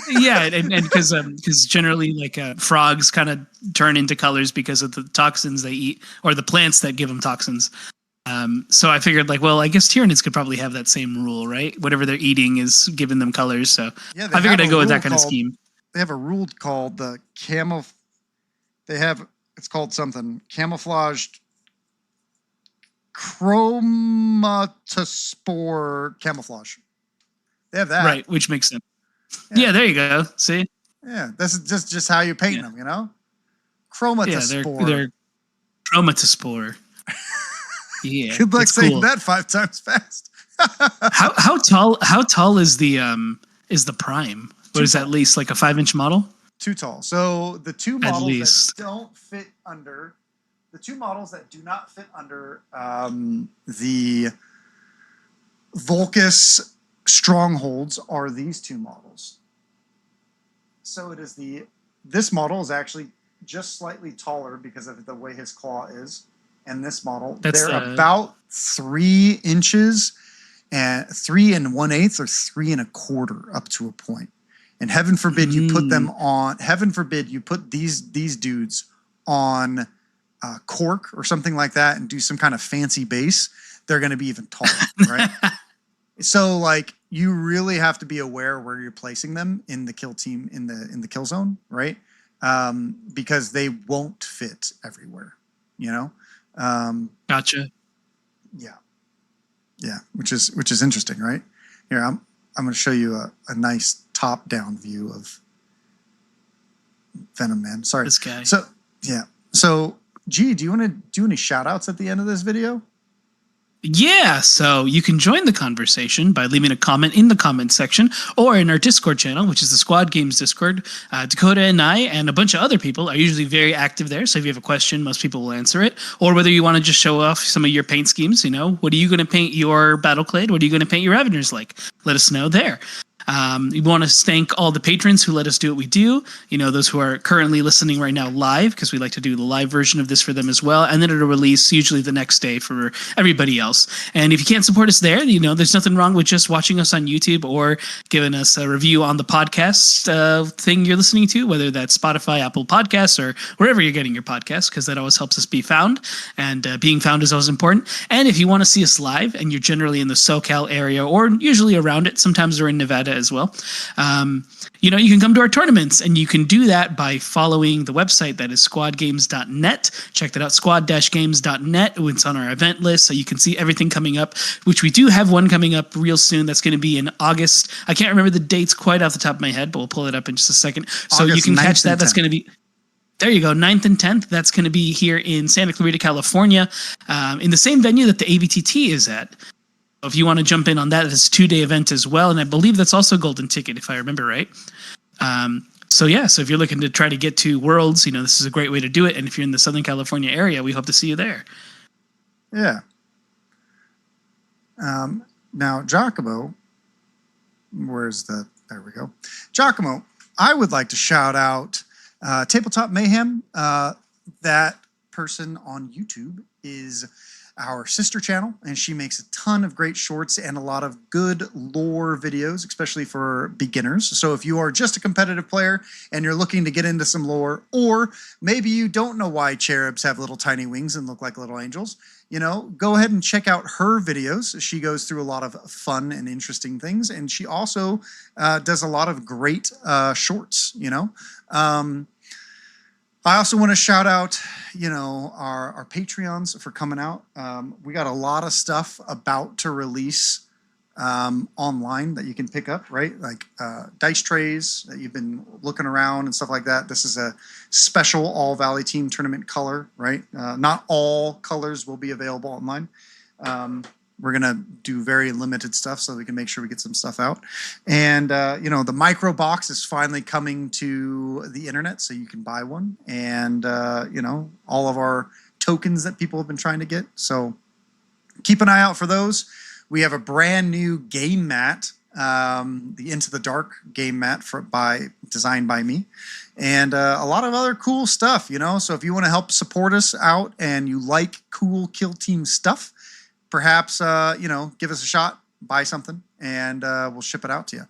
Yeah, and because generally like frogs kind of turn into colors because of the toxins they eat or the plants that give them toxins. So I figured like, well, I guess Tyranids could probably have that same rule, right? Whatever they're eating is giving them colors. So yeah, I figured I'd go with that kind of scheme. They have a rule called the it's called something camouflaged chromatospore camouflage. They have that. Right, which makes sense. Yeah, there you go. See? Yeah, this is just how you paint them, you know? Chromatospore. Yeah, they're chromatospore. Yeah. Good luck saying that 5 times fast. How tall is the prime? What is that, at least like a 5-inch model? Too tall. So the two models that don't fit under the two models that do not fit under the Volcus strongholds are these two models. So it is this model is actually just slightly taller because of the way his claw is, and this model they're about 3 inches and 3 1/8 or 3 1/4 up to a point. And heaven forbid you put them on. Heaven forbid you put these dudes on cork or something like that and do some kind of fancy base. They're going to be even taller, right? So like you really have to be aware where you're placing them in the kill team in the kill zone, right? Because they won't fit everywhere, you know. Gotcha. Yeah, which is interesting, right? Here, I'm going to show you a nice top-down view of Venom Man. Sorry, this guy. So G, do you want to do any shout-outs at the end of this video? Yeah, so you can join the conversation by leaving a comment in the comment section or in our Discord channel, which is the Squad Games Discord. Dakota and I and a bunch of other people are usually very active there. So if you have a question, most people will answer it. Or whether you want to just show off some of your paint schemes, what are you going to paint your Battleclade? What are you going to paint your Raveners like? Let us know there. We want to thank all the patrons who let us do what we do. Those who are currently listening right now live, because we like to do the live version of this for them as well. And then it'll release usually the next day for everybody else. And if you can't support us there, there's nothing wrong with just watching us on YouTube or giving us a review on the podcast thing you're listening to, whether that's Spotify, Apple Podcasts, or wherever you're getting your podcasts, because that always helps us be found. And being found is always important. And if you want to see us live and you're generally in the SoCal area or usually around it, sometimes we're in Nevada as well. You can come to our tournaments, and you can do that by following the website that is squadgames.net. Check that out, squad-games.net. It's on our event list, so you can see everything coming up, which we do have one coming up real soon. That's going to be in August. I can't remember the dates quite off the top of my head, but we'll pull it up in just a second. So August, you can catch that. That's going to be... There you go, 9th and 10th. That's going to be here in Santa Clarita, California, in the same venue that the AVTT is at. If you want to jump in on that, it's a 2-day event as well. And I believe that's also a golden ticket, if I remember right. So if you're looking to try to get to Worlds, this is a great way to do it. And if you're in the Southern California area, we hope to see you there. Yeah. Now, Giacomo, there we go. Giacomo, I would like to shout out Tabletop Mayhem. That person on YouTube is our sister channel, and she makes a ton of great shorts and a lot of good lore videos, especially for beginners. So if you are just a competitive player and you're looking to get into some lore, or maybe you don't know why cherubs have little tiny wings and look like little angels, go ahead and check out her videos. She goes through a lot of fun and interesting things, and she also does a lot of great shorts, I also want to shout out, our Patreons for coming out. We got a lot of stuff about to release online that you can pick up, right? Like dice trays that you've been looking around and stuff like that. This is a special All Valley Team Tournament color, right? Not all colors will be available online. We're going to do very limited stuff so we can make sure we get some stuff out. And, the micro box is finally coming to the internet, so you can buy one. And, all of our tokens that people have been trying to get. So keep an eye out for those. We have a brand new game mat, the Into the Dark game mat designed by me. And a lot of other cool stuff, So if you want to help support us out and you like cool Kill Team stuff, perhaps, give us a shot, buy something, and we'll ship it out to you.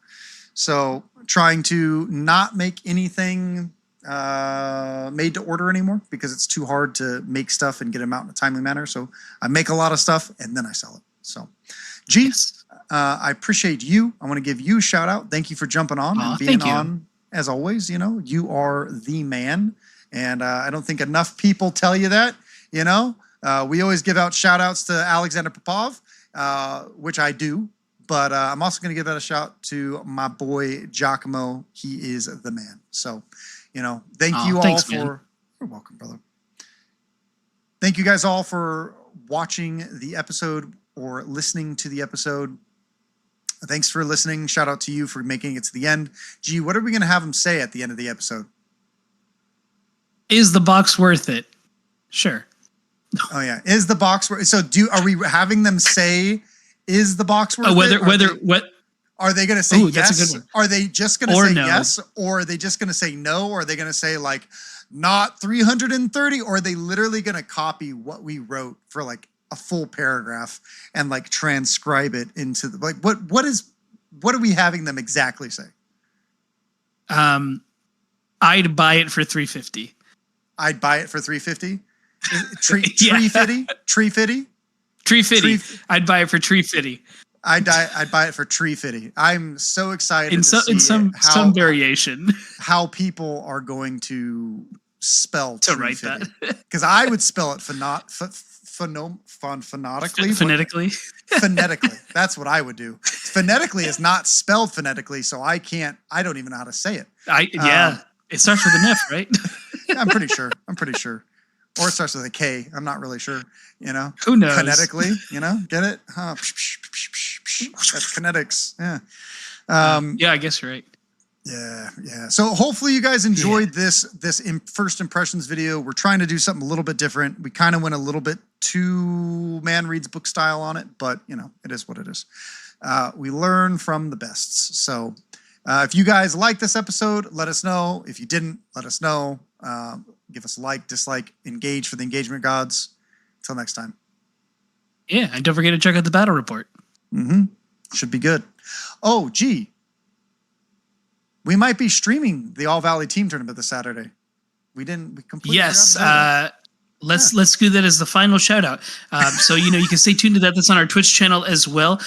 So trying to not make anything made to order anymore because it's too hard to make stuff and get them out in a timely manner. So I make a lot of stuff and then I sell it. So, G, I appreciate you. I want to give you a shout out. Thank you for jumping on and being on. As always, you are the man. And I don't think enough people tell you that, we always give out shout outs to Alexander Popov, which I do, but I'm also going to give out a shout to my boy Giacomo. He is the man. So, thank you all for, man. You're welcome, brother. Thank you guys all for watching the episode or listening to the episode. Thanks for listening. Shout out to you for making it to the end. Gee, what are we going to have him say at the end of the episode? Is the box worth it? Sure. Oh yeah, is the box worth? So are we having them say, "Is the box worth?" What are they going to say? Yes. That's a good one. Are they just going to say no. Yes, or are they just going to say no? Or are they going to say like not 330? Or are they literally going to copy what we wrote for like a full paragraph and like transcribe it into the what are we having them exactly say? I'd buy it for $350. I'd buy it for $350. Tree fitty? I'd buy it for $350. I'd buy it for $350. I'm so excited in some variation how people are going to spell to write that, because I would spell it phonetically. Phonetically, that's what I would do. Phonetically is not spelled phonetically, so I don't even know how to say it. It starts with an F, right? I'm pretty sure. Or it starts with a K. I'm not really sure. You know, Who knows? Kinetically, you know, get it? Huh. That's kinetics. Yeah. Yeah, I guess you're right. Yeah. So hopefully you guys enjoyed this first impressions video. We're trying to do something a little bit different. We kind of went a little bit too man reads book style on it, but you know, it is what it is. We learn from the bests. So if you guys like this episode, let us know. If you didn't, let us know. Give us a like, dislike, engage for the engagement gods. Until next time. Yeah, and don't forget to check out the battle report. Should be good. Oh, gee. We might be streaming the All Valley Team Tournament this Saturday. We completely Yes. Let's do that as the final shout out. So, you know, you can stay tuned to that. That's on our Twitch channel as well.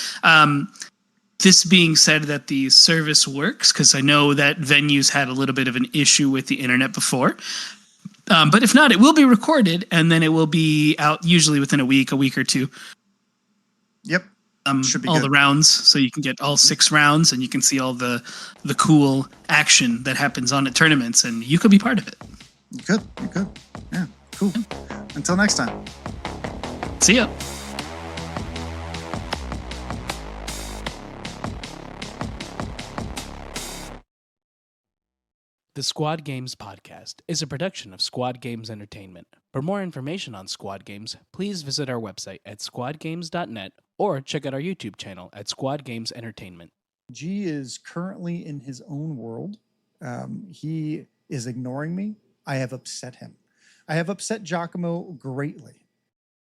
This being said, that the service works, because I know that venues had a little bit of an issue with the internet before. But if not, it will be recorded, and then it will be out usually within a week or two. Yep. Should be all good. the rounds, so you can get all 6 rounds, and you can see all the cool action that happens on at tournaments, and you could be part of it. You could. Yeah, cool. Until next time. See ya. The Squad Games podcast is a production of Squad Games Entertainment. For more information on Squad Games, please visit our website at squadgames.net or check out our YouTube channel at Squad Games Entertainment. G is currently in his own world. He is ignoring me. I have upset him. I have upset Giacomo greatly.